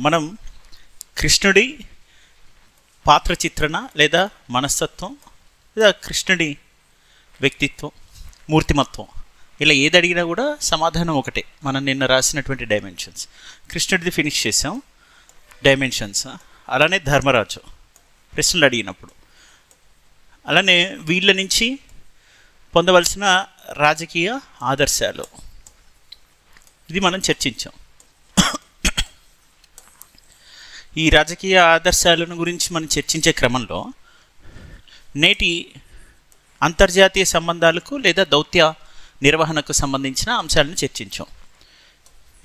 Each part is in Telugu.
మనం కృష్ణుడి పాత్ర చిత్రణ లేదా మనస్తత్వం లేదా కృష్ణుడి వ్యక్తిత్వం, మూర్తిమత్వం, ఇలా ఏది అడిగినా కూడా సమాధానం ఒకటే. మనం నిన్న రాసినటువంటి డైమెన్షన్స్ కృష్ణుడిది ఫినిష్ చేసాం, డైమెన్షన్స్. అలానే ధర్మరాజు ప్రశ్నలు అడిగినప్పుడు, అలానే వీళ్ళ నుంచి పొందవలసిన రాజకీయ ఆదర్శాలు, ఇది మనం చర్చించాం. ఈ రాజకీయ ఆదర్శాలను గురించి మనం చర్చించే క్రమంలో నేటి అంతర్జాతీయ సంబంధాలకు లేదా దౌత్య నిర్వహణకు సంబంధించిన అంశాలను చర్చించాం.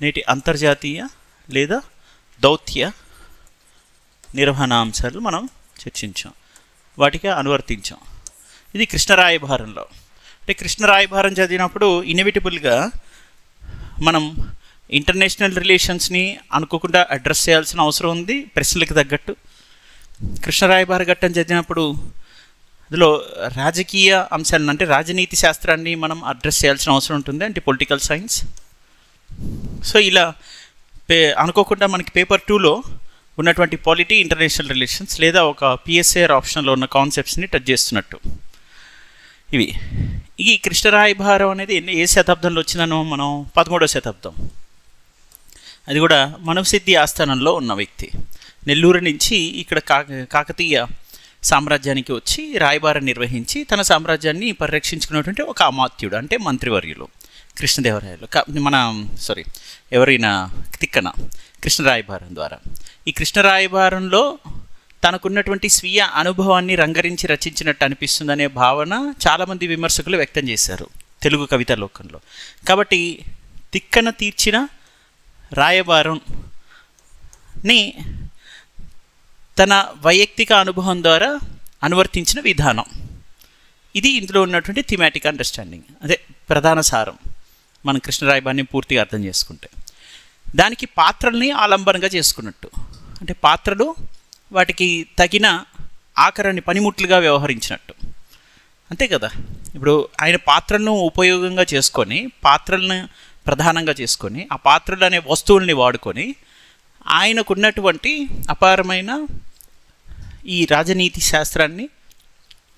నేటి అంతర్జాతీయ లేదా దౌత్య నిర్వహణ అంశాలు మనం చర్చించాం, వాటికి అనువర్తించాం. ఇది కృష్ణరాయభారంలో. అంటే కృష్ణరాయభారం చదివినప్పుడు ఇన్ఎవిటబుల్గా మనం ఇంటర్నేషనల్ రిలేషన్స్ని అనుకోకుండా అడ్రస్ చేయాల్సిన అవసరం ఉంది ప్రశ్నలకు తగ్గట్టు. కృష్ణరాయభార ఘట్టం చదివినప్పుడు అందులో రాజకీయ అంశాలను అంటే రాజనీతి శాస్త్రాన్ని మనం అడ్రస్ చేయాల్సిన అవసరం ఉంటుంది, అంటే పొలిటికల్ సైన్స్. సో ఇలా అనుకోకుండా మనకి పేపర్ 2లో ఉన్నటువంటి పాలిటీ, ఇంటర్నేషనల్ రిలేషన్స్ లేదా ఒక పిఎస్ఏఆర్ ఆప్షన్లో ఉన్న కాన్సెప్ట్స్ని టచ్ చేస్తున్నట్టు ఇవి. ఈ కృష్ణరాయభారం అనేది ఏ శతాబ్దంలో వచ్చిందనో మనం 13వ శతాబ్దం. అది కూడా మనవసిద్ధి ఆస్థానంలో ఉన్న వ్యక్తి నెల్లూరు నుంచి ఇక్కడ కాకతీయ సామ్రాజ్యానికి వచ్చి రాయబారం నిర్వహించి తన సామ్రాజ్యాన్ని పరిరక్షించుకున్నటువంటి ఒక అమాత్యుడు, అంటే మంత్రివర్యులు కృష్ణదేవరాయలు. ఎవరైనా తిక్కన కృష్ణరాయబారం ద్వారా. ఈ కృష్ణరాయబారంలో తనకున్నటువంటి స్వీయ అనుభవాన్ని రంగరించి రచించినట్టు అనిపిస్తుందనే భావన చాలామంది విమర్శకులు వ్యక్తం చేశారు తెలుగు కవితా లోకంలో. కాబట్టి తిక్కన తీర్చిన రాయబారంని తన వైయక్తిక అనుభవం ద్వారా అనువర్తించిన విధానం, ఇది ఇందులో ఉన్నటువంటి థీమాటిక్ అండర్స్టాండింగ్, అదే ప్రధాన సారం. మనం కృష్ణరాయబారాన్ని పూర్తిగా అర్థం చేసుకుంటే దానికి పాత్రల్ని ఆలంబనంగా చేసుకున్నట్టు, అంటే పాత్రలు వాటికి తగిన ఆకరాన్ని పనిముట్లుగా వ్యవహరించినట్టు, అంతే కదా. ఇప్పుడు ఆయన పాత్రలను ఉపయోగంగా చేసుకొని, పాత్రలను ప్రధానంగా చేసుకొని, ఆ పాత్రలు అనే వస్తువుల్ని వాడుకొని ఆయనకున్నటువంటి అపారమైన ఈ రాజనీతి శాస్త్రాన్ని,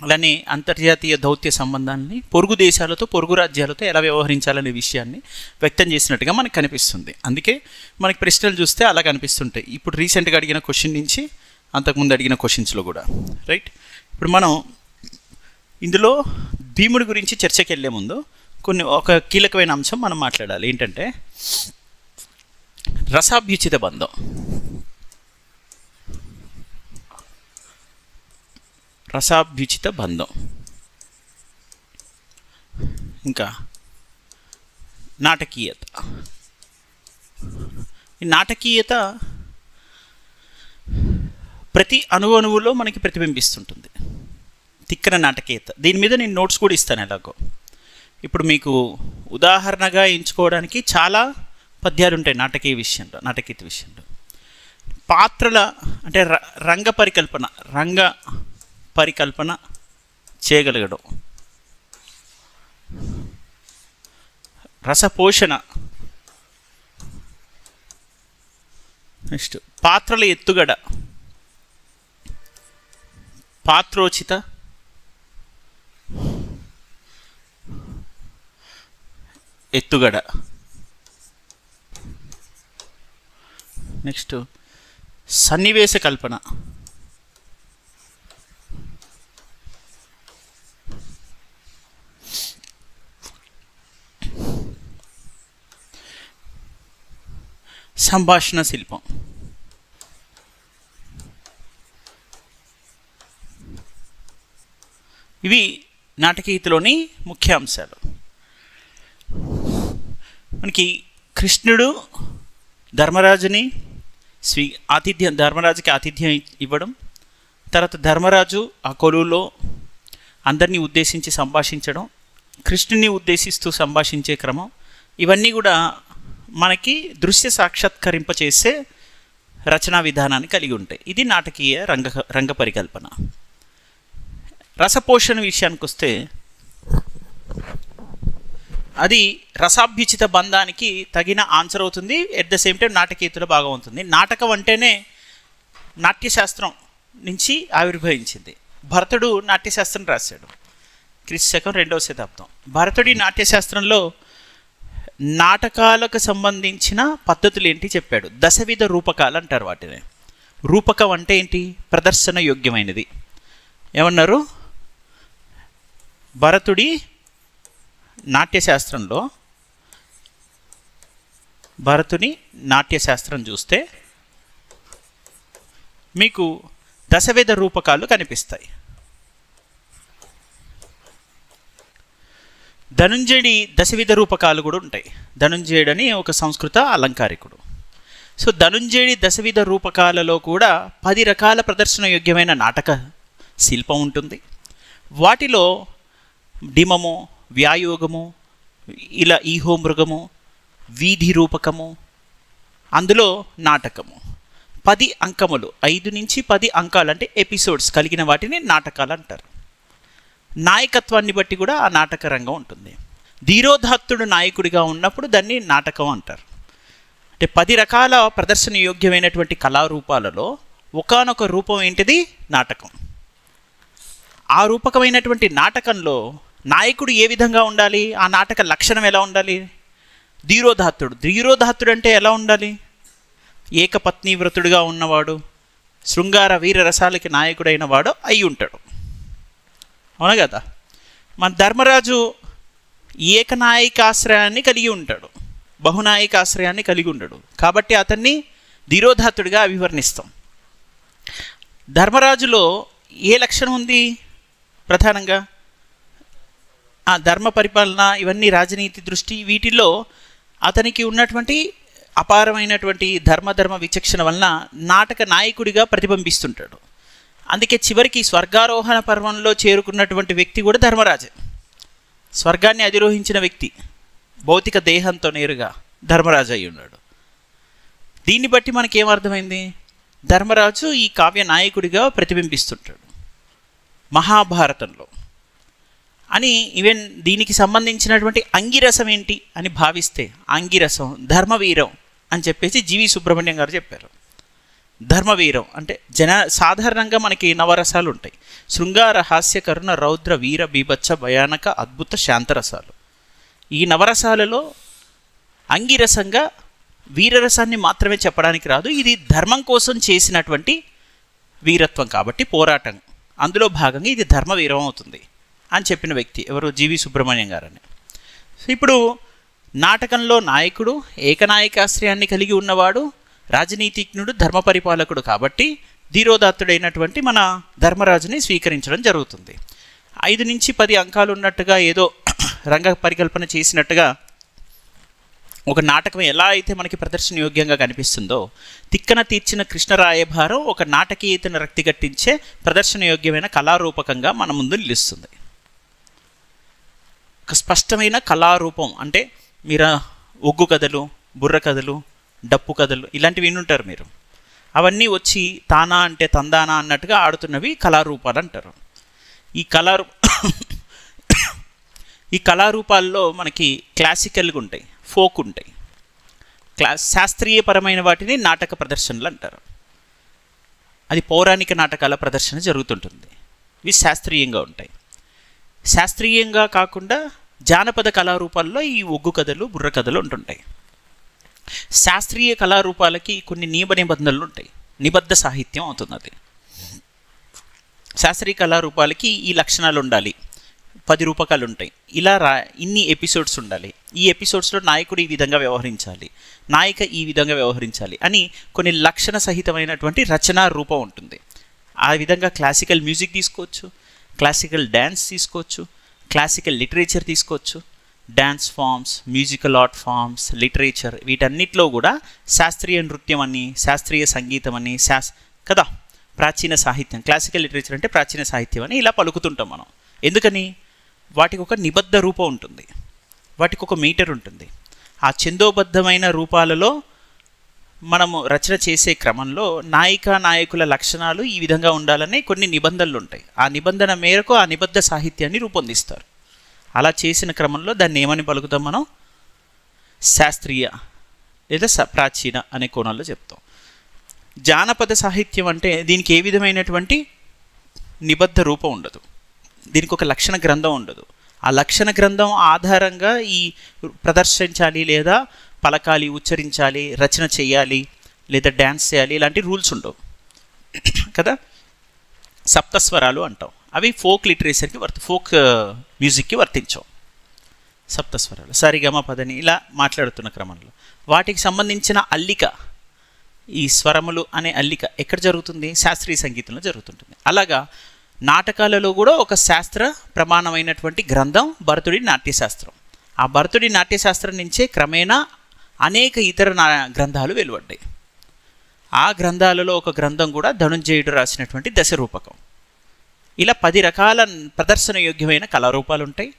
అలానే అంతర్జాతీయ దౌత్య సంబంధాన్ని పొరుగు దేశాలతో, పొరుగు రాజ్యాలతో ఎలా వ్యవహరించాలనే విషయాన్ని వ్యక్తం చేసినట్టుగా మనకు కనిపిస్తుంది. అందుకే మనకి ప్రశ్నలు చూస్తే అలా కనిపిస్తుంటాయి. ఇప్పుడు రీసెంట్గా అడిగిన క్వశ్చన్ నుంచి అంతకుముందు అడిగిన క్వశ్చన్స్లో కూడా, రైట్. ఇప్పుడు మనం ఇందులో భీముడి గురించి చర్చకి వెళ్ళే ముందు ఒక కీలకమైన అంశం మనం మాట్లాడాలి. ఏంటంటే రసాభ్యుచిత బంధం. రసాభ్యుచిత బంధం, ఇంకా నాటకీయత. ఈ నాటకీయత ప్రతి అణువులో మనకి ప్రతిబింబిస్తుంటుంది. తిక్కన నాటకీయత, దీని మీద నేను నోట్స్ కూడా ఇస్తాను ఎలాగో. ఇప్పుడు మీకు ఉదాహరణగా ఎంచుకోవడానికి చాలా పద్యాలు ఉంటాయి నాటకీయత విషయంలో. పాత్రల అంటే రంగ పరికల్పన చేయగలగడం, రసపోషణ, నెక్స్ట్ పాత్రల ఎత్తుగడ, పాత్రోచిత ఎత్తుగడ, నెక్స్ట్ సన్నివేశ కల్పన, సంభాషణ శిల్పం. ఇవి నాటకీయతలోని ముఖ్య అంశాలు. మనకి కృష్ణుడు ధర్మరాజుకి ఆతిథ్యం ఇవ్వడం, తర్వాత ధర్మరాజు ఆ కొలువులో అందరినీ ఉద్దేశించి సంభాషించడం, కృష్ణుని ఉద్దేశిస్తూ సంభాషించే క్రమం, ఇవన్నీ కూడా మనకి దృశ్య సాక్షాత్కరింపచేసే రచనా విధానాన్ని కలిగి ఉంటాయి. ఇది నాటకీయ రంగ పరికల్పన. రసపోషణ విషయానికి వస్తే అది రసాభ్యుచిత బంధానికి తగిన ఆన్సర్ అవుతుంది. ఎట్ ద సేమ్ టైం నాటకీయతలో భాగం అవుతుంది. నాటకం అంటేనే నాట్యశాస్త్రం నుంచి ఆవిర్భవించింది. భరతుడు నాట్యశాస్త్రం రాశాడు క్రీస్తు 2వ శతాబ్దం. భరతుడి నాట్యశాస్త్రంలో నాటకాలకు సంబంధించిన పద్ధతులు ఏంటి చెప్పాడు. దశవిధ రూపకాలు అంటారు వాటిని. రూపకం అంటే ఏంటి? ప్రదర్శన యోగ్యమైనది. ఏమన్నారు? భరతుడి నాట్యశాస్త్రంలో భరతుని నాట్యశాస్త్రం చూస్తే మీకు దశవిధ రూపకాలు కనిపిస్తాయి. ధనుంజయుడి దశవిధ రూపకాలు కూడా ఉంటాయి. ధనుంజయుడు అని ఒక సంస్కృత అలంకారికుడు. సో ధనుంజయుడి దశవిధ రూపకాలలో కూడా 10 రకాల ప్రదర్శన యోగ్యమైన నాటక శిల్పం ఉంటుంది. వాటిలో డిమము, వ్యాయోగము, ఇలా ఈహోమృగము, వీధి రూపకము, అందులో నాటకము, 10 అంకములు, 5 నుంచి 10 అంకాలు అంటే ఎపిసోడ్స్ కలిగిన వాటిని నాటకాలు అంటారు. నాయకత్వాన్ని బట్టి కూడా ఆ నాటక రంగం ఉంటుంది. ధీరోదాత్తుడు నాయకుడిగా ఉన్నప్పుడు దాన్ని నాటకం అంటారు. అంటే 10 రకాల ప్రదర్శన యోగ్యమైనటువంటి కళారూపాలలో ఒకానొక రూపం ఏంటిది? నాటకం. ఆ రూపకమైనటువంటి నాటకంలో నాయకుడు ఏ విధంగా ఉండాలి? ఆ నాటక లక్షణం ఎలా ఉండాలి? ధీరోదాత్తుడు అంటే ఎలా ఉండాలి? ఏకపత్ని వ్రతుడుగా ఉన్నవాడు, శృంగార వీర రసాలకి నాయకుడైన వాడు అయి ఉంటాడు. అవునా కదా? మన ధర్మరాజు ఏకనాయకాశ్రయాన్ని కలిగి ఉంటాడు, బహునాయకాశ్రయాన్ని కలిగి ఉండడు. కాబట్టి అతన్ని ధీరోదాత్తుడిగా అభివర్ణిస్తాం. ధర్మరాజులో ఏ లక్షణం ఉంది? ప్రధానంగా ఆ ధర్మ పరిపాలన, ఇవన్నీ రాజనీతి దృష్టి, వీటిల్లో అతనికి ఉన్నటువంటి అపారమైనటువంటి ధర్మ విచక్షణ వలన నాటక నాయకుడిగా ప్రతిబింబిస్తుంటాడు. అందుకే చివరికి స్వర్గారోహణ పర్వంలో చేరుకున్నటువంటి వ్యక్తి కూడా ధర్మరాజే. స్వర్గాన్ని అధిరోహించిన వ్యక్తి భౌతిక దేహంతో నేరుగా ధర్మరాజు అయి ఉన్నాడు. దీన్ని బట్టి మనకేమర్థమైంది? ధర్మరాజు ఈ కావ్య నాయకుడిగా ప్రతిబింబిస్తుంటాడు మహాభారతంలో అని. ఈవెన్ దీనికి సంబంధించినటువంటి అంగిరసం ఏంటి అని భావిస్తే అంగిరసం ధర్మవీరం అని చెప్పేసి జీవి సుబ్రహ్మణ్యం గారు చెప్పారు. ధర్మవీరం అంటే సాధారణంగా మనకి నవరసాలు ఉంటాయి. శృంగార, హాస్య, కరుణ, రౌద్ర, వీర, బీభత్స, భయానక, అద్భుత, శాంతరసాలు. ఈ నవరసాలలో అంగిరసంగా వీరరసాన్ని మాత్రమే చెప్పడానికి రాదు. ఇది ధర్మం కోసం చేసినటువంటి వీరత్వం కాబట్టి పోరాటం, అందులో భాగంగా ఇది ధర్మవీరం అవుతుంది అని చెప్పిన వ్యక్తి ఎవరు? జీవి సుబ్రహ్మణ్యం గారని. ఇప్పుడు నాటకంలో నాయకుడు ఏకనాయకాశ్రయాన్ని కలిగి ఉన్నవాడు, రాజనీతిజ్ఞుడు, ధర్మ పరిపాలకుడు కాబట్టి ధీరోదాత్తుడైనటువంటి మన ధర్మరాజుని స్వీకరించడం జరుగుతుంది. 5 నుంచి 10 అంకాలు ఉన్నట్టుగా ఏదో రంగ పరికల్పన చేసినట్టుగా ఒక నాటకం ఎలా అయితే మనకి ప్రదర్శన యోగ్యంగా కనిపిస్తుందో, తిక్కన తీర్చిన కృష్ణరాయభారం ఒక నాటకీయతను రక్తిగట్టించే ప్రదర్శన యోగ్యమైన కళారూపకంగా మన ముందు నిలుస్తుంది. ఒక స్పష్టమైన కళారూపం అంటే మీరు ఒగ్గు కథలు, బుర్ర కథలు, డప్పు కథలు ఇలాంటివి వినుంటారు మీరు. అవన్నీ వచ్చి తానా అంటే తందానా అన్నట్టుగా ఆడుతున్నవి కళారూపాలు అంటారు. ఈ కళారూపాల్లో మనకి క్లాసికల్గా ఉంటాయి, ఫోక్ ఉంటాయి. శాస్త్రీయపరమైన వాటిని నాటక ప్రదర్శనలు అంటారు. అది పౌరాణిక నాటకాల ప్రదర్శన జరుగుతుంటుంది. ఇవి శాస్త్రీయంగా ఉంటాయి. శాస్త్రీయంగా కాకుండా జానపద కళారూపాల్లో ఈ ఒగ్గు కథలు, బుర్ర కథలు ఉంటుంటాయి. శాస్త్రీయ కళారూపాలకి కొన్ని నియమ నిబంధనలు ఉంటాయి. నిబద్ధ సాహిత్యం అవుతుంది అది. శాస్త్రీయ కళారూపాలకి ఈ లక్షణాలు ఉండాలి, 10 రూపకాలు ఉంటాయి, ఇలా ఇన్ని ఎపిసోడ్స్ ఉండాలి, ఈ ఎపిసోడ్స్లో నాయకుడు ఈ విధంగా వ్యవహరించాలి, నాయిక ఈ విధంగా వ్యవహరించాలి అని కొన్ని లక్షణ సహితమైనటువంటి రచనా రూపం ఉంటుంది. ఆ విధంగా క్లాసికల్ మ్యూజిక్ తీసుకోవచ్చు, క్లాసికల్ డ్యాన్స్ తీసుకోవచ్చు, క్లాసికల్ లిటరేచర్ తీసుకోవచ్చు. Dance forms, musical art forms, literature, వీటన్నిటిలో కూడా శాస్త్రీయ నృత్యం అని, శాస్త్రీయ సంగీతం అని, కదా ప్రాచీన సాహిత్యం, క్లాసికల్ లిటరేచర్ అంటే ప్రాచీన సాహిత్యం అని ఇలా పలుకుతుంటాం మనం. ఎందుకని? వాటికి ఒక నిబద్ధ రూపం ఉంటుంది, వాటికి ఒక మీటర్ ఉంటుంది. ఆ ఛందోబద్ధమైన రూపాలలో మనము రచన చేసే క్రమంలో నాయకుల లక్షణాలు ఈ విధంగా ఉండాలని కొన్ని నిబంధనలు ఉంటాయి. ఆ నిబంధన మేరకు ఆ నిబద్ధ సాహిత్యాన్ని రూపొందిస్తారు. అలా చేసిన క్రమంలో దాన్ని ఏమని పలుకుతాం మనం? శాస్త్రీయ లేదా ప్రాచీన అనే కోణంలో చెప్తాం. జానపద సాహిత్యం అంటే దీనికి ఏ విధమైనటువంటి నిబద్ధ రూపం ఉండదు, దీనికి ఒక లక్షణ గ్రంథం ఉండదు. ఆ లక్షణ గ్రంథం ఆధారంగా ఈ ప్రదర్శించాలి లేదా పలకాలి, ఉచ్చరించాలి, రచన చేయాలి లేదా డ్యాన్స్ చేయాలి, ఇలాంటి రూల్స్ ఉండవు కదా. సప్తస్వరాలు అంటాం, అవి ఫోక్ లిటరేచర్కి ఫోక్ మ్యూజిక్కి వర్తించవు. సప్తస్వరాలు సరిగమ పదని ఇలా మాట్లాడుతున్న క్రమంలో వాటికి సంబంధించిన అల్లిక, ఈ స్వరములు అనే అల్లిక ఎక్కడ జరుగుతుంది? శాస్త్రీయ సంగీతంలో జరుగుతుంటుంది. అలాగా నాటకాలలో కూడా ఒక శాస్త్ర ప్రమాణమైనటువంటి గ్రంథం భరతుడి నాట్యశాస్త్రం. ఆ భరతుడి నాట్యశాస్త్రం నుంచే క్రమేణా అనేక ఇతర గ్రంథాలు వెలువడ్డాయి. ఆ గ్రంథాలలో ఒక గ్రంథం కూడా ధనుంజయుడు రాసినటువంటి దశరూపకం. ఇలా 10 రకాల ప్రదర్శన యోగ్యమైన కళారూపాలు ఉంటాయి.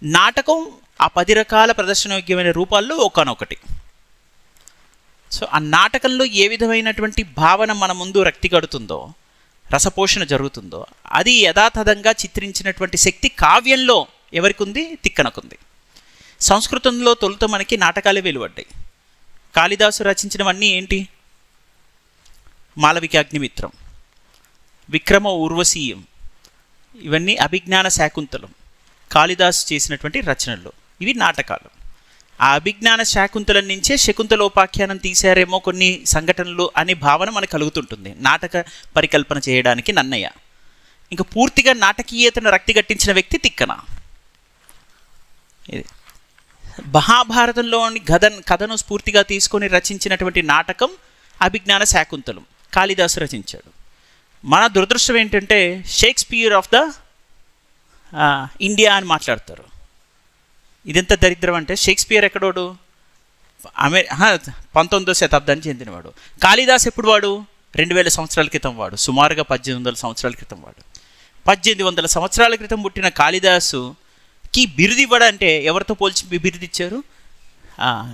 నాటకం ఆ 10 రకాల ప్రదర్శన యోగ్యమైన రూపాల్లో ఒకనొకటి. సో ఆ నాటకంలో ఏ విధమైనటువంటి భావన మన ముందు రక్తి కడుతుందో, రసపోషణ జరుగుతుందో, అది యథాతథంగా చిత్రించినటువంటి శక్తి కావ్యంలో ఎవరికి ఉంది? తిక్కనకుంది. సంస్కృతంలో తొలుత మనకి నాటకాలే వెలువడ్డాయి. కాళిదాసు రచించినవన్నీ ఏంటి? మాళవికాగ్నిమిత్రం, విక్రమ ఊర్వశీయం, ఇవన్నీ అభిజ్ఞాన శాకుంతలం, కాళిదాసు చేసినటువంటి రచనలు, ఇవి నాటకాలు. ఆ అభిజ్ఞాన శాకుంతలం నుంచే శకుంతలోపాఖ్యానం తీశారేమో కొన్ని సంఘటనలు అనే భావన మనకు కలుగుతుంటుంది నాటక పరికల్పన చేయడానికి నన్నయ్య. ఇంకా పూర్తిగా నాటకీయతను రక్తి గట్టించిన వ్యక్తి తిక్కన. ఇది మహాభారతంలోని కథను స్ఫూర్తిగా తీసుకొని రచించినటువంటి నాటకం అభిజ్ఞాన శాకుంతలం, కాళిదాసు రచించాడు. మన దురదృష్టం ఏంటంటే షేక్స్పియర్ ఆఫ్ ద ఇండియా అని మాట్లాడతారు. ఇదెంత దరిద్రం అంటే షేక్స్పియర్ ఎక్కడోడు? 19వ శతాబ్దానికి చెందినవాడు. కాళిదాస్ ఎప్పుడు వాడు? 2000 సంవత్సరాల క్రితం వాడు, సుమారుగా 1800 సంవత్సరాల క్రితం వాడు. 1800 సంవత్సరాల క్రితం పుట్టిన కాళిదాసుకి బిరుదు ఇవ్వడంటే ఎవరితో పోల్చి బిరుదు ఇచ్చారు?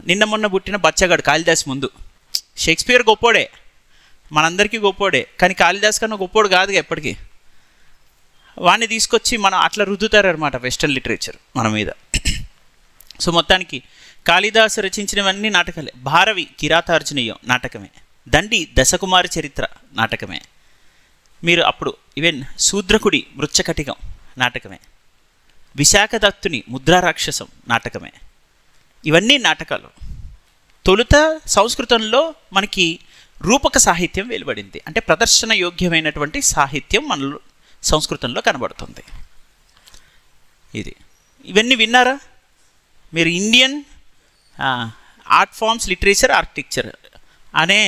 నిన్న మొన్న పుట్టిన బచ్చగాడు కాళిదాస్ ముందు. షేక్స్పియర్ గొప్పోడే, మనందరికీ గొప్పోడే, కానీ కాళిదాస్ కన్నా గొప్పోడు కాదుగా ఎప్పటికీ. వాడిని తీసుకొచ్చి మనం అట్లా రుద్దుతారనమాట వెస్టర్న్ లిటరేచర్ మన మీద. సో మొత్తానికి కాళిదాసు రచించినవన్నీ నాటకాలే. భారవి కిరాతార్జునీయం నాటకమే, దండి దశకుమారి చరిత్ర నాటకమే, మీరు అప్పుడు ఈవెన్ శూద్రకుడి మృచ్చకటికం నాటకమే, విశాఖదత్తుని ముద్రారాక్షసం నాటకమే, ఇవన్నీ నాటకాలు. తొలుత సంస్కృతంలో మనకి రూపక సాహిత్యం వెలువడింది, అంటే ప్రదర్శన యోగ్యమైనటువంటి సాహిత్యం మనలో సంస్కృతంలో కనబడుతుంది. ఇవన్నీ విన్నారా మీరు? Indian art forms literature architecture అనే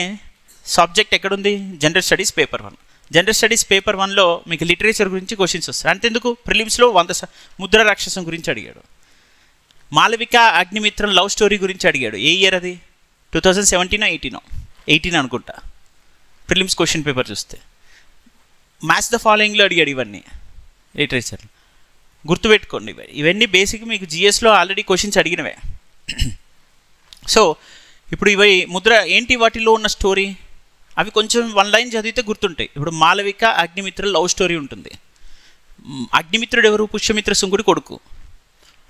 సబ్జెక్ట్ ఎక్కడుంది? General studies paper 1. General studies paper 1లో మీకు లిటరేచర్ గురించి క్వశ్చన్స్ వస్తాయి. అంతెందుకు, ప్రిలిమ్స్లో 100 ముద్ర రాక్షసం గురించి అడిగాడు, మాళవిక అగ్నిమిత్రం లవ్ స్టోరీ గురించి అడిగాడు. ఏ ఇయర్ అది? 2017 18 అనుకుంటా ప్రిలిమ్స్ క్వశ్చన్ పేపర్ చూస్తే. మ్యాచ్ ద ఫాలోయింగ్లో అడిగాడు ఇవన్నీ లిటరేచర్. గుర్తుపెట్టుకోండి, ఇవన్నీ బేసిక్ మీకు జిఎస్లో ఆల్రెడీ క్వశ్చన్స్ అడిగినవే. సో ఇప్పుడు ఇవి ముద్ర ఏంటి? వాటిలో ఉన్న స్టోరీ అవి కొంచెం 1 లైన్ చదివితే గుర్తుంటాయి. ఇప్పుడు మాళవిక అగ్నిమిత్ర లవ్ స్టోరీ ఉంటుంది. అగ్నిమిత్రుడు ఎవరు? పుష్యమిత్ర శుంగుడి కొడుకు.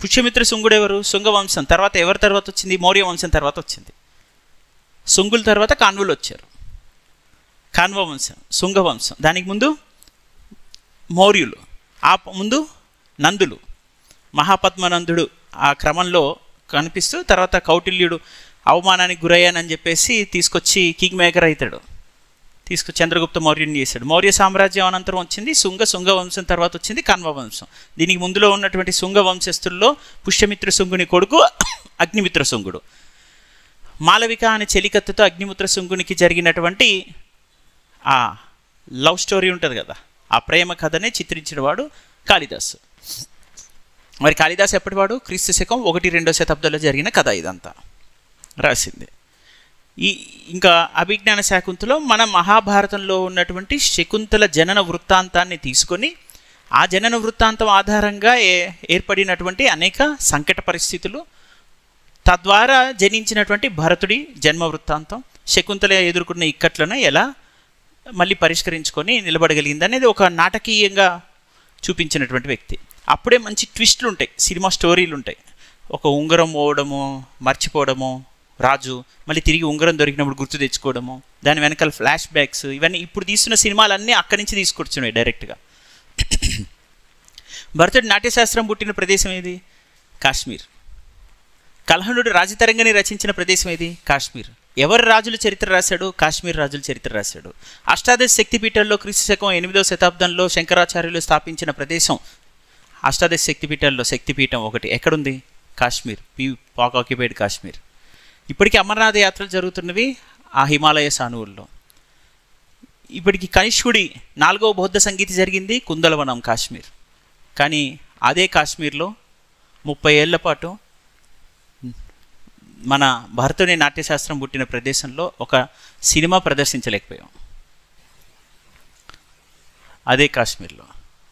పుష్యమిత్ర శుంగుడు ఎవరు? శుంగవంశం. తర్వాత ఎవరి తర్వాత వచ్చింది? మౌర్య వంశం తర్వాత వచ్చింది. శుంగుల తర్వాత కాన్వులు వచ్చారు, కాన్వ వంశం, శుంగవంశం. దానికి ముందు మౌర్యులు, ఆ ముందు నందులు, మహాపద్మనందుడు ఆ క్రమంలో కనిపిస్తూ తర్వాత కౌటిల్యుడు అవమానానికి గురయ్యానని చెప్పేసి తీసుకొచ్చి కింగ్ మేకర్ అవుతాడు, తీసుకొచ్చి చంద్రగుప్త మౌర్యుని చేశాడు. మౌర్య సామ్రాజ్యం అనంతరం వచ్చింది శుంగవంశం, తర్వాత వచ్చింది కాన్వ వంశం. దీనికి ముందులో ఉన్నటువంటి శుంగ వంశస్థుల్లో పుష్యమిత్ర శుంగుని కొడుకు అగ్నిమిత్ర శుంగుడు. మాళవిక అనే చెలికత్తుతో అగ్నిమిత్ర శుంగునికి జరిగినటువంటి ఆ లవ్ స్టోరీ ఉంటుంది కదా, ఆ ప్రేమ కథనే చిత్రించినవాడు కాళిదాసు. మరి కాళిదాసు ఎప్పటివాడు? క్రీస్తు శకం 1-2వ శతాబ్దంలో జరిగిన కథ ఇదంతా రాసింది. ఇంకా అభిజ్ఞాన శాకుంతలో మన మహాభారతంలో ఉన్నటువంటి శకుంతల జనన వృత్తాంతాన్ని తీసుకొని ఆ జనన వృత్తాంతం ఆధారంగా ఏర్పడినటువంటి అనేక సంకట పరిస్థితులు, తద్వారా జనించినటువంటి భరతుడి జన్మ వృత్తాంతం, శకుంతల ఎదుర్కొన్న ఇక్కట్లను ఎలా మళ్ళీ పరిష్కరించుకొని నిలబడగలిగింది అనేది ఒక నాటకీయంగా చూపించినటువంటి వ్యక్తి. అప్పుడే మంచి ట్విస్టులు ఉంటాయి, సినిమా స్టోరీలు ఉంటాయి. ఒక ఉంగరం పోవడము, మర్చిపోవడము, రాజు మళ్ళీ తిరిగి ఉంగరం దొరికినప్పుడు గుర్తు తెచ్చుకోవడము, దాని వెనకాల ఫ్లాష్ బ్యాక్స్, ఇవన్నీ ఇప్పుడు తీస్తున్న సినిమాలన్నీ అక్కడి నుంచి తీసుకొచ్చున్నాయి డైరెక్ట్గా. భరతుడి నాట్యశాస్త్రం పుట్టిన ప్రదేశం ఏది? కాశ్మీర్. కల్హణుడు రాజతరంగని రచించిన ప్రదేశం ఏది? కాశ్మీర్. ఎవరు రాజుల చరిత్ర రాశాడు? కాశ్మీర్ రాజుల చరిత్ర రాశాడు. అష్టాదశ శక్తిపీఠాల్లో క్రీస్తు శకం 8వ శతాబ్దంలో శంకరాచార్యులు స్థాపించిన ప్రదేశం. అష్టాదశ శక్తిపీఠాల్లో శక్తిపీఠం ఒకటి ఎక్కడుంది? కాశ్మీర్, పాక్ ఆక్యుపైడ్ కాశ్మీర్. ఇప్పటికీ అమర్నాథ యాత్రలు జరుగుతున్నవి ఆ హిమాలయ సానువుల్లో. ఇప్పటికి కనిష్కుడి 4వ బౌద్ధ సంగీతి జరిగింది కుందలవనం, కాశ్మీర్. కానీ అదే కాశ్మీర్లో 30 ఏళ్ల పాటు మన భరతుని నాట్యశాస్త్రం పుట్టిన ప్రదేశంలో ఒక సినిమా ప్రదర్శించలేకపోయాం, అదే కాశ్మీర్లో.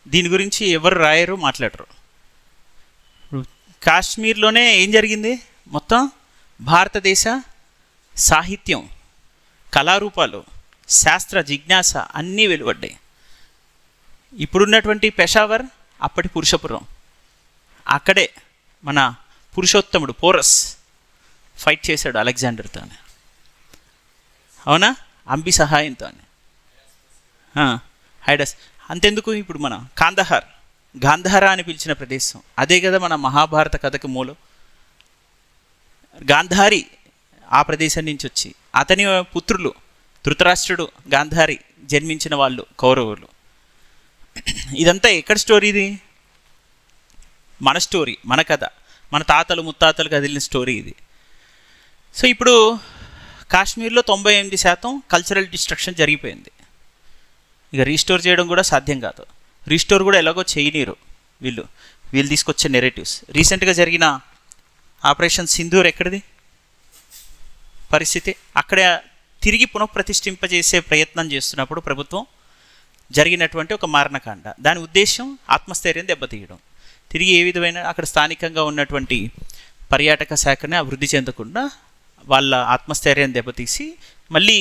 దీని గురించి ఎవరు రాయరు, మాట్లాడరు. కాశ్మీర్లోనే ఏం జరిగింది? మొత్తం భారతదేశ సాహిత్యం, కళారూపాలు, శాస్త్ర జిజ్ఞాస అన్నీ వెలువడ్డాయి. ఇప్పుడున్నటువంటి పెషావర్ అప్పటి పురుషపురం. అక్కడే మన పురుషోత్తముడు పోరస్ ఫైట్ చేశాడు అలెగ్జాండర్తో, అవునా? అంబి సహాయంతో. హైడస్. అంతెందుకు, ఇప్పుడు మన కాందహార్, గాంధార అని పిలిచిన ప్రదేశం అదే కదా మన మహాభారత కథకు మూలం. గాంధారి ఆ ప్రదేశం నుంచి వచ్చి, అతని పుత్రులు ధృతరాష్ట్రుడు, గాంధారి జన్మించిన వాళ్ళు కౌరవులు. ఇదంతా ఎక్కడ స్టోరీ? ఇది మన స్టోరీ, మన కథ, మన తాతలు ముత్తాతలు కదిలిన స్టోరీ ఇది. సో ఇప్పుడు కాశ్మీర్లో 98% కల్చరల్ డిస్ట్రక్షన్ జరిగిపోయింది. ఇక రీస్టోర్ చేయడం కూడా సాధ్యం కాదు. రీస్టోర్ కూడా ఎలాగో చేయనీరు వీళ్ళు తీసుకొచ్చే నెరేటివ్స్. రీసెంట్గా జరిగిన ఆపరేషన్ సింధూర్ ఎక్కడిది పరిస్థితి? అక్కడ తిరిగి పునఃప్రతిష్ఠింపజేసే ప్రయత్నం చేస్తున్నప్పుడు ప్రభుత్వం జరిగినటువంటి ఒక మారణకాండ. దాని ఉద్దేశం ఆత్మస్థైర్యం దెబ్బతీయడం. తిరిగి ఏ విధమైన అక్కడ స్థానికంగా ఉన్నటువంటి పర్యాటక శాఖని అభివృద్ధి చెందకుండా వాళ్ళ ఆత్మస్థైర్యం దెబ్బతీసి మళ్ళీ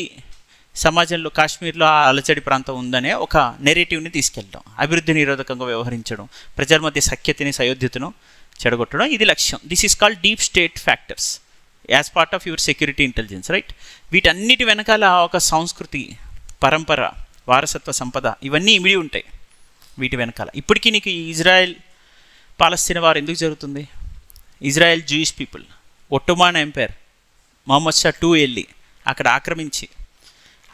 సమాజంలో కాశ్మీర్లో ఆ అలచడి ప్రాంతం ఉందనే ఒక నెరేటివ్ని తీసుకెళ్ళడం, అభివృద్ధి నిరోధకంగా వ్యవహరించడం, ప్రజల మధ్య సఖ్యతని సయోధ్యతను చెడగొట్టడం, ఇది లక్ష్యం. This is called deep state factors as part of your security intelligence, right? వీటన్నిటి వెనకాల ఒక సంస్కృతి, పరంపర, వారసత్వ సంపద ఇవన్నీ ఇమిడి ఉంటాయి వీటి వెనకాల. ఇప్పటికీ నీకు ఈ ఇజ్రాయెల్ పాలస్తీనా వారు ఎందుకు జరుగుతుంది? Israel Jewish people, Ottoman empire, Mohammad Shah II వెళ్ళి అక్కడ ఆక్రమించి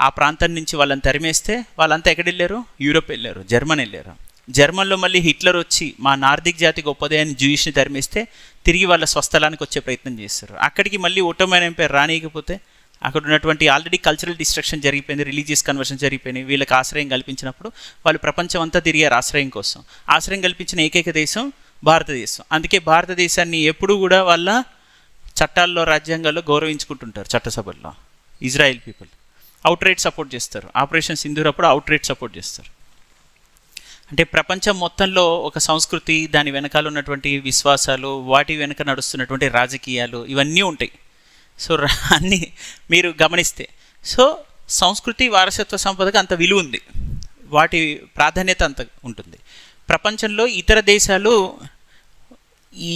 ఆ ప్రాంతం నుంచి వాళ్ళని తరిమేస్తే వాళ్ళంతా ఎక్కడ వెళ్ళారు? యూరోప్ వెళ్ళారు, జర్మన్ వెళ్ళారు. జర్మన్లో మళ్ళీ హిట్లర్ వచ్చి మా నార్దిక్ జాతి గొప్పదే అని జూయిష్ని తరిమేస్తే తిరిగి వాళ్ళ స్వస్థలానికి వచ్చే ప్రయత్నం చేస్తారు. అక్కడికి మళ్ళీ ఒట్టోమాన్ ఎంపైర్ రానియకపోతే అక్కడ ఉన్నటువంటి ఆల్రెడీ కల్చరల్ డిస్ట్రక్షన్ జరిగిపోయింది, రిలీజియస్ కన్వర్షన్ జరిగిపోయింది. వీళ్ళకి ఆశ్రయం కల్పించినప్పుడు వాళ్ళు ప్రపంచం అంతా తిరిగారు ఆశ్రయం కోసం. ఆశ్రయం కల్పించిన ఏకైక దేశం భారతదేశం. అందుకే భారతదేశాన్ని ఎప్పుడూ కూడా వాళ్ళ చట్టాల్లో, రాజ్యాంగాల్లో గౌరవించుకుంటుంటారు. చట్టసభల్లో Israel people out right support చేస్తారు. ఆపరేషన్ సింధూర్ అప్పుడు అవుట్ రైట్ సపోర్ట్ చేస్తారు. అంటే ప్రపంచం మొత్తంలో ఒక సంస్కృతి, దాని వెనకాల ఉన్నటువంటి విశ్వాసాలు, వాటి వెనక నడుస్తున్నటువంటి రాజకీయాలు ఇవన్నీ ఉంటాయి. సో అన్నీ మీరు గమనిస్తే, సో సంస్కృతి, వారసత్వ సంపదకు అంత విలువ ఉంది, వాటి ప్రాధాన్యత అంత ఉంటుంది. ప్రపంచంలో ఇతర దేశాలు ఈ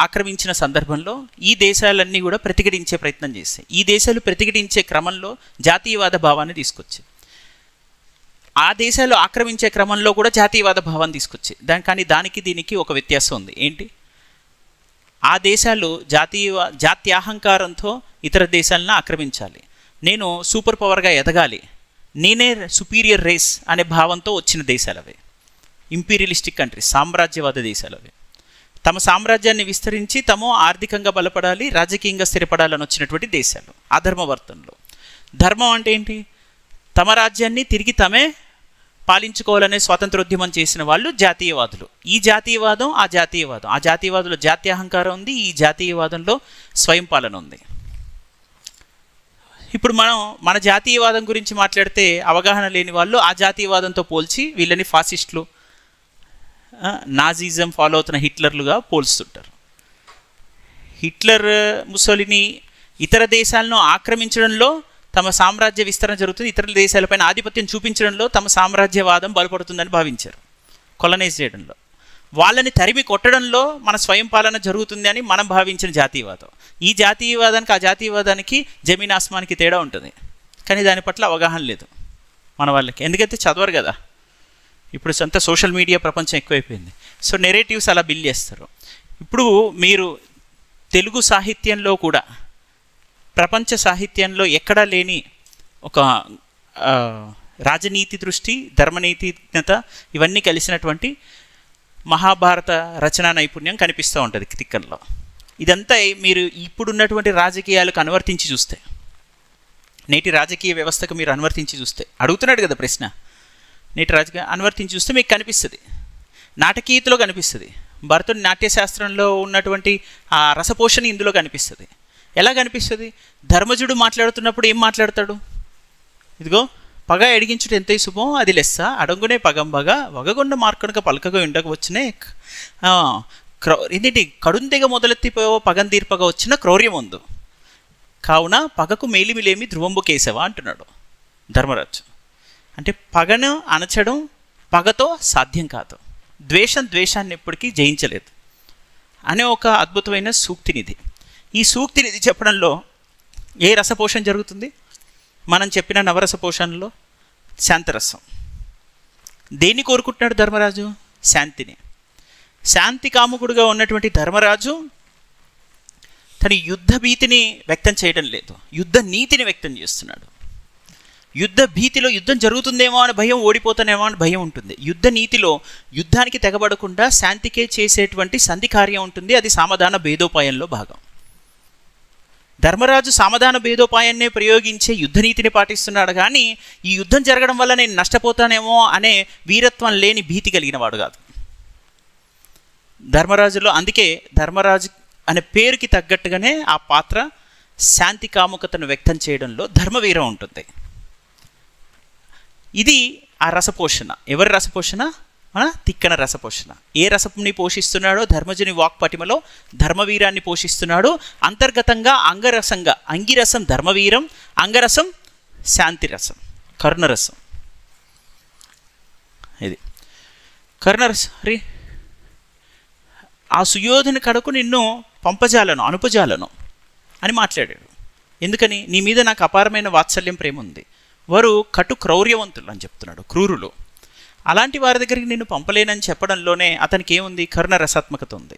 ఆక్రమించిన సందర్భంలో ఈ దేశాలన్నీ కూడా ప్రతిఘటించే ప్రయత్నం చేస్తాయి. ఈ దేశాలు ప్రతిఘటించే క్రమంలో జాతీయవాద భావాన్ని తీసుకొచ్చాయి. ఆ దేశాలు ఆక్రమించే క్రమంలో కూడా జాతీయవాద భావాన్ని తీసుకొచ్చాయి. కానీ దానికి దీనికి ఒక వ్యత్యాసం ఉంది. ఏంటి? ఆ దేశాలు జాత్యాహంకారంతో ఇతర దేశాలను ఆక్రమించాలి, నేను సూపర్ పవర్గా ఎదగాలి, నేనే సుపీరియర్ రేస్ అనే భావంతో వచ్చిన దేశాలు అవి. ఇంపీరియలిస్టిక్ కంట్రీస్, సామ్రాజ్యవాద దేశాలు అవి. తమ సామ్రాజ్యాన్ని విస్తరించి తాము ఆర్థికంగా బలపడాలి, రాజకీయంగా స్థిరపడాలని వచ్చినటువంటి దేశాలు. అధర్మవర్తనలో ధర్మం అంటే ఏంటి? తమ రాజ్యాన్ని తిరిగి తమే పాలించుకోవాలనే స్వాతంత్రోద్యమం చేసిన వాళ్ళు జాతీయవాదులు. ఈ జాతీయవాదం, ఆ జాతీయవాదంలో జాతీయాహంకారం ఉంది, ఈ జాతీయవాదంలో స్వయం పాలన ఉంది. ఇప్పుడు మనం మన జాతీయవాదం గురించి మాట్లాడితే అవగాహన లేని వాళ్ళు ఆ జాతీయవాదంతో పోల్చి వీళ్ళని ఫాసిస్టులు, నాజిజం ఫాలో అవుతున్న హిట్లర్లుగా పోల్స్తుంటారు. హిట్లర్, ముసోలిని ఇతర దేశాలను ఆక్రమించడంలో తమ సామ్రాజ్య విస్తరణ జరుగుతుంది, ఇతర దేశాలపైన ఆధిపత్యం చూపించడంలో తమ సామ్రాజ్యవాదం బలపడుతుందని భావించారు, కొలనైజ్ చేయడంలో. వాళ్ళని తరిమి కొట్టడంలో మన స్వయం పాలన జరుగుతుంది అని మనం భావించిన జాతీయవాదం. ఈ జాతీయవాదానికి ఆ జాతీయవాదానికి జమీన్ ఆస్మానికి తేడా ఉంటుంది. కానీ దాని పట్ల అవగాహన లేదు మన వాళ్ళకి, ఎందుకంటే చదవరు కదా. ఇప్పుడు సొంత సోషల్ మీడియా ప్రపంచం ఎక్కువైపోయింది. సో నెరేటివ్స్ అలా బిల్డ్ చేస్తారు. ఇప్పుడు మీరు తెలుగు సాహిత్యంలో కూడా ప్రపంచ సాహిత్యంలో ఎక్కడా లేని ఒక రాజనీతి దృష్టి, ధర్మనీతిజ్ఞత ఇవన్నీ కలిసినటువంటి మహాభారత రచనా నైపుణ్యం కనిపిస్తూ ఉంటుంది తిక్కన్లో. ఇదంతా మీరు ఇప్పుడున్నటువంటి రాజకీయాలకు అనువర్తించి చూస్తే, నేటి రాజకీయ వ్యవస్థకు మీరు అనువర్తించి చూస్తే, అడుగుతున్నాడు కదా ప్రశ్న, నేటి రాజకీయ అనువర్తించి చూస్తే మీకు కనిపిస్తుంది, నాటకీయతలో కనిపిస్తుంది. భరతుడి నాట్యశాస్త్రంలో ఉన్నటువంటి ఆ రసపోషణ ఇందులో కనిపిస్తుంది. ఎలా కనిపిస్తుంది? ధర్మజుడు మాట్లాడుతున్నప్పుడు ఏం మాట్లాడతాడు? ఇదిగో పగ ఎడిగించుట ఎంత శుభం అది లెస్స, అడంగునే పగంబగ వగగొండ మార్కనుక పలకగా ఉండకపోవచ్చునే ఏంటి కడుందెగ మొదలెత్తిపోయో పగం తీర్పగా వచ్చిన క్రౌర్యం ఉంది, కావున పగకు మేలిమిలేమి ధ్రువంబు కేశవ అంటున్నాడు ధర్మరాజు. అంటే పగను అణచడం పగతో సాధ్యం కాదు, ద్వేషాన్ని ఎప్పటికీ జయించలేదు అనే ఒక అద్భుతమైన సూక్తినిది. ఈ సూక్తినిది చెప్పడంలో ఏ రసపోషణ జరుగుతుంది? మనం చెప్పిన నవరస పోషణలో శాంతరసం. దేన్ని కోరుకుంటున్నాడు ధర్మరాజు? శాంతిని. శాంతి కాముకుడుగా ఉన్నటువంటి ధర్మరాజు తన యుద్ధ భీతిని వ్యక్తం చేయడం లేదు, యుద్ధ నీతిని వ్యక్తం చేస్తున్నాడు. యుద్ధ భీతిలో యుద్ధం జరుగుతుందేమో అని భయం, ఓడిపోతానేమో అని భయం ఉంటుంది. యుద్ధ నీతిలో యుద్ధానికి తెగబడకుండా శాంతికే చేసేటువంటి సంధి కార్యం ఉంటుంది. అది సామధాన భేదోపాయంలో భాగం. ధర్మరాజు సామధాన భేదోపాయాన్నే ప్రయోగించే యుద్ధనీతిని పాటిస్తున్నాడు, కానీ ఈ యుద్ధం జరగడం వల్ల నేను నష్టపోతానేమో అనే వీరత్వం లేని భీతి కలిగిన వాడు కాదు ధర్మరాజులో. అందుకే ధర్మరాజు అనే పేరుకి తగ్గట్టుగానే ఆ పాత్ర శాంతి కాముకతను వ్యక్తం చేయడంలో ధర్మవీరం ఉంటుంది. ఇది ఆ రసపోషణ. ఎవరి రసపోషణ? మన తిక్కన రసపోషణ. ఏ రసంని పోషిస్తున్నాడో ధర్మజుని వాక్పటిమలో ధర్మవీరాన్ని పోషిస్తున్నాడు. అంతర్గతంగా అంగరసంగా, అంగిరసం ధర్మవీరం, అంగరసం శాంతిరసం, కరుణరసం. ఇది కరుణరసం. హరి ఆ సుయోధని కడకు నిన్ను పంపజాలను, అనుపజాలను అని మాట్లాడాడు. ఎందుకని? నీ మీద నాకు అపారమైన వాత్సల్యం, ప్రేమ ఉంది. వారు కటు క్రౌర్యవంతులు అని చెప్తున్నాడు, క్రూరులు. అలాంటి వారి దగ్గరికి నిన్ను పంపలేనని చెప్పడంలోనే అతనికి ఏముంది? కరుణ రసాత్మకత ఉంది.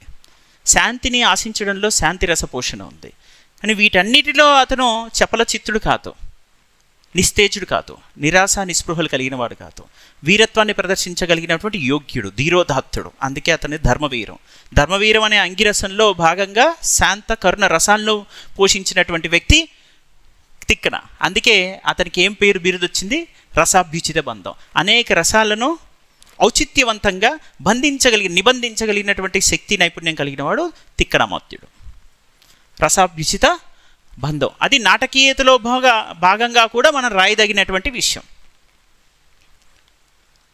శాంతిని ఆశించడంలో శాంతి రసపోషణ ఉంది. అని వీటన్నిటిలో అతను చపల చిత్తుడు కాదు, నిస్తేజుడు కాదు, నిరాశ నిస్పృహలు కలిగిన వాడు కాదు, వీరత్వాన్ని ప్రదర్శించగలిగినటువంటి యోగ్యుడు, ధీరోదాత్తుడు. అందుకే అతని ధర్మవీరం. ధర్మవీరం అనే అంగిరసంలో భాగంగా శాంత కరుణ రసాలను పోషించినటువంటి వ్యక్తి తిక్కన. అందుకే అతనికి ఏం పేరు, బిరుదొచ్చింది? రసాభ్యుచిత బంధం. అనేక రసాలను ఔచిత్యవంతంగా నిబంధించగలిగినటువంటి శక్తి, నైపుణ్యం కలిగిన వాడు తిక్కనమోత్యుడు. రసాభ్యుచిత బంధం అది నాటకీయతలో భాగంగా కూడా మనం రాయదగినటువంటి విషయం.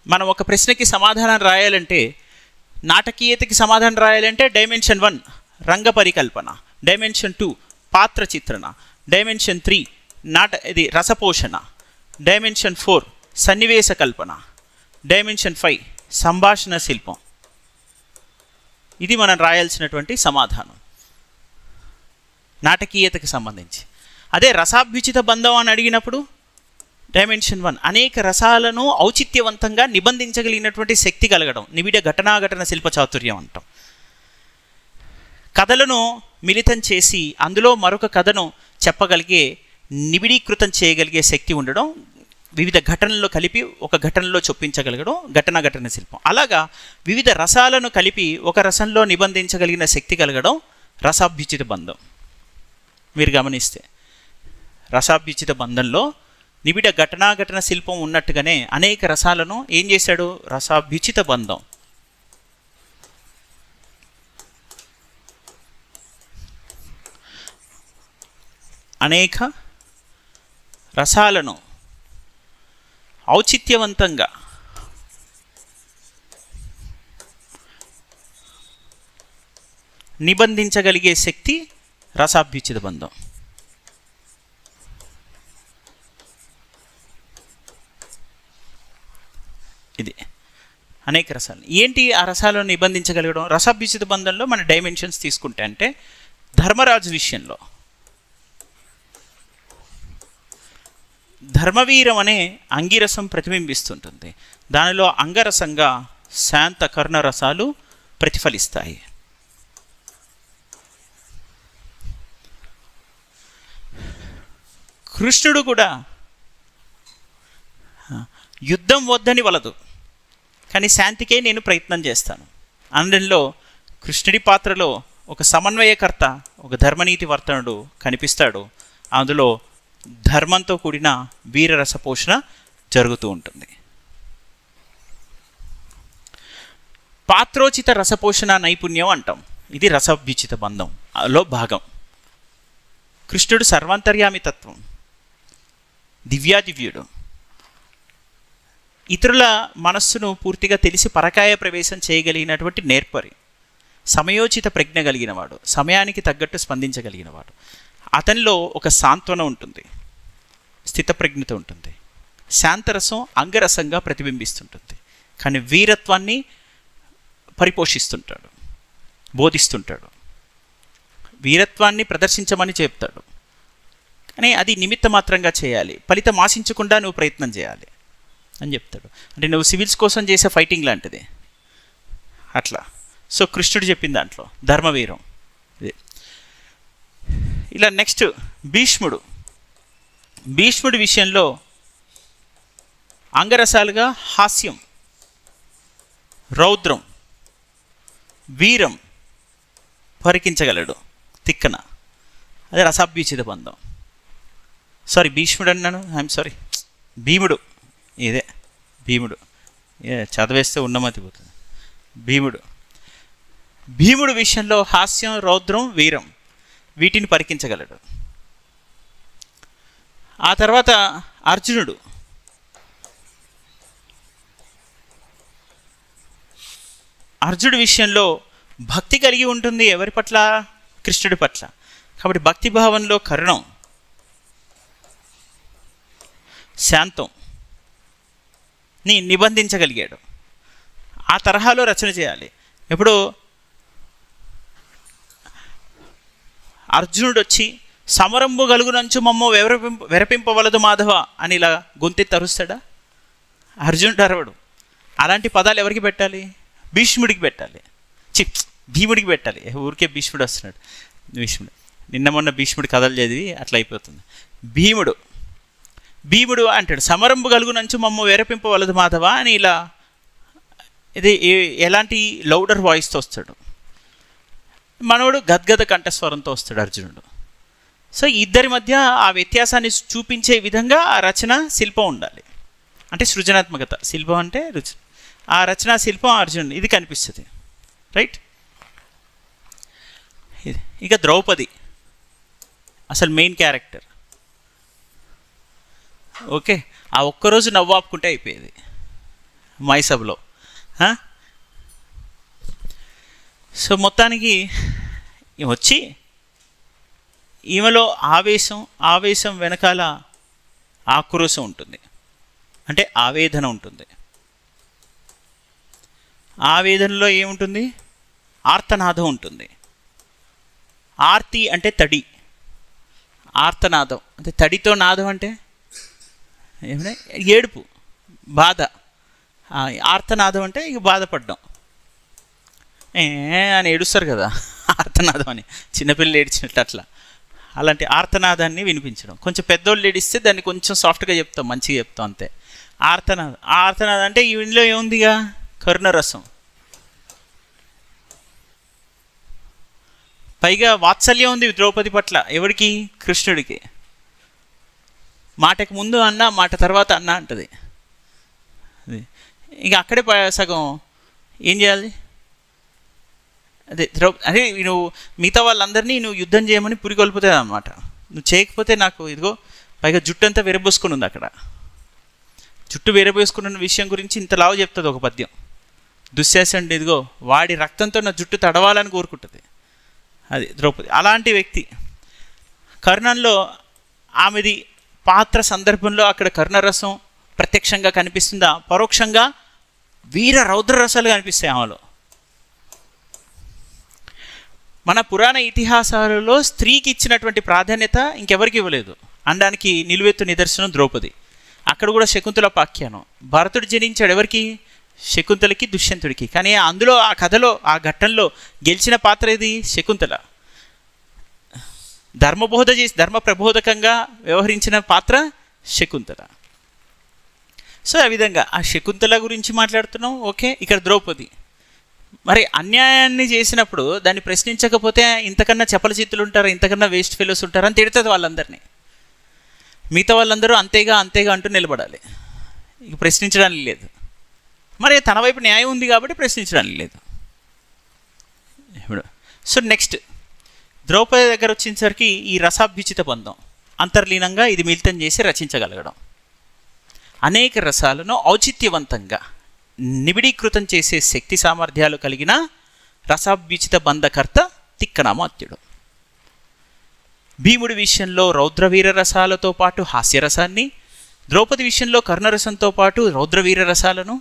మనం ఒక ప్రశ్నకి సమాధానం రాయాలంటే, నాటకీయతకి సమాధానం రాయాలంటే డైమెన్షన్ 1 రంగ పరికల్పన, డైమెన్షన్ 2 పాత్ర చిత్రణ, డైమెన్షన్ 3 ఇది రసపోషణ, డైమెన్షన్ 4 సన్నివేశ కల్పన, డైమెన్షన్ 5 సంభాషణ శిల్పం. ఇది మనం రాయాల్సినటువంటి సమాధానం నాటకీయతకి సంబంధించి. అదే రసాభ్యుచిత బంధం అని అడిగినప్పుడు డైమెన్షన్ 1 అనేక రసాలను ఔచిత్యవంతంగా నిబంధించగలిగినటువంటి శక్తి కలగడం, నిబిడ ఘటన శిల్ప చాతుర్యం అంటాం. కథలను మిళితం చేసి అందులో మరొక కథను చెప్పగలిగే, నిబిడీకృతం చేయగలిగే శక్తి ఉండడం, వివిధ ఘటనల్లో కలిపి ఒక ఘటనలో చొప్పించగలగడం ఘటన శిల్పం. అలాగా వివిధ రసాలను కలిపి ఒక రసంలో నిబంధించగలిగిన శక్తి కలగడం రసాభ్యుచిత బంధం. మీరు గమనిస్తే రసాభ్యుచిత బంధంలో నిబిడ ఘటన శిల్పం ఉన్నట్టుగానే అనేక రసాలను ఏం చేశాడు? రసాభ్యుచిత బంధం. అనేక రసాలను ఔచిత్యవంతంగా నిబంధించగలిగే శక్తి రసాభ్యుచిత బంధం. ఇది అనేక రసాలు. ఏంటి ఆ రసాలను నిబంధించగలగడం? రసాభ్యుచిత బంధంలో మన డైమెన్షన్స్ తీసుకుంటే అంటే ధర్మరాజు విషయంలో ధర్మవీరం అనే అంగిరసం ప్రతిబింబిస్తుంటుంది. దానిలో అంగరసంగా శాంత కర్ణ రసాలు ప్రతిఫలిస్తాయి. కృష్ణుడు కూడా యుద్ధం వద్దని వలదు, కానీ శాంతికే నేను ప్రయత్నం చేస్తాను అనడంలో కృష్ణుడి పాత్రలో ఒక సమన్వయకర్త, ఒక ధర్మనీతి వర్తనుడు కనిపిస్తాడు. అందులో ధర్మంతో కూడిన వీరరస పోషణ జరుగుతూ ఉంటుంది. పాత్రోచిత రసపోషణ నైపుణ్యం అంటాం. ఇది రసాభ్యుచిత బంధంలో భాగం. కృష్ణుడు సర్వాంతర్యామి తత్వం, దివ్యాదివ్యుడు. ఇతరుల మనస్సును పూర్తిగా తెలిసి పరకాయ ప్రవేశం చేయగలిగినటువంటి నేర్పరి, సమయోచిత ప్రజ్ఞ కలిగినవాడు, సమయానికి తగ్గట్టు స్పందించగలిగినవాడు. అతనిలో ఒక సాంత్వన ఉంటుంది, స్థితప్రజ్ఞత ఉంటుంది. శాంతరసం అంగరసంగా ప్రతిబింబిస్తుంటుంది, కానీ వీరత్వాన్ని పరిపోషిస్తుంటాడు, బోధిస్తుంటాడు, వీరత్వాన్ని ప్రదర్శించమని చెప్తాడు. కానీ అది నిమిత్త మాత్రంగా చేయాలి, ఫలితం ఆశించకుండా నువ్వు ప్రయత్నం చేయాలి అని చెప్తాడు. అంటే నువ్వు సివిల్స్ కోసం చేసే ఫైటింగ్ లాంటిది అట్లా. సో కృష్ణుడు చెప్పిన దాంట్లో ధర్మవీరం ఇది. ఇలా నెక్స్ట్ భీష్ముడు. భీష్ముడి విషయంలో అంగరసాలుగా హాస్యం, రౌద్రం, వీరం పరికించగలడు, తిక్కన. అదే రసాభ్యుచిత బంధం. సారీ భీష్ముడు అన్నాను, ఐఎమ్ సారీ, భీముడు. ఇదే భీముడు, చదివేస్తే ఉన్నమతి పోతుంది. భీముడు విషయంలో హాస్యం, రౌద్రం, వీరం వీటిని పరికించగలడు. ఆ తర్వాత అర్జునుడు. అర్జునుడి విషయంలో భక్తి కలిగి ఉంటుంది. ఎవరి పట్ల? కృష్ణుడి పట్ల. కాబట్టి భక్తి భావంలో కరుణం, శాంతం ని నిబంధించగలిగాడు. ఆ తరహాలో రచన చేయాలి. ఇప్పుడు అర్జునుడు వచ్చి సమరంబు గలుగునంచు మమ్మో వెరపింపవలదు మాధవ అని ఇలా గొంతె తరుస్తాడా? అర్జునుడు అరవడు. అలాంటి పదాలు ఎవరికి పెట్టాలి? భీష్ముడికి పెట్టాలి, భీముడికి పెట్టాలి. ఊరికే భీష్ముడు వస్తున్నాడు. భీష్ముడు నిన్న మొన్న భీష్ముడి కథలు చదివి అట్లా అయిపోతుంది. భీముడు అంటాడు సమరంబు గలుగునంచు మమ్మ వెరపింపవలదు మాధవ అని ఇలా. ఇది ఎలాంటి లౌడర్ వాయిస్తో వస్తాడు. మనోడు గద్గద కంఠస్వరంతో వస్తాడు అర్జునుడు. సో ఇద్దరి మధ్య ఆ వ్యత్యాసాన్ని చూపించే విధంగా ఆ రచన శిల్పం ఉండాలి. అంటే సృజనాత్మకత, శిల్పం అంటే రుచి. ఆ రచనా శిల్పం అర్జునుడు ఇది కనిపిస్తుంది, రైట్. ఇక ద్రౌపది అసలు మెయిన్ క్యారెక్టర్. ఓకే, ఆ ఒక్కరోజు నవ్వాపుకుంటే అయిపోయేది మైసభలో. సో మొత్తానికి వచ్చి ఈమెలో ఆవేశం వెనకాల ఆక్రోశం ఉంటుంది, అంటే ఆవేదన ఉంటుంది. ఆవేదనలో ఏముంటుంది? ఆర్తనాదం ఉంటుంది. ఆర్తి అంటే తడి, ఆర్తనాదం అంటే తడితో నాదం అంటే ఏమన్నా ఏడుపు, బాధ. ఆర్తనాదం అంటే ఇక బాధపడ్డం, అని ఏడుస్తారు కదా ఆర్తనాదం అని, చిన్నపిల్లలు ఏడ్చినట్టు అట్లా. అలాంటి ఆర్తనాదాన్ని వినిపించడం. కొంచెం పెద్దోళ్ళు ఏడిస్తే దాన్ని కొంచెం సాఫ్ట్గా చెప్తాం, మంచిగా చెప్తాం, అంతే. ఆర్తనాదం అంటే ఇందులో ఏముందిగా? కరుణరసం. పైగా వాత్సల్యం ఉంది ద్రౌపది పట్ల. ఎవరికి? కృష్ణుడికి. మాటకు ముందు అన్న, మాట తర్వాత అన్న అంటది. ఇక అక్కడే సగం ఏం చేయాలి? అదే నువ్వు మిగతా వాళ్ళందరినీ నువ్వు యుద్ధం చేయమని పురికొల్పుతుంది అన్నమాట. నువ్వు చేయకపోతే నాకు ఇదిగో పైగా జుట్టు అంతా విరబోసుకుని ఉంది అక్కడ. జుట్టు విరబోసుకున్న విషయం గురించి ఇంతలావు చెప్తుంది ఒక పద్యం. దుశ్శాసనుడు ఇదిగో వాడి రక్తంతో నా జుట్టు తడవాలని కోరుకుంటుంది. అది ద్రౌపది. అలాంటి వ్యక్తి. కర్ణంలో ఆమెది పాత్ర సందర్భంలో అక్కడ కర్ణరసం ప్రత్యక్షంగా కనిపిస్తుందా? పరోక్షంగా వీర రౌద్ర రసాలు కనిపిస్తాయి ఆమెలో. మన పురాణ ఇతిహాసాలలో స్త్రీకి ఇచ్చినటువంటి ప్రాధాన్యత ఇంకెవరికి ఇవ్వలేదు అనడానికి నిలువెత్తు నిదర్శనం ద్రౌపది. అక్కడ కూడా శకుంతల పాఖ్యానం. భరతుడు జనించాడు ఎవరికి? శకుంతలకి, దుష్యంతుడికి. కానీ అందులో ఆ కథలో ఆ ఘట్టంలో గెలిచిన పాత్ర ఏది? శకుంతల. ధర్మబోధ చేసి ధర్మ ప్రబోధకంగా వ్యవహరించిన పాత్ర శకుంతల. సో ఆ విధంగా ఆ శకుంతల గురించి మాట్లాడుతున్నాం. ఓకే, ఇక్కడ ద్రౌపది. మరి అన్యాయాన్ని చేసినప్పుడు దాన్ని ప్రశ్నించకపోతే ఇంతకన్నా చపల చిత్తులు ఉంటారా, ఇంతకన్నా వేస్ట్ ఫెలోస్ ఉంటారా అని తిడుతుంది వాళ్ళందరినీ. మిగతా వాళ్ళందరూ అంతేగా అంతేగా అంటూ నిలబడాలి, ఇక ప్రశ్నించడానికి లేదు. మరి తన వైపు న్యాయం ఉంది కాబట్టి ప్రశ్నించడానికి లేదు. ఇప్పుడు సో నెక్స్ట్ ద్రౌపది దగ్గర వచ్చేసరికి ఈ రసాభ్యుచిత బంధం అంతర్లీనంగా ఇది మిళితం చేసి రచించగలగడం, అనేక రసాలను ఔచిత్యవంతంగా నిబిడీకృతం చేసే శక్తి సామర్థ్యాలు కలిగిన రసాభ్యుచిత బంధకర్త తిక్కనామాత్యుడు. భీముడి విషయంలో రౌద్రవీర రసాలతో పాటు హాస్యరసాన్ని, ద్రౌపది విషయంలో కర్ణరసంతో పాటు రౌద్రవీర రసాలను,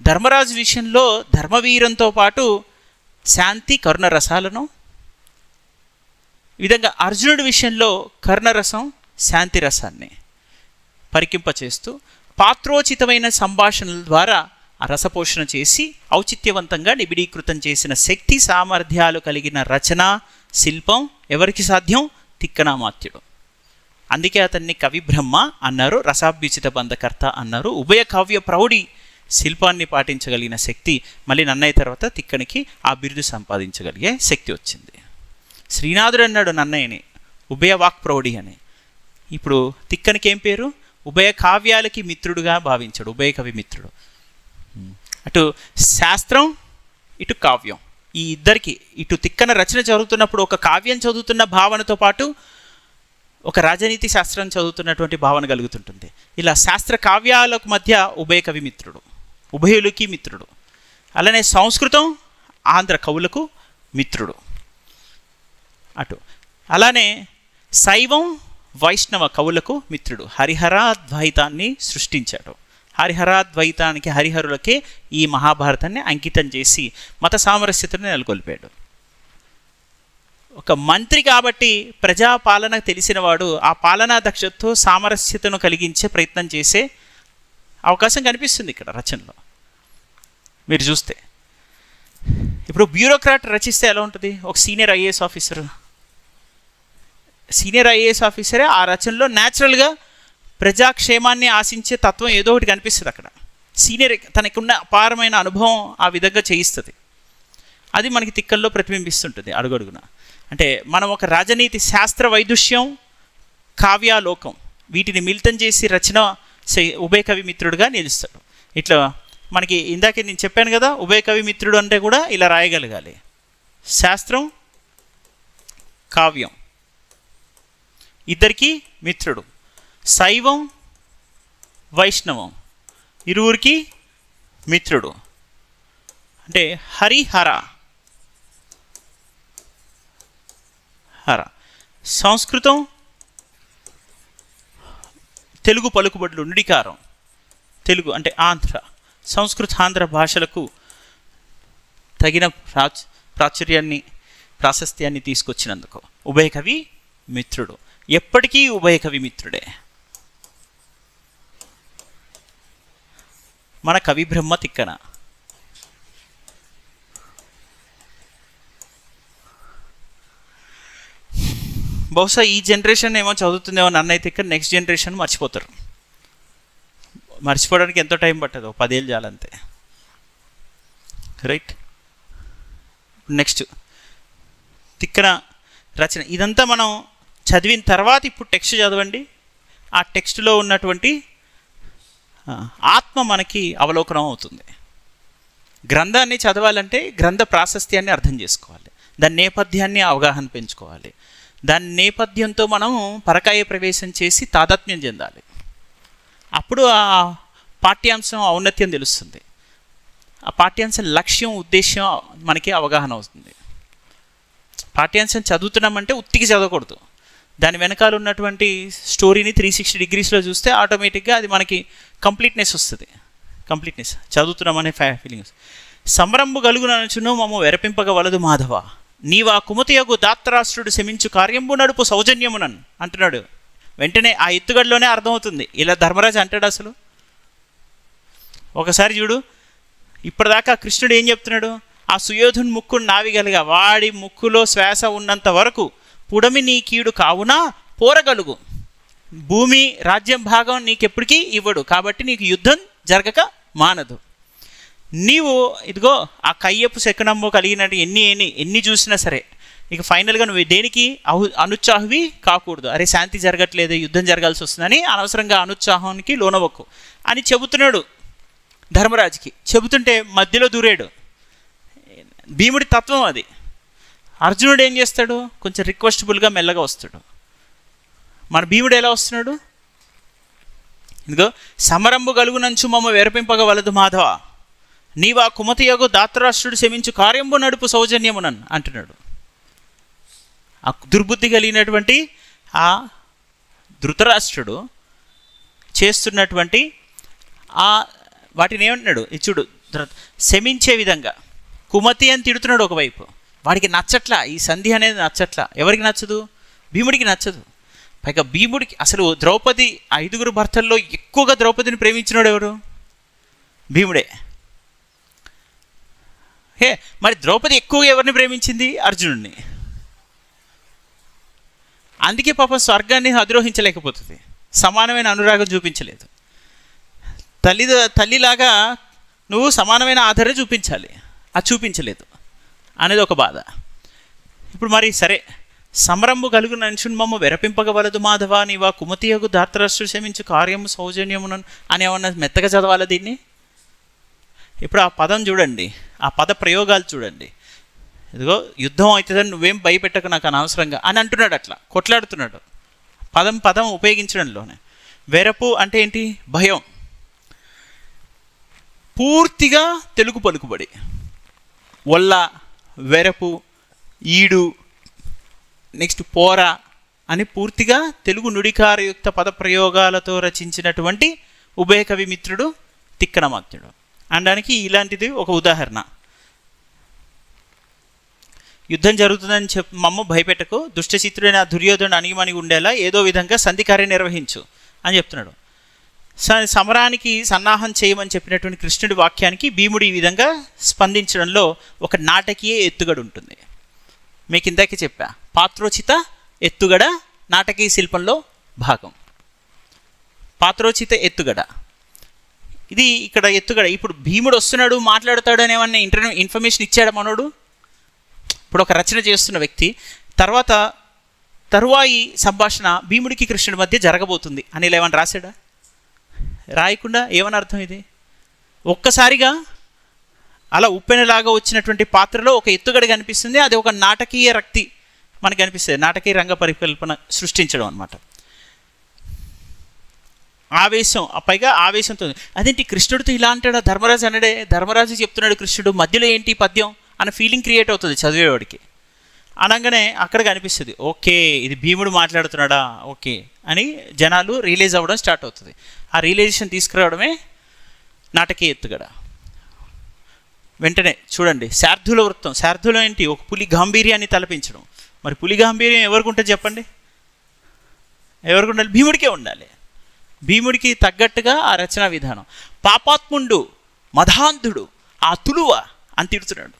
ధర్మరాజు విషయంలో ధర్మవీరంతో పాటు శాంతి కరుణరసాలను, ఈ విధంగా అర్జునుడి విషయంలో కర్ణరసం శాంతి రసాన్ని పరికింపచేస్తూ పాత్రోచితమైన సంభాషణల ద్వారా ఆ రసపోషణ చేసి ఔచిత్యవంతంగా నిబిడీకృతం చేసిన శక్తి సామర్థ్యాలు కలిగిన రచన శిల్పం ఎవరికి సాధ్యం? తిక్కనామాత్యుడు. అందుకే అతన్ని కవి బ్రహ్మ అన్నారు, రసాభ్యుచిత బంధకర్త అన్నారు. ఉభయ కావ్య ప్రౌఢి శిల్పాన్ని పాటించగలిగిన శక్తి మళ్ళీ నన్నయ్య తర్వాత తిక్కనికి ఆ బిరుదు సంపాదించగలిగే శక్తి వచ్చింది. శ్రీనాథుడు అన్నాడు నన్నయ్యని ఉభయ వాక్ ప్రౌఢి అని. ఇప్పుడు తిక్కనికి ఏం పేరు? ఉభయ కావ్యాలకి మిత్రుడుగా భావించాడు, ఉభయ కవి మిత్రుడు. అటు శాస్త్రం ఇటు కావ్యం, ఈ ఇద్దరికి ఇటు తిక్కన రచన చదువుతున్నప్పుడు ఒక కావ్యం చదువుతున్న భావనతో పాటు ఒక రాజనీతి శాస్త్రం చదువుతున్నటువంటి భావన కలుగుతుంటుంది. ఇలా శాస్త్ర కావ్యాలకు మధ్య ఉభయ కవి మిత్రుడు, ఉభయులకి మిత్రుడు. అలానే సంస్కృతం ఆంధ్ర కవులకు మిత్రుడు. అటు అలానే శైవం వైష్ణవ కవులకు మిత్రుడు. హరిహరాద్వైతాన్ని సృష్టించాడు. హరిహరాద్వైతానికి హరిహరులకే ఈ మహాభారతాన్ని అంకితం చేసి మత సామరస్యతను నెలకొల్పాడు. ఒక మంత్రి కాబట్టి ప్రజాపాలన తెలిసినవాడు ఆ పాలనా దక్షతతో సామరస్యతను కలిగించే ప్రయత్నం చేసే అవకాశం కనిపిస్తుంది ఇక్కడ రచనలో. మీరు చూస్తే ఇప్పుడు బ్యూరోక్రాట్ రచిస్తే ఎలా ఉంటుంది? ఒక సీనియర్ ఐఏఎస్ ఆఫీసరే ఆ రచనలో న్యాచురల్గా ప్రజాక్షేమాన్ని ఆశించే తత్వం ఏదో ఒకటి కనిపిస్తుంది అక్కడ. సీనియర్ తనకున్న అపారమైన అనుభవం ఆ విధంగా చేయిస్తుంది. అది మనకి తిక్కల్లో ప్రతిబింబిస్తుంటుంది అడుగడుగున. అంటే మనం ఒక రాజనీతి శాస్త్ర వైదుష్యం కావ్యాలోకం వీటిని మిళితం చేసి రచన ఉభయ కవి మిత్రుడుగా నిలుస్తాడు. ఇట్లా మనకి ఇందాకే నేను చెప్పాను కదా, ఉభయ కవి మిత్రుడు అంటే కూడా ఇలా రాయగలగాలి. శాస్త్రం కావ్యం ఇద్దరికి మిత్రుడు, శైవం వైష్ణవం ఇరువురికి మిత్రుడు. అంటే హరిహర సంస్కృతం తెలుగు పలుకుబడులు నుడికారం, తెలుగు అంటే ఆంధ్ర, సంస్కృత ఆంధ్ర భాషలకు తగిన ప్రాశస్త్యాన్ని తీసుకొచ్చినందుకు ఉభయ కవి మిత్రుడు. ఎప్పటికీ ఉభయ కవి మిత్రుడే. మన కవి బ్రహ్మ తిక్కన. బహుశా ఈ జనరేషన్ ఏమో చదువుతుందేమో నన్నయ్య తిక్కన, నెక్స్ట్ జనరేషన్ మర్చిపోతారు. మర్చిపోవడానికి ఎంతో టైం పట్టదు, 10 ఏళ్ళు చాలంతే. రైట్. నెక్స్ట్ తిక్కన రచన ఇదంతా మనం చదివిన తర్వాత ఇప్పుడు టెక్స్ట్ చదవండి. ఆ టెక్స్ట్లో ఉన్నటువంటి ఆత్మ మనకి అవలోకనం అవుతుంది. గ్రంథాన్ని చదవాలంటే గ్రంథ ప్రాశస్త్యాన్ని అర్థం చేసుకోవాలి, దాని నేపథ్యాన్ని అవగాహన పెంచుకోవాలి. దాని నేపథ్యంతో మనం పరకాయ ప్రవేశం చేసి తాదాత్మ్యం చెందాలి. అప్పుడు ఆ పాఠ్యాంశం ఔన్నత్యం తెలుస్తుంది. ఆ పాఠ్యాంశం లక్ష్యం ఉద్దేశ్యం మనకి అవగాహన అవుతుంది. పాఠ్యాంశం చదువుతున్నామంటే ఉత్తికి చదవకూడదు. దాని వెనకాల ఉన్నటువంటి స్టోరీని 360 డిగ్రీస్లో చూస్తే ఆటోమేటిక్గా అది మనకి కంప్లీట్నెస్ వస్తుంది. Completeness చదువుతున్నామనే feelings. సమరంబు గలుగుననుచును మమ్మ వెరపింపగ వలదు మాధవ, నీవా కుమతియగు దాత్రాష్ట్రుడు శమించు కార్యంబు నడుపు సౌజన్యమునన్ అంటున్నాడు. వెంటనే ఆ ఎత్తుగడలోనే అర్థమవుతుంది ఇలా ధర్మరాజు అంటాడు. అసలు ఒకసారి చూడు, ఇప్పటిదాకా కృష్ణుడు ఏం చెప్తున్నాడు, ఆ సుయోధుని ముక్కును నావిగలిగా, వాడి ముక్కులో శ్వాస ఉన్నంత వరకు పుడమి నీ కీడు కావునా పోరగలుగు, భూమి రాజ్యం భాగం నీకెప్పటికీ ఇవ్వడు, కాబట్టి నీకు యుద్ధం జరగక మానదు. నీవు ఇదిగో ఆ కయ్యపు శకునమ్ము కలిగినట్టు ఎన్ని చూసినా సరే ఇక ఫైనల్గా నువ్వు దేనికి అనుత్సాహవి కాకూడదు. అరే శాంతి జరగట్లేదు, యుద్ధం జరగాల్సి వస్తుందని అనవసరంగా అనుత్సాహానికి లోనవకు అని చెబుతున్నాడు ధర్మరాజుకి. చెబుతుంటే మధ్యలో దూరాడు. భీముడి తత్వం అది. అర్జునుడు ఏం చేస్తాడు, కొంచెం రిక్వెస్టబుల్గా మెల్లగా వస్తాడు. మన భీముడు ఎలా వస్తున్నాడు, ఇదిగో సమరంబు గలుగునంచు మమ్మ వెరపింపగ వలదు మాధవ, నీవా కుమతియగు దాత్రాష్ట్రుడు శమించు కార్యంబు నడుపు సౌజన్యమునన్ అంటున్నాడు. ఆ దుర్బుద్ధి కలిగినటువంటి ఆ ధృతరాష్ట్రుడు చేస్తున్నటువంటి ఆ వాటిని ఏమంటున్నాడు ఇచ్చుడు, శమించే విధంగా కుమతి అని తిడుతున్నాడు. ఒకవైపు వాడికి నచ్చట్లా, ఈ సంధి అనేది నచ్చట్లా. ఎవరికి నచ్చదు, భీముడికి నచ్చదు. పైగా భీముడికి అసలు ద్రౌపది 5 భర్తల్లో ఎక్కువగా ద్రౌపదిని ప్రేమించినాడు ఎవరు, భీముడే. మరి ద్రౌపది ఎక్కువగా ఎవరిని ప్రేమించింది, అర్జునుడిని. అందుకే పాప స్వర్గాన్ని అధిరోహించలేకపోతుంది, సమానమైన అనురాగం చూపించలేదు. తల్లిలాగా నువ్వు సమానమైన ఆదరణ చూపించాలి, అది చూపించలేదు అనేది ఒక బాధ. ఇప్పుడు మరి సరే, సమరంబు కలుగు నన్షున్మమ్మ వెరపింపగ వలదు మాధవ, నీవా కుమతియగు దాత్రాష్ట్రుడు శమించు కార్యము సౌజన్యమునన్ అని ఏమన్నా మెత్తగా చదవాలి దీన్ని. ఇప్పుడు ఆ పదం చూడండి, ఆ పద ప్రయోగాలు చూడండి. ఇదిగో యుద్ధం అవుతుందని నువ్వేం భయపెట్టకు నాకు అనవసరంగా అని అంటున్నాడు, అట్లా కొట్లాడుతున్నాడు. పదం ఉపయోగించడంలోనే. వెరపు అంటే ఏంటి, భయం. పూర్తిగా తెలుగు పలుకుబడి, వల్ల, వెరపు, ఈడు, నెక్స్ట్ పోర అని పూర్తిగా తెలుగు నుడికారయుక్త పదప్రయోగాలతో రచించినటువంటి ఉభయ కవి మిత్రుడు తిక్కనమాత్యుడు అనడానికి ఇలాంటిది ఒక ఉదాహరణ. యుద్ధం జరుగుతుందని మమ్మ భయపెట్టకు, దుష్టచిత్రుడైన దుర్యోధనుడు అణిగిమణిగి ఉండేలా ఏదో విధంగా సంధి కార్యం నిర్వహించు అని చెప్తున్నాడు. సమరానికి సన్నాహం చేయమని చెప్పినటువంటి కృష్ణుడి వాక్యానికి భీముడు ఈ విధంగా స్పందించడంలో ఒక నాటకీయ ఎత్తుగడ ఉంటుంది. మీకు ఇందాకే చెప్పా, పాత్రోచిత ఎత్తుగడ నాటకీయ శిల్పంలో భాగం. పాత్రోచిత ఎత్తుగడ ఇది ఇక్కడ ఎత్తుగడ. ఇప్పుడు భీముడు వస్తున్నాడు, మాట్లాడుతాడు అని ఏమన్నా ఇన్ఫర్మేషన్ ఇచ్చాడు మనోడు. ఇప్పుడు ఒక రచన చేస్తున్న వ్యక్తి తరువాయి సంభాషణ భీముడికి కృష్ణుడి మధ్య జరగబోతుంది అని ఏమన్నా రాశాడా, రాయకుండా ఏమని అర్థం ఇది. ఒక్కసారిగా అలా ఉప్పెనలాగా వచ్చినటువంటి పాత్రలో ఒక ఎత్తుగడ కనిపిస్తుంది, అది ఒక నాటకీయ రక్తి మనకు కనిపిస్తుంది, నాటకీయ రంగ పరికల్పన సృష్టించడం అనమాట. ఆవేశం, పైగా ఆవేశంతో. అదేంటి కృష్ణుడితో ఇలా అంటాడా, ధర్మరాజు అన్నాడే, ధర్మరాజు చెప్తున్నాడు కృష్ణుడు, మధ్యలో ఏంటి పద్యం అన్న ఫీలింగ్ క్రియేట్ అవుతుంది చదివేవాడికి. అనగానే అక్కడ కనిపిస్తుంది, ఓకే ఇది భీముడు మాట్లాడుతున్నాడా, ఓకే అని జనాలు రియలైజ్ అవ్వడం స్టార్ట్ అవుతుంది. ఆ రియలైజేషన్ తీసుకురావడమే నాటకీయ ఎత్తుగడ. వెంటనే చూడండి శార్ధుల వృత్తం. శార్ధులో ఏంటి, ఒక పులి గాంభీర్యాన్ని తలపించడం. మరి పులి గాంభీర్యం ఎవరికి ఉంటుంది చెప్పండి, ఎవరికి ఉండాలి, భీముడికే ఉండాలి. భీముడికి తగ్గట్టుగా ఆ రచనా విధానం. పాపాత్ముండు మధాంధుడు ఆ తులువ అని తిడుతున్నాడు.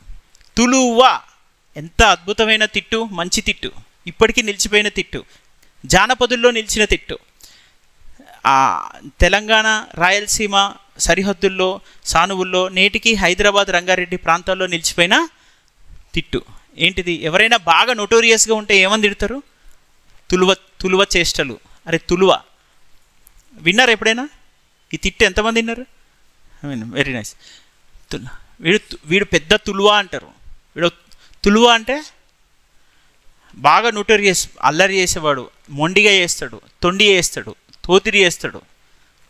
తులువ ఎంత అద్భుతమైన తిట్టు, మంచి తిట్టు, ఇప్పటికీ నిలిచిపోయిన తిట్టు, జానపదుల్లో నిలిచిన తిట్టు. తెలంగాణ రాయలసీమ సరిహద్దుల్లో, సానువుల్లో, నేటికి హైదరాబాద్ రంగారెడ్డి ప్రాంతాల్లో నిలిచిపోయిన తిట్టు. ఏంటిది, ఎవరైనా బాగా నోటోరియస్గా ఉంటే ఏమని తిడతారు, తులువ చేష్టలు. అరే తులువ విన్నారు ఎప్పుడైనా ఈ తిట్టు, ఎంతమంది విన్నారు, వెరీ నైస్. వీడు పెద్ద తులువ అంటారు. వీడు తులువ అంటే బాగా నోటోరియస్, అల్లరి చేసేవాడు, మొండిగా చేస్తాడు, తొండి చేస్తాడు, తోతిరి చేస్తాడు.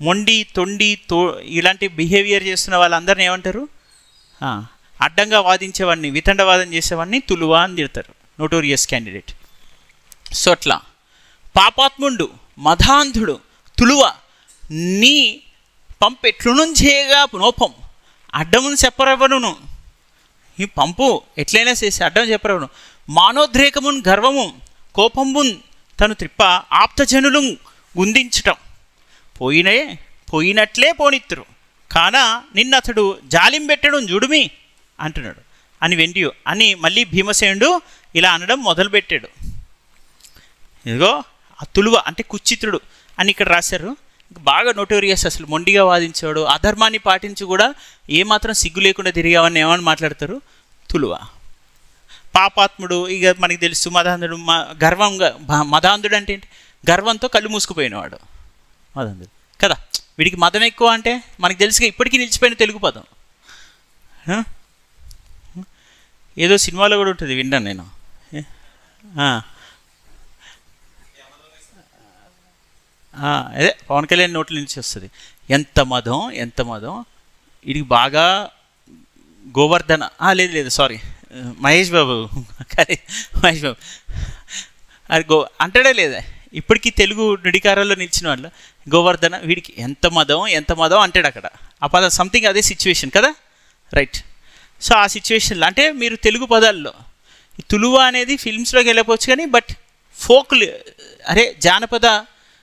మొండి, తొండి, ఇలాంటి బిహేవియర్ చేస్తున్న వాళ్ళందరినీ ఏమంటారు, అడ్డంగా వాదించేవాడిని, వితండవాదం చేసేవాడిని తులువ అని తిడతారు, నోటోరియస్ క్యాండిడేట్. సో అట్లా పాపాత్ముండు మధాంధుడు తులువ నీ పంపు ఎట్లునుంచేగా నోపం అడ్డమును చెప్పరెవరును. ఈ పంపు ఎట్లయినా చేసి అడ్డం చెప్పరెవరు. మానోద్రేకమున్ గర్వము కోపంబున్ తను త్రిప్ప ఆప్తజనులు గుందించటం. పోయినట్లే పోనిత్తురు కానా నిన్నతడు జాలింబెట్టడం జుడుమి అంటున్నాడు అని వెండియు అని మళ్ళీ భీమసేనుడు ఇలా అనడం మొదలుపెట్టాడు. ఇదిగో ఆ తులువ అంటే కుచిత్రుడు అని ఇక్కడ రాశారు. బాగా నోటోరియస్, అసలు మొండిగా వాదించాడు, అధర్మాన్ని పాటించి కూడా ఏమాత్రం సిగ్గు లేకుండా తిరిగావని ఏమని మాట్లాడతారు. తులువ పాపాత్ముడు. ఇక మనకి తెలుసు మదాంధుడు. గర్వంగా మదాంధుడు అంటే ఏంటి? గర్వంతో కళ్ళు మూసుకుపోయినవాడు మదాంధుడు కదా. వీడికి మదం ఎక్కువ అంటే మనకు తెలుసుగా, ఇప్పటికీ నిలిచిపోయిన తెలుగు పదం. ఏదో సినిమాలో కూడా ఉంటుంది, విన్నాను నేను. అదే పవన్ కళ్యాణ్ నోట్ల నుంచి వస్తుంది. ఎంత మదం ఎంత మదం. ఇది బాగా గోవర్ధన లేదు సారీ మహేష్ బాబు అది అంటాడే లేదా ఇప్పటికీ తెలుగు నుడికారాల్లో నిలిచిన వాళ్ళు. గోవర్ధన వీడికి ఎంత మదం అంటాడు అక్కడ. ఆ పదం సంథింగ్ అదే సిచ్యువేషన్ కదా, రైట్. సో ఆ సిచ్యువేషన్లో అంటే మీరు తెలుగు పదాల్లో ఈ తులువ అనేది ఫిల్మ్స్లోకి వెళ్ళకపోవచ్చు కానీ బట్ ఫోక్లు జానపద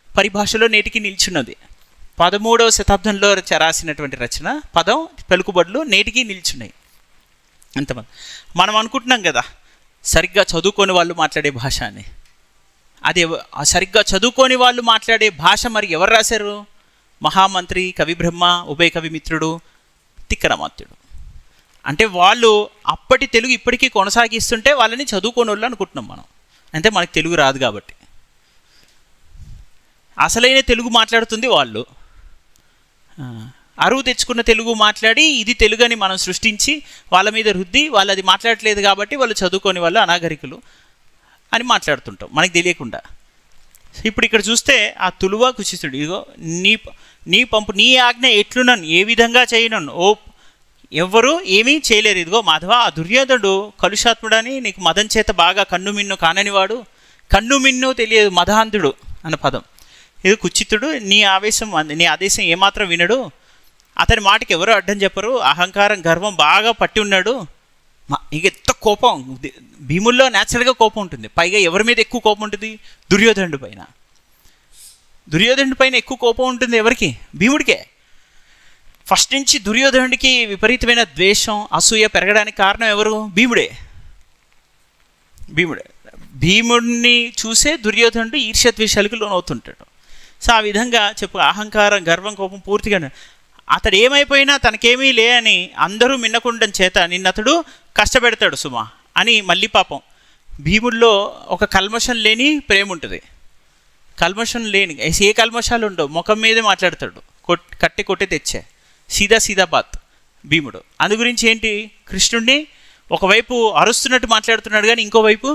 పరిభాషలో నేటికి నిల్చున్నది. 13వ శతాబ్దంలో రాసినటువంటి రచన పదం పలుకుబడులు నేటికి నిల్చున్నాయి. అంతమంది మనం అనుకుంటున్నాం కదా సరిగ్గా చదువుకొని వాళ్ళు మాట్లాడే భాష అని. అది సరిగ్గా చదువుకొని వాళ్ళు మాట్లాడే భాష మరి ఎవరు రాశారు? మహామంత్రి, కవిబ్రహ్మ, ఉభయ కవిమిత్రుడు, తిక్కనమాత్యుడు. అంటే వాళ్ళు అప్పటి తెలుగు ఇప్పటికీ కొనసాగిస్తుంటే వాళ్ళని చదువుకోని వాళ్ళు అనుకుంటున్నాం మనం. అంటే మనకు తెలుగు రాదు కాబట్టి. అసలైన తెలుగు మాట్లాడుతుంది వాళ్ళు. అరువు తెచ్చుకున్న తెలుగు మాట్లాడి ఇది తెలుగు అని మనం సృష్టించి వాళ్ళ మీద రుద్ది వాళ్ళు అది మాట్లాడట్లేదు కాబట్టి వాళ్ళు చదువుకొని వాళ్ళు అనాగరికులు అని మాట్లాడుతుంటాం మనకు తెలియకుండా. ఇప్పుడు ఇక్కడ చూస్తే ఆ తులువ కుచితుడు, ఇదిగో నీ పంపు నీ ఆజ్ఞ ఎట్లునను ఏ విధంగా చేయనను ఎవ్వరూ ఏమీ చేయలేరు. ఇదిగో మాధవ ఆ దుర్యోధనుడు కలుషాత్ముడని నీకు మదం చేత బాగా కన్ను మిన్ను కాననివాడు, కన్ను మిన్ను తెలియదు మదహాంధుడు అన్న పదం. ఇది కుచితుడు, నీ ఆదేశం ఏమాత్రం వినడు, అతని మాటకి ఎవరు అడ్డం చెప్పరు, అహంకారం గర్వం బాగా పట్టి ఉన్నాడు. ఇక ఎంత కోపం భీముల్లో న్యాచురల్గా కోపం ఉంటుంది. పైగా ఎవరి మీద ఎక్కువ కోపం ఉంటుంది? దుర్యోధనుడి పైన. దుర్యోధనుడి పైన ఎక్కువ కోపం ఉంటుంది ఎవరికి? భీముడికే. ఫస్ట్ నుంచి దుర్యోధనుడికి విపరీతమైన ద్వేషం అసూయ పెరగడానికి కారణం ఎవరు? భీముడే. భీముడిని చూసే దుర్యోధనుడు ఈర్ష్యద్వేషాలకు లోనవుతుంటాడు. సో ఆ విధంగా అహంకారం గర్వం కోపం పూర్తిగా అతడు ఏమైపోయినా తనకేమీ లే అని అందరూ మిన్నకుండం చేత నిన్నతడు కష్టపెడతాడు సుమా అని మళ్ళీ పాపం భీముడిలో ఒక కల్మషం లేని ప్రేమ ఉంటుంది. కల్మషం లేని ఏ కల్మషాలు ఉండవు, ముఖం మీదే మాట్లాడతాడు. కొట్టి తెచ్చే సీదా బాత్ భీముడు. అందు గురించి ఏంటి, కృష్ణుడిని ఒకవైపు అరుస్తున్నట్టు మాట్లాడుతున్నాడు కానీ ఇంకోవైపు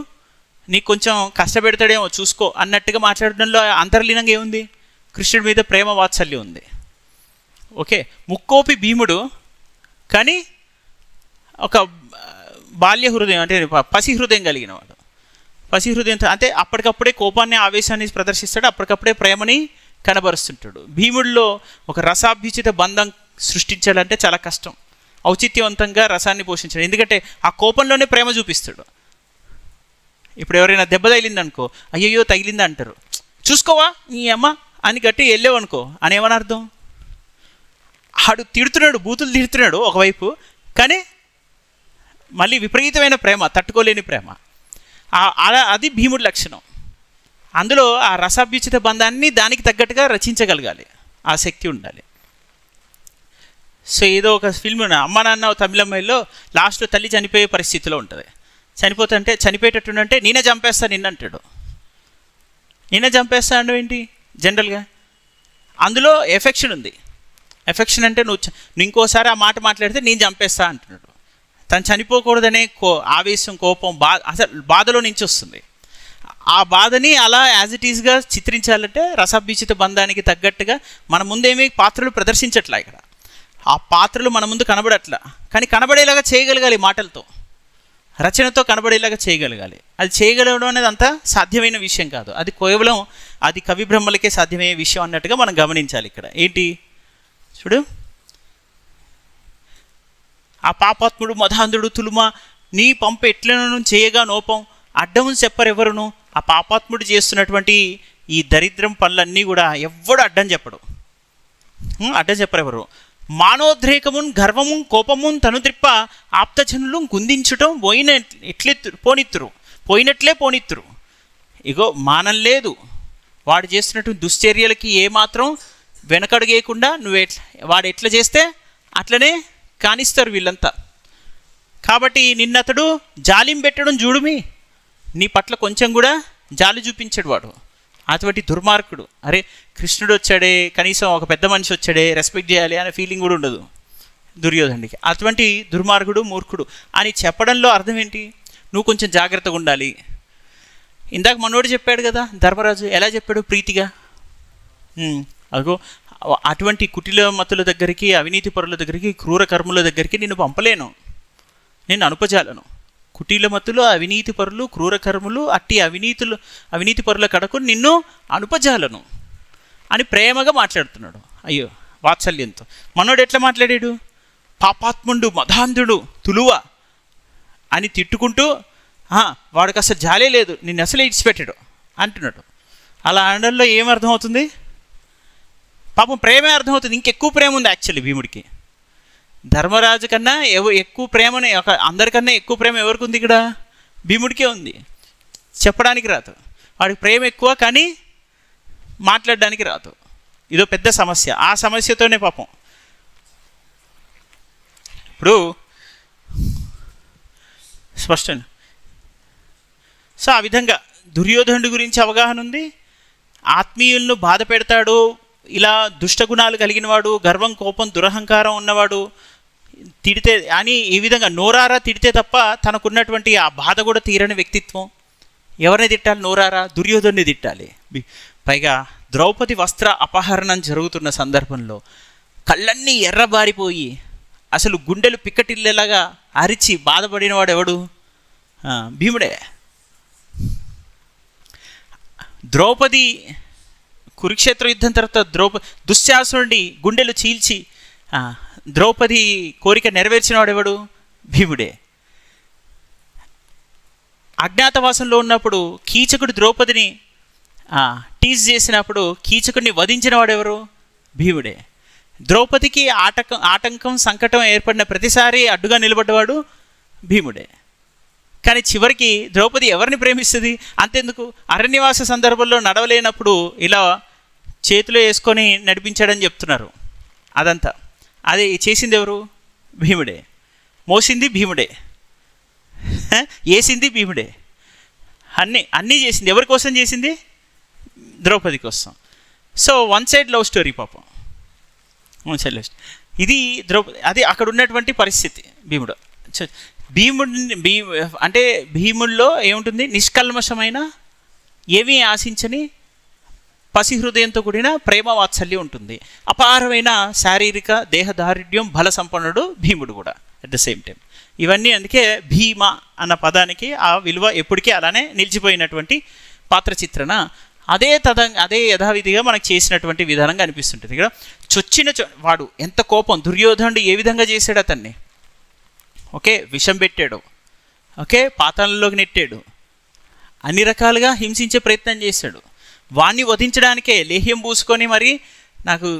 నీకు కొంచెం కష్టపెడతాడేమో చూసుకో అన్నట్టుగా మాట్లాడడంలో అంతర్లీనంగా ఏముంది? కృష్ణుడి మీద ప్రేమ వాత్సల్యం ఉంది. ఓకే, ముక్కోపి భీముడు కానీ ఒక బాల్య హృదయం అంటే పసి హృదయం కలిగిన వాడు. పసి హృదయంతో అంటే అప్పటికప్పుడే కోపాన్ని ఆవేశాన్ని ప్రదర్శిస్తాడు, అప్పటికప్పుడే ప్రేమని కనబరుస్తుంటాడు. భీముడిలో ఒక రసాభ్యుచిత బంధం సృష్టించాలంటే చాలా కష్టం. ఔచిత్యవంతంగా రసాన్ని పోషించాడు, ఎందుకంటే ఆ కోపంలోనే ప్రేమ చూపిస్తాడు. ఇప్పుడు ఎవరైనా దెబ్బ తగిలిందనుకో, అయ్యయ్యో తగిలిందా అంటారు, చూసుకోవా నీ అమ్మ అని గట్టి వెళ్ళావనుకో అని ఏమని అర్థం? ఆడు తిడుతున్నాడు, బూతులు తిడుతున్నాడు ఒకవైపు, కానీ మళ్ళీ విపరీతమైన ప్రేమ, తట్టుకోలేని ప్రేమ. అది భీముడి లక్షణం. అందులో ఆ రసాభ్యుచిత బంధాన్ని దానికి తగ్గట్టుగా రచించగలగాలి, ఆ శక్తి ఉండాలి. సో ఏదో ఒక ఫిల్మ్ అమ్మ నాన్న తమిళమ్మాయిలో లాస్ట్లో తల్లి చనిపోయే పరిస్థితిలో ఉంటుంది. చనిపోయేటట్టుంటే నేనే చంపేస్తా నిన్నంటాడు. నేనే చంపేస్తాడు ఏంటి? జనరల్గా అందులో ఎఫెక్షన్ ఉంది. ఎఫెక్షన్ అంటే నువ్వు ఇంకోసారి ఆ మాట మాట్లాడితే నేను చంపేస్తా అంటున్నాడు. తను చనిపోకూడదనే ఆవేశం కోపం అసలు బాధలో నుంచి వస్తుంది. ఆ బాధని అలా యాజ్ ఇట్ ఈస్గా చిత్రించాలంటే రసాభ్యుచిత బంధానికి తగ్గట్టుగా మన ముందేమీ పాత్రలు ప్రదర్శించట్లా. ఇక్కడ ఆ పాత్రలు మన ముందు కనబడట్లా, కానీ కనబడేలాగా చేయగలగాలి, మాటలతో రచనతో కనబడేలాగా చేయగలగాలి. అది చేయగలగడం అనేది అంత సాధ్యమైన విషయం కాదు, అది కేవలం అది కవి బ్రహ్మలకే సాధ్యమయ్యే విషయం అన్నట్టుగా మనం గమనించాలి. ఇక్కడ ఏంటి చూడు, ఆ పాపాత్ముడు మధాంధుడు తులుమ నీ పంప ఎట్లను చేయగా నోపం అడ్డము చెప్పరెవరును. ఆ పాపాత్ముడు చేస్తున్నటువంటి ఈ దరిద్రం పనులన్నీ కూడా ఎవ్వడు అడ్డం చెప్పడు, అడ్డం చెప్పరెవరు. మానోద్రేకమున్ గర్వము కోపమున్ తను త్రిప్ప ఆప్తజనులు గుందించటం పోయినట్లే పోనిత్తురు. ఇగో మానం లేదు, వాడు చేస్తున్నటువంటి దుశ్చర్యలకి ఏమాత్రం వెనకడుగేయకుండా వాడు ఎట్లా చేస్తే అట్లనే కానిస్తారు వీళ్ళంతా. కాబట్టి నిన్నతడు జాలిం పెట్టడం చూడుమి, నీ పట్ల కొంచెం కూడా జాలి చూపించాడు వాడు. అటువంటి దుర్మార్గుడు. అరే కృష్ణుడు వచ్చాడే, కనీసం ఒక పెద్ద మనిషి వచ్చాడే, రెస్పెక్ట్ చేయాలి అనే ఫీలింగ్ కూడా ఉండదు దుర్యోధనుడికి. అటువంటి దుర్మార్గుడు మూర్ఖుడు అని చెప్పడంలో అర్థం ఏంటి? నువ్వు కొంచెం జాగ్రత్తగా ఉండాలి. ఇందాక మనోడు చెప్పాడు కదా, ధర్మరాజు ఎలా చెప్పాడు ప్రీతిగా. అదిగో అటువంటి కుటిల మతుల దగ్గరికి, అవినీతి పరుల దగ్గరికి, క్రూర కర్ముల దగ్గరికి నిన్ను పంపలేను, నేను అనుపజాలను. కుటీల మతులు, అవినీతి పరులు, క్రూర కర్ములు, అట్టి అవినీతి పరుల కడకు నిన్ను అనుపజాలను అని ప్రేమగా మాట్లాడుతున్నాడు. అయ్యో వాత్సల్యంతో. మనోడు ఎట్లా మాట్లాడాడు? పాపాత్ముడు మధాంధుడు తులువ అని తిట్టుకుంటూ వాడికి అసలు జాలే లేదు, నిన్ను అసలు ఇడిచిపెట్టాడు అంటున్నాడు. అలా అనడంలో ఏమర్థమవుతుంది? పాపం ప్రేమే అర్థమవుతుంది. ఇంకెక్కువ ప్రేమ ఉంది యాక్చువల్లీ భీముడికి. ధర్మరాజు కన్నా ఎక్కువ ప్రేమని, అందరికన్నా ఎక్కువ ప్రేమ ఎవరికి ఉంది ఇక్కడ? భీముడికే ఉంది. చెప్పడానికి రాదు, వాడికి ప్రేమ ఎక్కువ కానీ మాట్లాడడానికి రాదు. ఇదో పెద్ద సమస్య. ఆ సమస్యతోనే పాపం ఇప్పుడు స్పష్టం. సో ఆ విధంగా దుర్యోధనుడి గురించి అవగాహన ఉంది. ఆత్మీయులను బాధ పెడతాడు, ఇలా దుష్టగుణాలు కలిగిన వాడు, గర్వం కోపం దురహంకారం ఉన్నవాడు, తిడితే అని ఈ విధంగా నోరారా తిడితే తప్ప తనకున్నటువంటి ఆ బాధ కూడా తీరని వ్యక్తిత్వం. ఎవరిని తిట్టాలి? నోరారా దుర్యోధనుని తిట్టాలి. పైగా ద్రౌపది వస్త్ర అపహరణం జరుగుతున్న సందర్భంలో కళ్ళన్నీ ఎర్రబారిపోయి అసలు గుండెలు పిక్కటిల్లేలాగా అరిచి బాధపడిన వాడు ఎవడు? భీముడే. ద్రౌపది కురుక్షేత్ర యుద్ధం తర్వాత దుశ్శాసనుడి గుండెలు చీల్చి ద్రౌపది కోరిక నెరవేర్చిన వాడెవడు? భీముడే. అజ్ఞాతవాసంలో ఉన్నప్పుడు కీచకుడు ద్రౌపదిని టీజ్ చేసినప్పుడు కీచకుడిని వధించిన వాడెవరు? భీముడే. ద్రౌపదికి ఆటంకం సంకటం ఏర్పడిన ప్రతిసారి అడ్డుగా నిలబడ్డవాడు భీముడే. కానీ చివరికి ద్రౌపది ఎవరిని ప్రేమిస్తుంది? అంతెందుకు, అరణ్యవాస సందర్భంలో నడవలేనప్పుడు ఇలా చేతిలో వేసుకొని నడిపించాడని చెప్తున్నారు. అదంతా అది చేసింది ఎవరు? భీముడే. మోసింది భీముడే, వేసింది భీముడే, అన్నీ చేసింది. ఎవరి కోసం చేసింది? ద్రౌపది కోసం. So one side love story పాపం, వన్ సైడ్ లవ్ స్టోరీ. ఇది ద్రౌపది, అది అక్కడ ఉన్నటువంటి పరిస్థితి. అంటే భీముల్లో ఏముంటుంది? నిష్కల్మషమైన, ఏమీ ఆశించని పసి హృదయంతో కూడిన ప్రేమ వాత్సల్యం ఉంటుంది. అపారమైన శారీరక దేహదారుఢ్యం, బల సంపన్నుడు భీముడు కూడా అట్ ద సేమ్ టైం. ఇవన్నీ అందుకే భీమ అన్న పదానికి ఆ విలువ ఎప్పటికీ అలానే నిలిచిపోయినటువంటి పాత్ర చిత్రణ. అదే యథావిధిగా మనకు చేసినటువంటి విధానంగా అనిపిస్తుంటుంది. ఇక్కడ వాడు ఎంత కోపం, దుర్యోధనుడు ఏ విధంగా చేశాడు అతన్ని? ఓకే, విషం పెట్టాడు, ఓకే, పాతాళంలోకి నెట్టాడు, అన్ని రకాలుగా హింసించే ప్రయత్నం చేశాడు. వాణ్ణి వధించడానికే లేహ్యం పూసుకొని మరి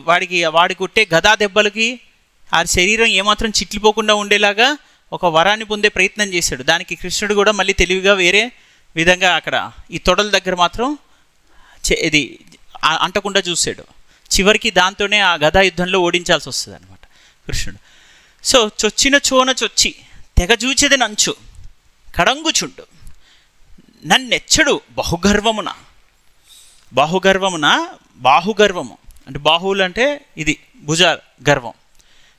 వాడికి కొట్టే గదా దెబ్బలకి ఆ శరీరం ఏమాత్రం చిట్లిపోకుండా ఉండేలాగా ఒక వరాన్ని పొందే ప్రయత్నం చేశాడు. దానికి కృష్ణుడు కూడా మళ్ళీ తెలివిగా వేరే విధంగా అక్కడ ఈ తొడల దగ్గర మాత్రం ఇది అంటకుండా చూశాడు. చివరికి దాంతోనే ఆ గదా యుద్ధంలో ఓడించాల్సి వస్తుంది అనమాట కృష్ణుడు. సో చొచ్చిన చోన చొచ్చి తెగజూచెది నంచు కడంగుచుండు నన్నెచ్చడు బాహుగర్వము అంటే బాహువులు అంటే ఇది భుజ గర్వం.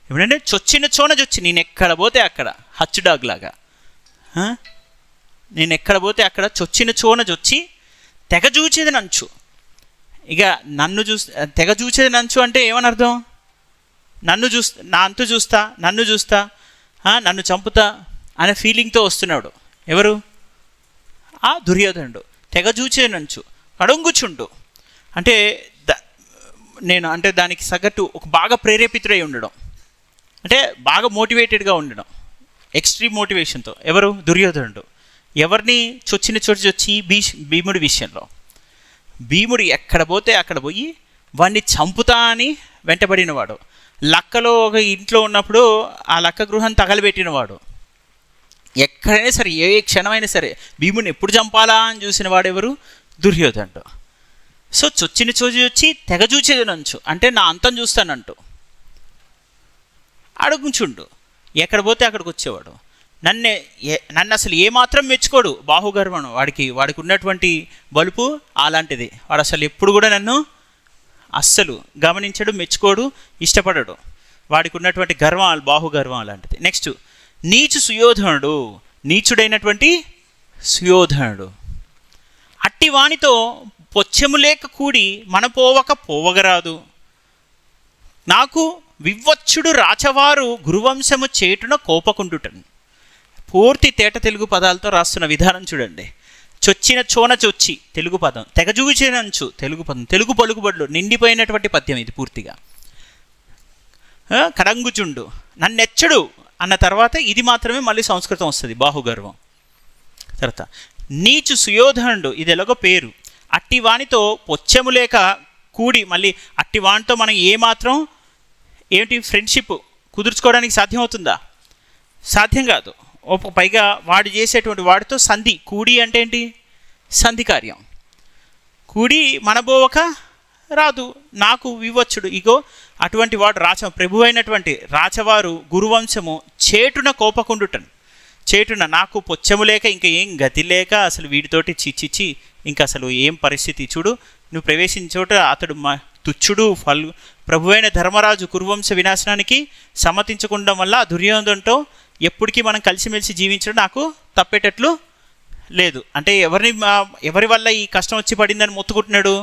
ఎప్పుడంటే చొచ్చిన చోన చొచ్చి, నేను ఎక్కడ పోతే అక్కడ హచ్చుడాగ్ లాగా, నేను ఎక్కడ పోతే అక్కడ చొచ్చిన చోన చొచ్చి తెగజూచేది నంచు. ఇక తెగజూచేది నంచు అంటే ఏమని అర్థం? నా అంతు చూస్తా, నన్ను చంపుతా అనే ఫీలింగ్తో వస్తున్నాడు. ఎవరు? ఆ దుర్యోధనుడు. తెగజూచేది నంచు కడొంగుచుండు అంటే నేను అంటే దానికి తగ్గట్టు ఒక బాగా ప్రేరేపితుడై ఉండడం, అంటే బాగా మోటివేటెడ్గా ఉండడం, ఎక్స్ట్రీమ్ మోటివేషన్తో. ఎవరు? దుర్యోధనుడు. ఎవరిని చొచ్చి భీముడి విషయంలో. భీముడు ఎక్కడ పోతే అక్కడ పోయి వాడిని చంపుతా అని వెంటబడినవాడు. లక్కలో ఒక ఇంట్లో ఉన్నప్పుడు ఆ లక్క గృహం తగలబెట్టినవాడు. ఎక్కడైనా సరే ఏ క్షణమైనా సరే భీముడిని ఎప్పుడు చంపాలా అని చూసిన వాడెవరు? దుర్యోధనుడు. సో వచ్చి తెగ చూచేదనంచు, అంటే నా అంతం చూస్తానంటూ అడుగుచుండు. ఎక్కడ పోతే అక్కడికి వచ్చేవాడు. నన్ను అసలు ఏమాత్రం మెచ్చుకోడు. బాహుగర్వం వాడికి ఉన్నటువంటి బలుపు అలాంటిది. వాడు అసలు ఎప్పుడు కూడా నన్ను అస్సలు గమనించడు, మెచ్చుకోడు, ఇష్టపడడు. వాడికి ఉన్నటువంటి గర్వం, బాహుగర్వం అలాంటిది. నెక్స్ట్ సుయోధనుడు, నీచుడైనటువంటి సుయోధనుడు. అట్టి వానితో పొచ్చెము లేక కూడి మన పోవగరాదు. నాకు వివ్వచ్చుడు రాచవారు గురువంశము చేటున కోపకుండుటను. పూర్తి తేట తెలుగు పదాలతో రాస్తున్న విధానం చూడండి. చొచ్చి తెలుగు పదం, తెగజూచినంచు తెలుగు పదం, తెలుగు పలుకుబడులు నిండిపోయినటువంటి పద్యం ఇది పూర్తిగా. కడంగుచుండు, నన్నెచ్చడు అన్న తర్వాత ఇది మాత్రమే మళ్ళీ సంస్కృతం వస్తుంది, బాహుగర్వం. తర్వాత సుయోధనుడు, ఇది ఎలాగో పేరు. అట్టి వానితో పొచ్చెము లేక కూడి, మళ్ళీ అట్టి వానితో మనం ఏమాత్రం ఫ్రెండ్షిప్ కుదుర్చుకోవడానికి సాధ్యమవుతుందా? సాధ్యం కాదు. పైగా వాడు చేసేటువంటి వాడితో సంధి, కూడి అంటే ఏంటి? సంధి కార్యం. కూడి మనబోవక రాదు, నాకు వివచ్చుడు. ఇగో అటువంటి వాడు ప్రభు అయినటువంటి రాచవారు గురువంశము చేటున కోపకుండుటను. చేటున నాకు పొచ్చము లేక ఇంకా ఏం గతి లేక అసలు వీడితోటి చిచ్చిచ్చి ఇంకా అసలు ఏం పరిస్థితి. చూడు, నువ్వు ప్రవేశించోట అతడు తుచ్చుడు ప్రభువైన ధర్మరాజు కురువంశ వినాశనానికి సమ్మతించకుండా వల్ల దుర్యోధనుడితో ఎప్పటికీ మనం కలిసిమెలిసి జీవించడం నాకు తప్పేటట్లు లేదు. అంటే ఎవరి వల్ల ఈ కష్టం వచ్చి పడిందని మొత్తుకుంటున్నాడు.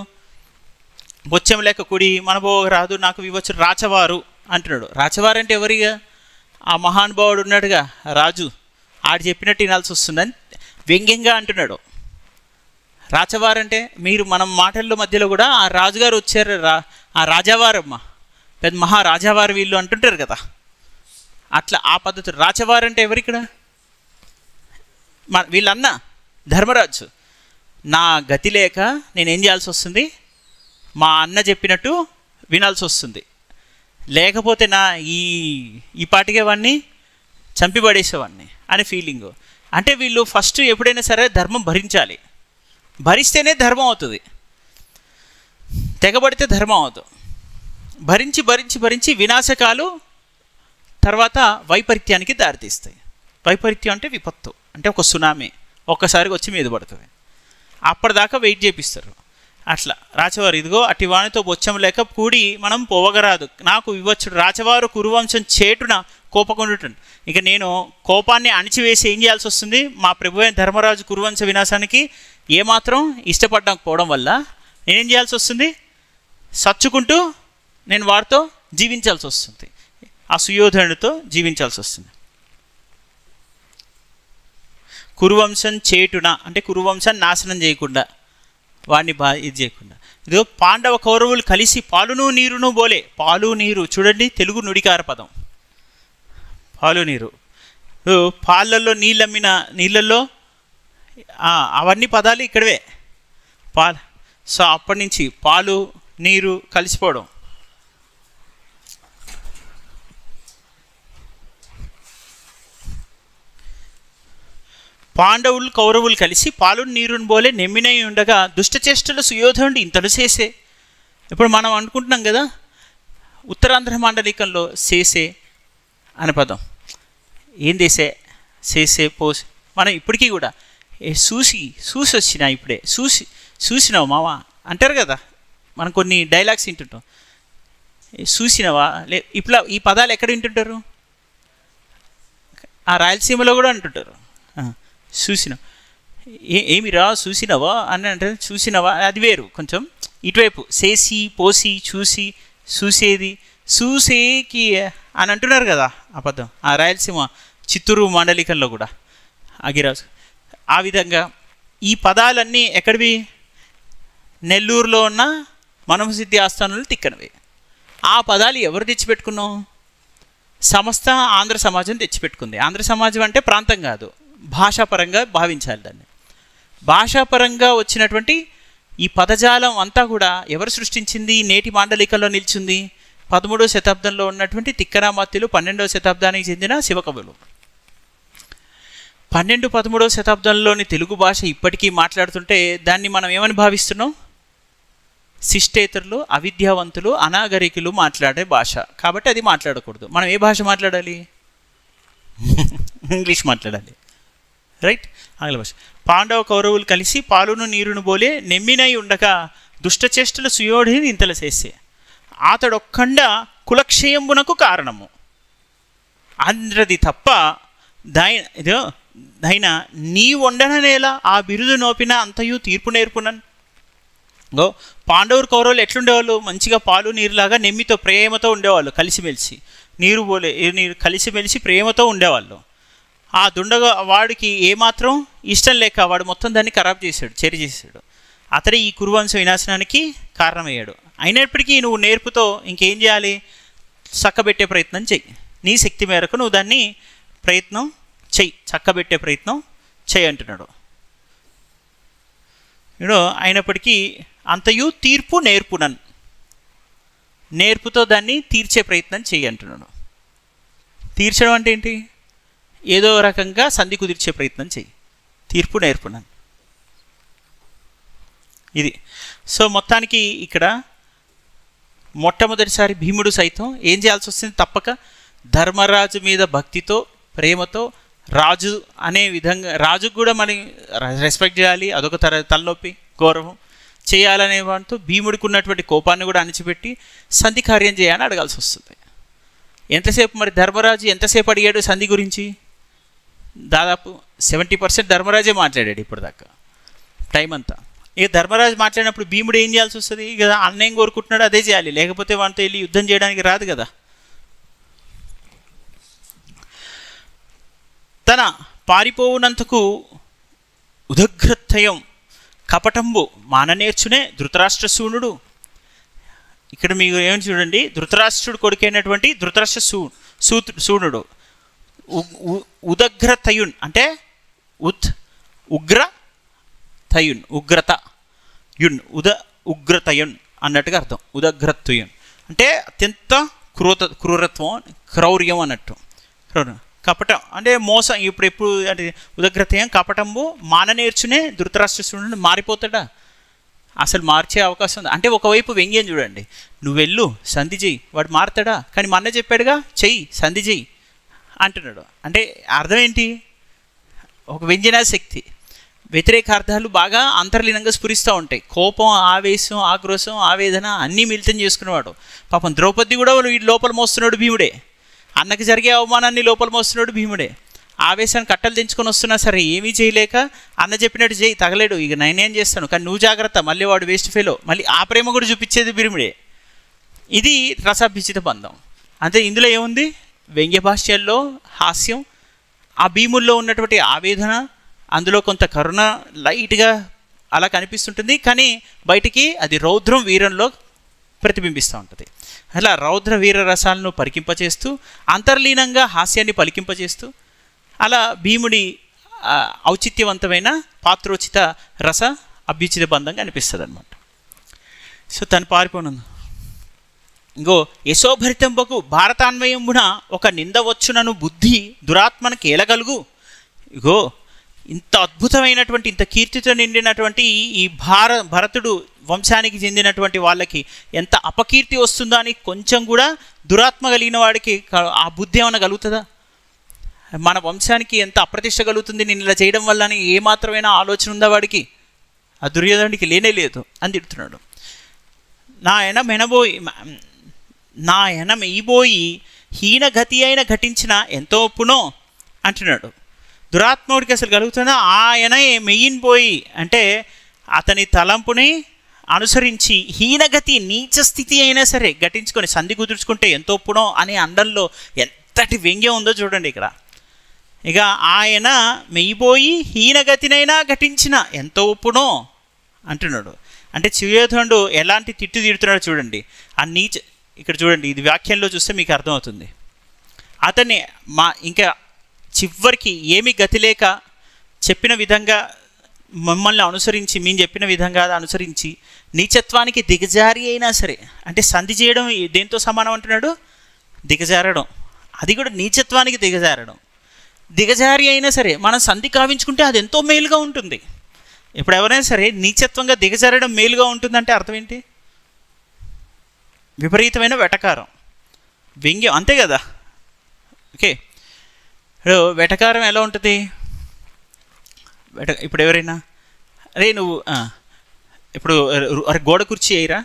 బొచ్చెం లేక కూడి మనబోరాదు, నాకు వివచ్చు రాచవారు అంటున్నాడు. రాచవారు అంటే ఎవరిగా? ఆ మహానుభావుడు ఉన్నాడుగా రాజు, ఆడు చెప్పినట్టు వినాల్సి వస్తుందని వ్యంగ్యంగా అంటున్నాడు. రాచవారంటే మీరు మనం మాటల్లో మధ్యలో కూడా ఆ రాజుగారు వచ్చారు, ఆ రాజావారమ్మ, పెద్ద మహారాజావారు వీళ్ళు అంటుంటారు కదా, అట్లా ఆ పద్ధతి. రాచవారంటే ఎవరిక్కడ? వీళ్ళన్న ధర్మరాజు. నా గతి లేక నేనేం చేయాల్సి వస్తుంది? మా అన్న చెప్పినట్టు వినాల్సి వస్తుంది. లేకపోతే ఈ పాటికే వాడిని చంపిపడేసేవాడిని అనే ఫీలింగు. అంటే వీళ్ళు ఫస్ట్ ఎప్పుడైనా సరే ధర్మం భరించాలి, భరిస్తేనే ధర్మం అవుతుంది. తెగబడితే ధర్మం అవుతుంది. భరించి భరించి భరించి వినాశకాలు తర్వాత వైపరీత్యానికి దారితీస్తాయి. వైపరీత్యం అంటే విపత్తు, అంటే ఒక సునామీ ఒక్కసారిగా వచ్చి మీద పడుతుంది. అప్పటిదాకా వెయిట్ చేపిస్తారు. అట్లా రాచవారు, ఇదిగో అట్టి వానితో బొచ్చం లేక కూడి మనం పోవగరాదు, నాకు వివచ్చుడు రాచవారు కురువంశం చేటున కోపకుండుటను. ఇక నేను కోపాన్ని అణిచివేసి ఏం చేయాల్సి వస్తుంది? మా ప్రభు అయిన ధర్మరాజు కురువంశ వినాశానికి ఏమాత్రం ఇష్టపడకపోవడం వల్ల నేనేం చేయాల్సి వస్తుంది? సచ్చుకుంటూ నేను వారితో జీవించాల్సి వస్తుంది, ఆ సుయోధనుడితో జీవించాల్సి వస్తుంది. కురువంశం చేటున అంటే కురువంశాన్ని నాశనం చేయకుండా, వాడిని ఇది చేయకుండా. ఇదో పాండవ కౌరవులు కలిసి పాలును నీరును బోలే. పాలు నీరు చూడండి, తెలుగు నుడికార పదం. పాలు నీరు, పాలల్లో నీళ్ళమ్మిన నీళ్ళల్లో అవన్నీ పదాలు ఇక్కడవే. సో అప్పటి నుంచి పాలు నీరు కలిసిపోవడం. పాండవులు కౌరవులు కలిసి పాలు నీరుని బోలే నెమ్మినై ఉండగా దుష్టచేష్టలు సుయోధనుడు ఇంతలు చేసే. ఇప్పుడు మనం అనుకుంటున్నాం కదా, ఉత్తరాంధ్ర మాండలికంలో చేసే అనే పదం ఏం చేసే, చేసే పోసే. మనం ఇప్పటికీ కూడా చూసి వచ్చినా, ఇప్పుడే చూసినావు మావా అంటారు కదా, మనం కొన్ని డైలాగ్స్ వింటుంటాం. చూసినవా ఇప్పుడు ఈ పదాలు ఎక్కడ వింటుంటారు? ఆ రాయలసీమలో కూడా అంటుంటారు. చూసినావు ఏమిరా చూసినవా అని అంటే, చూసినవా అది వేరు కొంచెం. ఇటువైపు చేసి పోసి చూసి చూసేది చూసేకి అని అంటున్నారు కదా ఆ పదం. ఆ రాయలసీమ చిత్తూరు మాండలికంలో కూడా అగిరాజు. ఆ విధంగా ఈ పదాలన్నీ ఎక్కడివి? నెల్లూరులో ఉన్న మనోహసిద్ధి ఆస్థానాలు తిక్కనవే. ఆ పదాలు ఎవరు తెచ్చిపెట్టుకున్నాం? సమస్త ఆంధ్ర సమాజం తెచ్చిపెట్టుకుంది. ఆంధ్ర సమాజం అంటే ప్రాంతం కాదు, భాషాపరంగా భావించాలి దాన్ని. భాషాపరంగా వచ్చినటువంటి ఈ పదజాలం అంతా కూడా ఎవరు సృష్టించింది? నేటి మాండలికల్లో నిలిచింది 13వ శతాబ్దంలో ఉన్నటువంటి తిక్కనామాత్యులు, 12వ శతాబ్దానికి చెందిన శివకవులు. 12-13వ శతాబ్దంలోని తెలుగు భాష ఇప్పటికీ మాట్లాడుతుంటే దాన్ని మనం ఏమని భావిస్తున్నాం? శిష్టేతరులు, అవిద్యావంతులు, అనాగరికులు మాట్లాడే భాష కాబట్టి అది మాట్లాడకూడదు. మనం ఏ భాష మాట్లాడాలి? ఇంగ్లీష్ మాట్లాడాలి, రైట్? ఆంగ్ల భాష. పాండవ కౌరవులు కలిసి పాలును నీరును బోలే నెమ్మినై ఉండగా దుష్టచేష్టలు సుయోధిని ఇంతల చేసే అతడొక్కండ కులక్షయంబునకు కారణము అందరిది తప్ప దైన నీ వండననేలా ఆ బిరుదు నోపిన అంతయు తీర్పు నేర్పునన్. గో పాండవులు కౌరవులు ఎట్లుండేవాళ్ళు? మంచిగా పాలు నీరులాగా నెమ్మితో ప్రేమతో ఉండేవాళ్ళు, కలిసిమెలిసి. నీరు కలిసిమెలిసి ప్రేమతో ఉండేవాళ్ళు. ఆ దుండగా వాడికి ఏమాత్రం ఇష్టం లేక వాడు మొత్తం దాన్ని ఖరాబ్ చేశాడు, చెరి చేశాడు. అతడే ఈ కురువంశ వినాశనానికి కారణమయ్యాడు. అయినప్పటికీ నువ్వు నేర్పుతో ఇంకేం చేయాలి? చక్కబెట్టే ప్రయత్నం చెయ్యి. నీ శక్తి మేరకు నువ్వు దాన్ని ప్రయత్నం చెయ్యి, చక్కబెట్టే ప్రయత్నం చెయ్యి అంటున్నాడు. అయినప్పటికీ అంతయు తీర్పు నేర్పునన్, నేర్పుతో దాన్ని తీర్చే ప్రయత్నం చెయ్యి అంటున్నాడు. తీర్చడం అంటే ఏంటి? ఏదో రకంగా సంధి కుదిర్చే ప్రయత్నం చెయ్యి, తీర్పు నేర్పునన్. ఇది. సో మొత్తానికి ఇక్కడ మొట్టమొదటిసారి భీముడు సైతం ఏం చేయాల్సి వస్తుంది? తప్పక ధర్మరాజు మీద భక్తితో, ప్రేమతో, రాజు అనే విధంగా రాజుకు కూడా మనం రెస్పెక్ట్ చేయాలి, అదొక తలనొప్పి, గౌరవం చేయాలనే వాటితో భీముడికి ఉన్నటువంటి కోపాన్ని కూడా అణిచిపెట్టి సంధి కార్యం చేయాలని అడగాల్సి వస్తుంది. ఎంతసేపు మరి ధర్మరాజు ఎంతసేపు అడిగాడు సంధి గురించి? దాదాపు 70% ధర్మరాజే మాట్లాడాడు ఇప్పటిదాకా టైం అంతా. ఇక ధర్మరాజు మాట్లాడినప్పుడు భీముడు ఏం చేయాల్సి వస్తుంది? ఇక అన్న ఏం కోరుకుంటున్నాడు అదే చేయాలి, లేకపోతే వాటితో వెళ్ళి యుద్ధం చేయడానికి రాదు కదా. తన పారిపోవునంతకు ఉదగ్రత్తయం కపటంబు మాననేర్చునే ధృతరాష్ట్ర సూనుడు. ఇక్కడ మీకు ఏమని చూడండి, ధృతరాష్ట్రుడు కొడుకైనటువంటి ధృతరాష్ట్ర సూనుడు ఉదగ్రతయున్ అంటే ఉగ్ర తయున్, ఉగ్రత యున్, ఉగ్రతయున్ అన్నట్టుగా అర్థం. ఉదగ్రతయున్ అంటే అత్యంత క్రూరత్వం, క్రౌర్యం అన్నట్టు. కపటం అంటే మోసం. ఎప్పుడు అంటే ఉదగ్రతయం కపటంబు మాననేర్చునే ధృతరాష్ట్రుడు మారిపోతాడా? అసలు మార్చే అవకాశం ఉంది. అంటే ఒకవైపు వ్యంగ్యం చూడండి, నువ్వు వెళ్ళు సంధి చెయ్యి, వాడు మారుతాడా? కానీ మా అన్న చెప్పాడుగా చెయ్యి సంధి చెయ్యి అంటున్నాడు. అంటే అర్థం ఏంటి? ఒక వ్యంజనా శక్తి, వ్యతిరేకార్థాలు బాగా అంతర్లీనంగా స్ఫురిస్తూ ఉంటాయి. కోపం, ఆవేశం, ఆక్రోశం, ఆవేదన అన్నీ మిళితం చేసుకునేవాడు. పాపం ద్రౌపది కూడా వీడు లోపల మోస్తున్నాడు భీముడే. అన్నకి జరిగే అవమానాన్ని లోపల మోస్తున్నాడు భీముడే. ఆవేశాన్ని కట్టలు తెంచుకొని వస్తున్నా సరే ఏమీ చేయలేక అన్న చెప్పినట్టు చేయి, తగలేడు, ఇక నేనేం చేస్తాను, కానీ నువ్వు జాగ్రత్త, మళ్ళీ వాడు వేస్ట్ ఫెలో, మళ్ళీ ఆ ప్రేమ కూడా చూపించేది భీముడే. ఇది రసాభిచిత బంధం. అంటే ఇందులో ఏముంది? వ్యంగ్య భాష్యాల్లో హాస్యం, ఆ భీముల్లో ఉన్నటువంటి ఆవేదన, అందులో కొంత కరుణ లైట్గా అలా కనిపిస్తుంటుంది, కానీ బయటికి అది రౌద్రం వీరంలో ప్రతిబింబిస్తూ ఉంటుంది. అలా రౌద్ర వీర రసాలను పరికింపచేస్తూ, అంతర్లీనంగా హాస్యాన్ని పలికింపచేస్తూ, అలా భీముడి ఔచిత్యవంతమైన పాత్రోచిత రస అభ్యుచిత బంధంగా అనిపిస్తుంది అనమాట. సో తను పారిపోను ఇంకో యశోభరితంబకు భారతాన్వయంబున ఒక నింద వచ్చునను బుద్ధి దురాత్మనకు ఏలగలుగు. ఇగో ఇంత అద్భుతమైనటువంటి, ఇంత కీర్తితో నిండినటువంటి ఈ భరతుడు వంశానికి చెందినటువంటి వాళ్ళకి ఎంత అపకీర్తి వస్తుందో అని కొంచెం కూడా దురాత్మ కలిగిన వాడికి ఆ బుద్ధి ఏమైనా కలుగుతుందా? మన వంశానికి ఎంత అప్రతిష్ట కలుగుతుంది నేను ఇలా చేయడం వల్ల అని ఏమాత్రమైన ఆలోచన ఉందా వాడికి? ఆ దుర్యోధనుడికి లేనే లేదు అని తిడుతున్నాడు. నా మెయ్యిబోయి హీనగతి అయిన ఘటించిన ఎంతో పునో అంటున్నాడు. దురాత్ముడికి అసలు కలుగుతుందా? ఆయన మెయ్యిని పోయి అంటే అతని తలంపుని అనుసరించి హీనగతి నీచ స్థితి అయినా సరే ఘటించుకొని సంధి కుదుర్చుకుంటే ఎంతో పునో అనే అండంలో ఎంతటి వ్యంగ్యం ఉందో చూడండి ఇక్కడ. ఇక ఆయన మెయ్యిపోయి హీనగతినైనా ఘటించిన ఎంతో పునో అంటున్నాడు. అంటే సుయోధనుడు ఎలాంటి తిట్టు తీరుతున్నాడో చూడండి. ఆ ఇక్కడ చూడండి, ఇది వ్యాఖ్యలో చూస్తే మీకు అర్థమవుతుంది. అతన్ని ఇంకా చివరికి ఏమి గతి లేక చెప్పిన విధంగా మమ్మల్ని అనుసరించి, మేము చెప్పిన విధంగా అనుసరించి నీచత్వానికి దిగజారి అయినా సరే, అంటే సంధి చేయడం దేంతో సమానం అంటున్నాడు? దిగజారడం. అది కూడా నీచత్వానికి దిగజారడం. దిగజారి అయినా సరే మనం సంధి కావించుకుంటే అది ఎంతో మేలుగా ఉంటుంది. ఇప్పుడు ఎవరైనా సరే నీచత్వంగా దిగజారడం మేలుగా ఉంటుందంటే అర్థం ఏంటి? విపరీతమైన వెటకారం, వ్యంగ్యం, అంతే కదా. ఓకే, ఇప్పుడు వెటకారం ఎలా ఉంటుంది? ఇప్పుడు ఎవరైనా అరే నువ్వు ఇప్పుడు అరే గోడ కుర్చీ అయ్యిరా,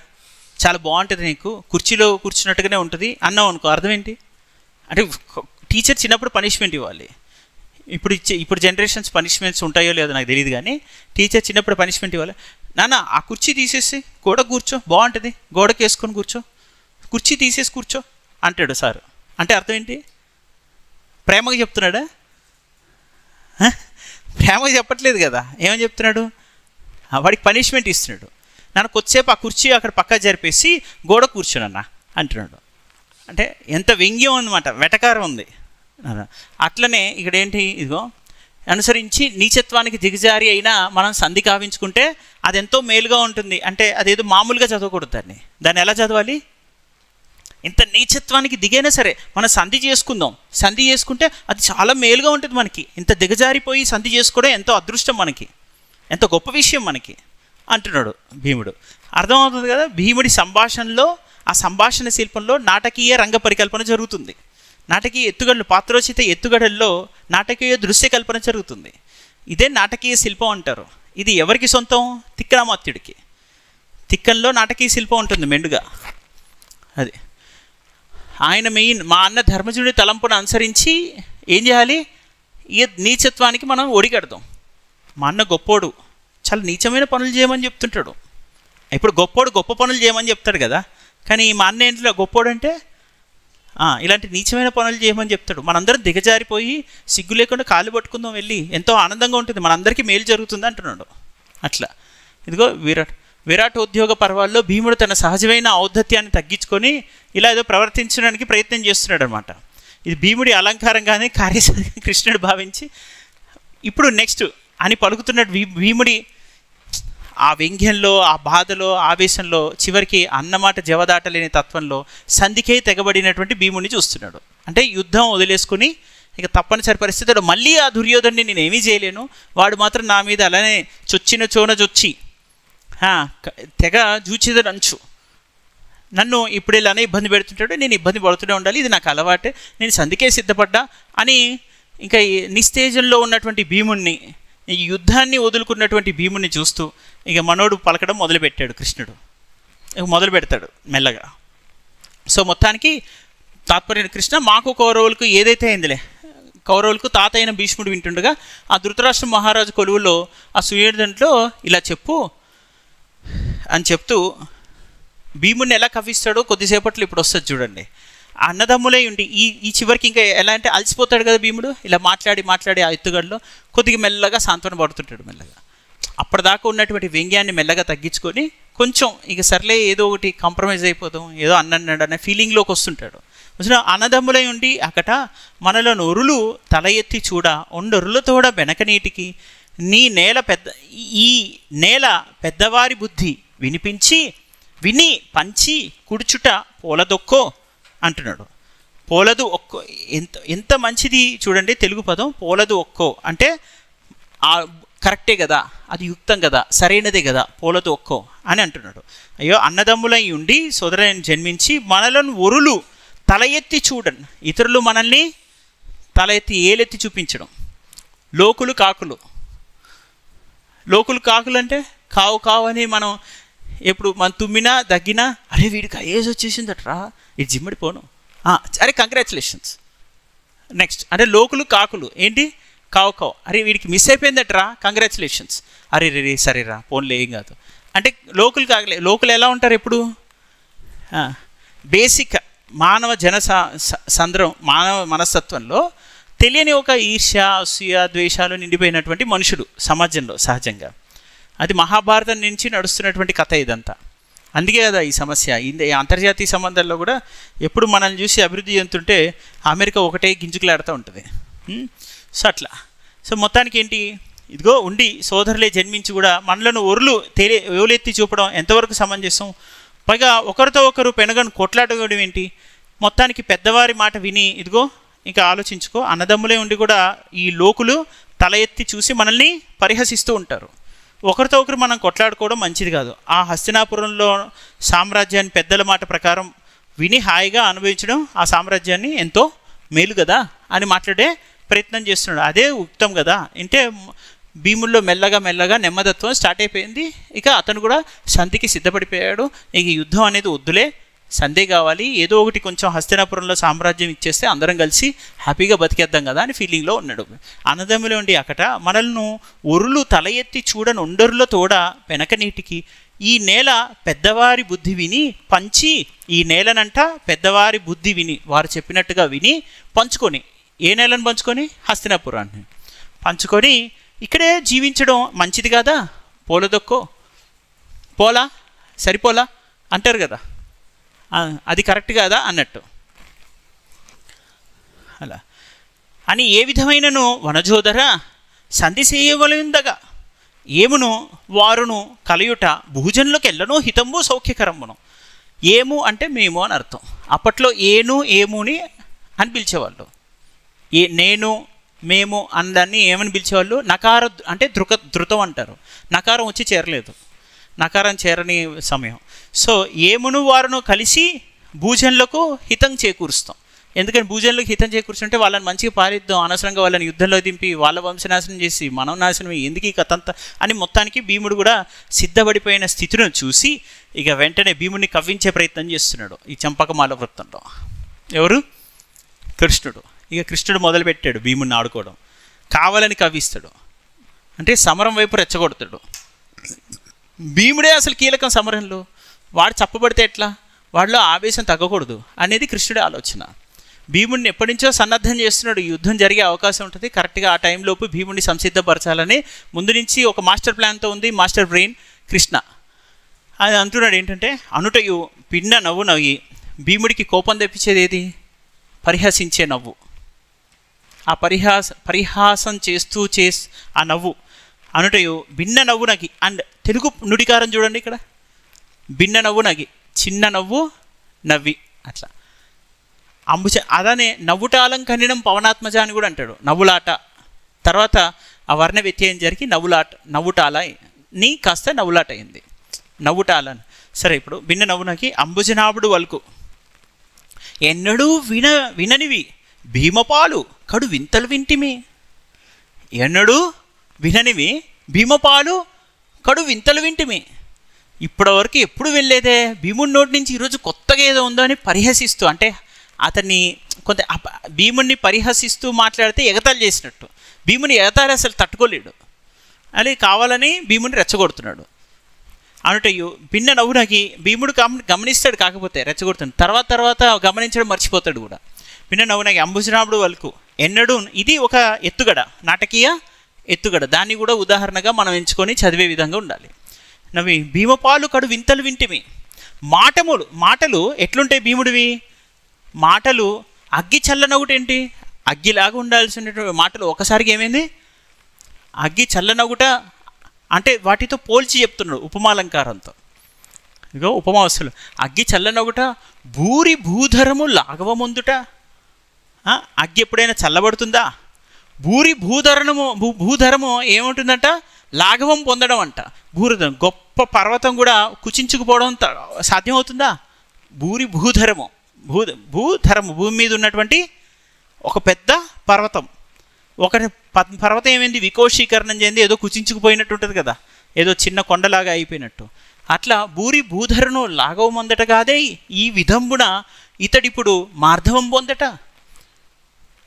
చాలా బాగుంటుంది, నీకు కుర్చీలో కూర్చున్నట్టుగానే ఉంటుంది అన్నావు అనుకో, అర్థం ఏంటి? అంటే టీచర్ చిన్నప్పుడు పనిష్మెంట్ ఇవ్వాలి. ఇప్పుడు జనరేషన్స్ పనిష్మెంట్స్ ఉంటాయో లేదో నాకు తెలియదు, కానీ టీచర్ చిన్నప్పుడు పనిష్మెంట్ ఇవ్వాలి. నాన్న ఆ కుర్చీ తీసేసి గోడ కూర్చో, బాగుంటుంది, గోడకి వేసుకొని కూర్చో, కుర్చీ తీసేసి కూర్చో అంటాడు సార్. అంటే అర్థం ఏంటి? ప్రేమగా చెప్తున్నాడా? ప్రేమగా చెప్పట్లేదు కదా. ఏమని చెప్తున్నాడు? వాడికి పనిష్మెంట్ ఇస్తున్నాడు. నన్ను కొద్దిసేపు ఆ కుర్చీ అక్కడ పక్క జరిపేసి గోడ కూర్చోనన్నా అంటున్నాడు. అంటే ఎంత వ్యంగ్యం అన్నమాట, వెటకారం ఉంది. అట్లనే ఇక్కడ ఏంటి, ఇదిగో అనుసరించి నీచత్వానికి దిగజారి అయినా మనం సంధి కావించుకుంటే అది ఎంతో మేలుగా ఉంటుంది. అంటే అదేదో మామూలుగా చదవకూడదు, దాన్ని ఎలా చదవాలి? ఇంత నీచత్వానికి దిగైనా సరే మనం సంధి చేసుకుందాం, సంధి చేసుకుంటే అది చాలా మేలుగా ఉంటుంది మనకి. ఇంత దిగజారిపోయి సంధి చేసుకోవడం ఎంతో అదృష్టం మనకి, ఎంతో గొప్ప విషయం మనకి అంటున్నాడు భీముడు. అర్థమవుతుంది కదా. భీముడి సంభాషణలో, ఆ సంభాషణ శిల్పంలో నాటకీయ రంగ పరికల్పన జరుగుతుంది. నాటకీయ ఎత్తుగడలు, పాత్రోచిత ఎత్తుగడల్లో నాటకీయ దృశ్య కల్పన జరుగుతుంది. ఇదే నాటకీయ శిల్పం అంటారు. ఇది ఎవరికి సొంతం? తిక్కనామాత్యుడికి. తిక్కన్లో నాటకీయ శిల్పం ఉంటుంది మెండుగా. అది ఆయన మెయిన్. మా అన్న ధర్మజుడి తలంపును అనుసరించి ఏం చేయాలి? ఈ నీచత్వానికి మనం ఒడిగడదాం. మా అన్న గొప్పోడు, చాలా నీచమైన పనులు చేయమని చెప్తుంటాడు. ఇప్పుడు గొప్పోడు గొప్ప పనులు చేయమని చెప్తాడు కదా, కానీ మా అన్న ఏంటిలో గొప్పోడు అంటే ఇలాంటి నీచమైన పనులు చేయమని చెప్తాడు. మనందరం దిగజారిపోయి సిగ్గు లేకుండా కాళ్ళు పట్టుకుందాం వెళ్ళి, ఎంతో ఆనందంగా ఉంటుంది, మనందరికీ మేలు జరుగుతుంది అంటున్నాడు. అట్లా ఇదిగో విరాటోద్యోగ పర్వాల్లో భీముడు తన సహజమైన ఔద్ధత్యాన్ని తగ్గించుకొని ఇలా ఏదో ప్రవర్తించడానికి ప్రయత్నం చేస్తున్నాడు అనమాట. ఇది భీముడి అలంకారంగానే కార్యసాధన కృష్ణుడు భావించి ఇప్పుడు నెక్స్ట్ అని పలుకుతున్నాడు. భీముడి ఆ వ్యంగ్యంలో, ఆ బాధలో, ఆవేశంలో చివరికి అన్నమాట జవదాటలేని తత్వంలో సంధికే తెగబడినటువంటి భీముడిని చూస్తున్నాడు. అంటే యుద్ధం వదిలేసుకుని ఇక తప్పనిసరి పరిస్థితుల్లో మళ్ళీ ఆ దుర్యోధన్ని నేను ఏమీ చేయలేను, వాడు మాత్రం నా మీద అలానే చొచ్చిన చోన చొచ్చి తెగ జూచిదనంచు, నన్ను ఇప్పుడు ఇలానే ఇబ్బంది పెడుతుంటాడు, నేను ఇబ్బంది పడుతూనే ఉండాలి, ఇది నాకు అలవాటే, నేను సంధికే సిద్ధపడ్డా అని ఇంకా నిస్తేజంలో ఉన్నటువంటి భీముడిని, ఈ యుద్ధాన్ని వదులుకున్నటువంటి భీముడిని చూస్తూ ఇక మనోడు పలకడం మొదలుపెట్టాడు కృష్ణుడు. ఇక మొదలు పెడతాడు మెల్లగా. సో మొత్తానికి తాత్పర్యం, కృష్ణ మాకు కౌరవులకు ఏదైతే అయిందిలే, కౌరవులకు తాత అయిన భీష్ముడు వింటుండగా ఆ ధృతరాష్ట్ర మహారాజు కొలువులో ఆ సుయోధనుడిలో ఇలా చెప్పు అని చెప్తూ భీముడిని ఎలా కవ్విస్తాడో కొద్దిసేపట్లో ఇప్పుడు వస్తుంది చూడండి. అన్నదమ్ములే ఉండి ఈ చివరికి ఇంకా ఎలా అంటే అలసిపోతాడు కదా భీముడు, ఇలా మాట్లాడి ఆ ఎత్తుగడలో కొద్దిగా మెల్లగా సాంత్వన పడుతుంటాడు. మెల్లగా అప్పటిదాకా ఉన్నటువంటి వ్యంగ్యాన్ని మెల్లగా తగ్గించుకొని కొంచెం ఇక సర్లే ఏదో ఒకటి కాంప్రమైజ్ అయిపోతాం, ఏదో అన్నాడు అనే ఫీలింగ్లోకి వస్తుంటాడు. అన్నదమ్ములై ఉండి అకట మనలో నొరులు తల ఎత్తి చూడ ఒండొరులతోడ వెనక నీటికి ఈ నేల పెద్దవారి బుద్ధి విని పంచి కుడుచుట పోలదొక్కో అంటున్నాడు. పోలదు ఒక్కో ఎంత మంచిది చూడండి తెలుగు పదం. పోలదు ఒక్కో అంటే కరెక్టే కదా, అది యుక్తం కదా, సరైనదే కదా, పోలదు ఒక్కో అని అంటున్నాడు. అయ్యో అన్నదమ్ములై ఉండి సోదరులను జన్మించి మనలను ఒరులు తల ఎత్తి చూడను, ఇతరులు మనల్ని తల ఎత్తి ఏలెత్తి చూపించడం. లోకులు కాకులు అంటే కావు అని మనం ఎప్పుడు మనం తుమ్మినా దగ్గినా అరే వీడికి ఏజ్ వచ్చేసిందట్రా, ఇది జిమ్మడిపోను, అరే కంగ్రాచులేషన్స్. నెక్స్ట్ అంటే కాకులు ఏంటి కావు అరే వీడికి మిస్ అయిపోయిందట్రా, కంగ్రాచులేషన్స్, అరే రే సరేరా పోన్లే ఏం కాదు అంటే లోకులు ఎలా ఉంటారు ఎప్పుడు? బేసిక్ మానవ సంద్రం మానవ మనస్తత్వంలో తెలియని ఒక ఈర్ష్య, అసూయ, ద్వేషాలు నిండిపోయినటువంటి మనుషుడు సమాజంలో సహజంగా. అది మహాభారతం నుంచి నడుస్తున్నటువంటి కథ ఇదంతా. అందుకే కదా ఈ సమస్య. ఈ అంతర్జాతీయ సంబంధాల్లో కూడా ఎప్పుడు మనల్ని చూసి అభివృద్ధి చెందుతుంటే అమెరికా ఒకటే గింజుకులాడుతూ ఉంటుంది. సో అట్లా. సో మొత్తానికి ఏంటి, ఇదిగో ఉండి సోదరులే జన్మించి కూడా మనలను ఓలెత్తి చూపడం ఎంతవరకు సమంజసం? పైగా ఒకరితో ఒకరు పెనగను కొట్లాడడం ఏంటి? మొత్తానికి పెద్దవారి మాట విని ఇదిగో ఇంకా ఆలోచించుకో, అన్నదమ్ములే ఉండి కూడా ఈ లోకులు తల ఎత్తి చూసి మనల్ని పరిహసిస్తూ ఉంటారు. ఒకరితో ఒకరు మనం కొట్లాడుకోవడం మంచిది కాదు. ఆ హస్తినాపురంలో సామ్రాజ్యాన్ని పెద్దల మాట ప్రకారం విని హాయిగా అనుభవించడం ఆ సామ్రాజ్యాన్ని ఎంతో మేలు కదా అని మాట్లాడే ప్రయత్నం చేస్తున్నాడు. అదే ఉక్తం కదా. అంటే భీముల్లో మెల్లగా నెమ్మదత్వం స్టార్ట్ అయిపోయింది. ఇక అతను కూడా సంధికి సిద్ధపడిపోయాడు. ఇక యుద్ధం అనేది వద్దులే, సంధే కావాలి, ఏదో ఒకటి కొంచెం హస్తినాపురంలో సామ్రాజ్యం ఇచ్చేస్తే అందరం కలిసి హ్యాపీగా బతికేద్దాం కదా అని ఫీలింగ్లో ఉన్నాడు. అన్నదమ్ములు ఉండి అకట మనల్ని ఒరులు తల ఎత్తి చూడని ఒండరులో తోడ వెనక నీటికి ఈ నేల పెద్దవారి బుద్ధి విని పంచి, ఈ నేలనంట పెద్దవారి బుద్ధి విని వారు చెప్పినట్టుగా విని పంచుకొని, ఏ నేలను పంచుకొని? హస్తినాపురాన్ని పంచుకొని ఇక్కడే జీవించడం మంచిది కాదా? పోలదొక్కో పోలా సరిపోలా అంటారు కదా, అది కరెక్ట్ కాదా అన్నట్టు. అలా అని ఏ విధమైనను వనజోదర సంధి చేయవలయుందగా ఏమును వారును కలయుట భూజనులకు ఎల్లనో హితంబు సౌఖ్యకరమును. ఏము అంటే మేము అని అర్థం. అప్పట్లో ఏను ఏముని అని పిలిచేవాళ్ళు. నేను మేము అన్నదాన్ని ఏమని పిలిచేవాళ్ళు? నకార అంటే ధృతం అంటారు. నకారం వచ్చి చేరలేదు, నకారం చేరని సమయం. సో ఏమును వారును కలిసి భూజనులకు హితం చేకూరుస్తాం. ఎందుకని భూజనులకు హితం చేకూర్చుంటే వాళ్ళని మంచిగా పాలిద్దాం, అనవసరంగా వాళ్ళని యుద్ధంలో దింపి వాళ్ళ వంశనాశనం చేసి మనం నాశనం ఎందుకు ఈ కథ అంతా అని మొత్తానికి భీముడు కూడా సిద్ధపడిపోయిన స్థితిని చూసి ఇక వెంటనే భీముడిని కవ్వించే ప్రయత్నం చేస్తున్నాడు ఈ చంపకమాల వృత్తంలో. ఎవరు? కృష్ణుడు. ఇక కృష్ణుడు మొదలుపెట్టాడు భీముడిని ఆడుకోవడం, కావాలని కవ్విస్తాడు, అంటే సమరం వైపు రెచ్చగొడతాడు. భీముడే అసలు కీలకం సమరంలో, వాడు చప్పబడితే ఎట్లా, వాడిలో ఆవేశం తగ్గకూడదు అనేది కృష్ణుడి ఆలోచన. భీముడిని ఎప్పటి నుంచో సన్నద్ధం చేస్తున్నాడు, యుద్ధం జరిగే అవకాశం ఉంటుంది, కరెక్ట్గా ఆ టైంలోపు భీముడిని సంసిద్ధపరచాలని ముందు నుంచి ఒక మాస్టర్ ప్లాన్తో ఉంది మాస్టర్ బ్రెయిన్ కృష్ణ. అది అంటున్నాడు ఏంటంటే, అనుటయు పిండ నవ్వు నవ్వి భీముడికి కోపం తెప్పించేది ఏది? పరిహసించే నవ్వు. ఆ పరిహాసం చేస్తూ ఆ నవ్వు అనుటయు భిన్న నవ్వు నగి. అండ్ తెలుగు నుడికారం చూడండి ఇక్కడ, భిన్న నవ్వు నగి, చిన్న నవ్వు నవ్వి అట్లా అదనే నవ్వుటాలం కనిడం పవనాత్మజ అని కూడా అంటాడు. నవ్వులాట తర్వాత ఆ వర్ణ వ్యత్యయం జరిగి నవ్వుటాల నీ కాస్త నవ్వులాట అయింది, నవ్వుటాల. సరే, ఇప్పుడు భిన్న నవ్వునకి అంబుజనాభుడు వల్కు ఎన్నడూ విననివి భీమపాలు కడు వింతలు వింటిమి. ఎన్నడూ విననివి భీమపాలు కడు వింతలు వింటిమి. ఇప్పటివరకు ఎప్పుడు వెళ్ళేదే, భీముడి నోటి నుంచి ఈరోజు కొత్తగా ఏదో ఉందో అని పరిహసిస్తూ, అంటే అతన్ని కొంత భీముడిని పరిహసిస్తూ మాట్లాడితే ఎగతాళి చేసినట్టు. భీముని ఎగతాళి అసలు తట్టుకోలేడు, అది కావాలని భీముడిని రెచ్చగొడుతున్నాడు. అనుటయు భిన్న నవ్వునకి భీముడు గమనిస్తాడు, కాకపోతే రెచ్చగొడుతుంది. తర్వాత గమనించడం మర్చిపోతాడు కూడా. భిన్న నవ్వునకి అంబుజనాభుడు వల్కు ఎన్నడూ, ఇది ఒక ఎత్తుగడ, నాటకీయ ఎత్తుగడ, దాన్ని కూడా ఉదాహరణగా మనం ఎంచుకొని చదివే విధంగా ఉండాలి. నవ్వి భీమపాలు కడు వింతలు వింటిమి. మాటలు ఎట్లుంటాయి భీముడివి? మాటలు అగ్గి చల్లనగుటేంటి? అగ్గిలాగా ఉండాల్సినటువంటి మాటలు ఒకసారికి ఏమైంది? అగ్గి చల్లనగుట అంటే వాటితో పోల్చి చెప్తున్నాడు ఉపమాలంకారంతో. ఇగో ఉపమావస్తులు, అగ్గి చల్లనగుట భూధరము లాఘవముందుట. అగ్గి ఎప్పుడైనా చల్లబడుతుందా? భూధరము ఏముంటుందంట? లాఘవం పొందడం అంట. గొప్ప పర్వతం కూడా కుచించుకుపోవడం సాధ్యమవుతుందా? భూధరము భూమి మీద ఉన్నటువంటి ఒక పెద్ద పర్వతం, ఒకటి పర్వతం ఏమైంది? వికోశీకరణం చెంది ఏదో కుచించుకుపోయినట్టు ఉంటుంది కదా, ఏదో చిన్న కొండలాగా అయిపోయినట్టు. అట్లా భూధరను లాఘవం పొందట కాదే ఈ విధంబున ఇతడిప్పుడు మార్ధవం పొందట.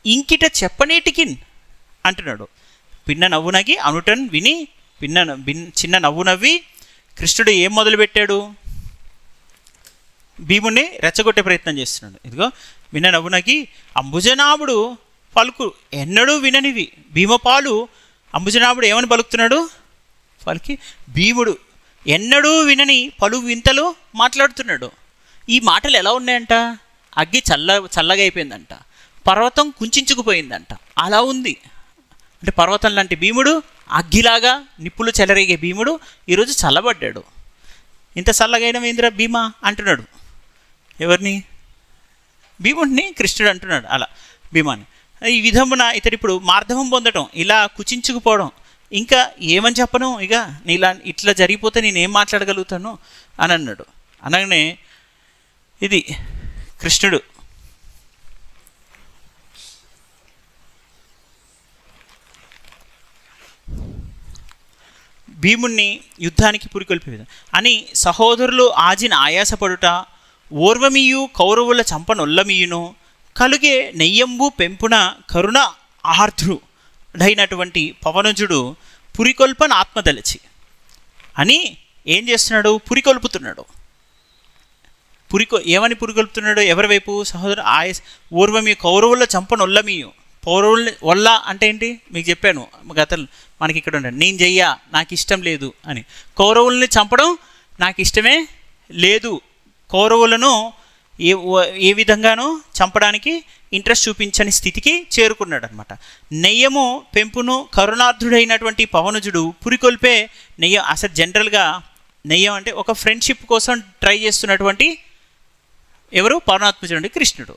ఇంకిట చెప్పనేటికిన్ అంటున్నాడు. పిన్న నవ్వు నగి అనుటన్ విని చిన్న నవ్వు నవ్వి కృష్ణుడు ఏం మొదలుపెట్టాడు? భీముడిని రెచ్చగొట్టే ప్రయత్నం చేస్తున్నాడు. ఇదిగో విన్న నవ్వు నగి అంబుజనాభుడు పలుకు ఎన్నడూ విననివి భీమపాలు. అంబుజనాభుడు ఏమని పలుకుతున్నాడు? వాళ్ళకి భీముడు ఎన్నడూ వినని పలు వింతలు మాట్లాడుతున్నాడు. ఈ మాటలు ఎలా ఉన్నాయంట? అగ్గి చల్లగా అయిపోయిందంట, పర్వతం కుంచుకుపోయిందంట. అలా ఉంది. అంటే పర్వతం లాంటి భీముడు, అగ్గిలాగా నిప్పులు చెలరేగే భీముడు ఈరోజు చల్లబడ్డాడు. ఇంత చల్లగైన ఇంద్ర భీమా అంటున్నాడు. ఎవరిని? భీముడిని కృష్ణుడు అంటున్నాడు అలా భీమాని. ఈ విధమున ఇతడు ఇప్పుడు మార్ధవం పొందడం, ఇలా కుచించుకుపోవడం, ఇంకా ఏమని చెప్పను, ఇక ఇట్లా జరిగిపోతే నేనేం మాట్లాడగలుగుతాను అని అన్నాడు. అనగానే ఇది కృష్ణుడు భీముణ్ణి యుద్ధానికి పురికొల్పే అని సహోదరులు ఆజిన ఆయాసపడుట, ఓర్వమియు కౌరవుల చంపనొల్లమియును కలుగే నెయ్యంబు పెంపున కరుణ ఆర్ద్రుడైనటువంటి పవనుజుడు పురికొల్పన ఆత్మదలచి అని ఏం చేస్తున్నాడు? పురికొల్పుతున్నాడు. ఏమని పురికొల్పుతున్నాడు? ఎవరి వైపు? సహోదరు ఓర్వమి కౌరవుల చంపనొల్లమియు. పౌరవుల్ని వల్ల అంటే ఏంటి మీకు చెప్పాను గతంలో, మనకి ఇక్కడ ఉండండి, నేను చెయ్యా నాకు ఇష్టం లేదు అని. కౌరవుల్ని చంపడం నాకు ఇష్టమే లేదు, కౌరవులను ఏ విధంగానూ చంపడానికి ఇంట్రెస్ట్ చూపించని స్థితికి చేరుకున్నాడు అనమాట. నెయ్యము పెంపును కరుణార్థుడైనటువంటి పవనుజుడు పురికొల్పే నెయ్యం. అసలు జనరల్గా నెయ్యం అంటే ఒక ఫ్రెండ్షిప్ కోసం ట్రై చేస్తున్నటువంటి ఎవరు? పరమాత్మజుడు కృష్ణుడు.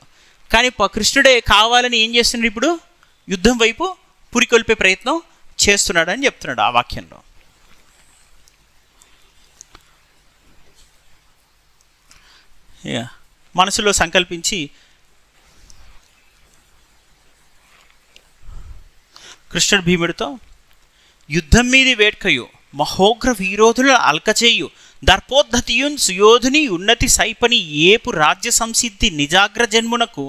కానీ కృష్ణుడే కావాలని ఏం చేస్తున్నాడు? ఇప్పుడు యుద్ధం వైపు పురికొల్పే ప్రయత్నం చేస్తున్నాడు అని చెప్తున్నాడు ఆ వాక్యంలో. మనసులో సంకల్పించి కృష్ణుడు భీముడితో యుద్ధం మీది వేట్కయు మహోగ్ర వీరోధుల అల్కచేయు దర్పోద్ధతియున్ సుయోధుని ఉన్నతి సైపని ఏపు రాజ్య సంసిద్ధి నిజాగ్ర జన్మునకు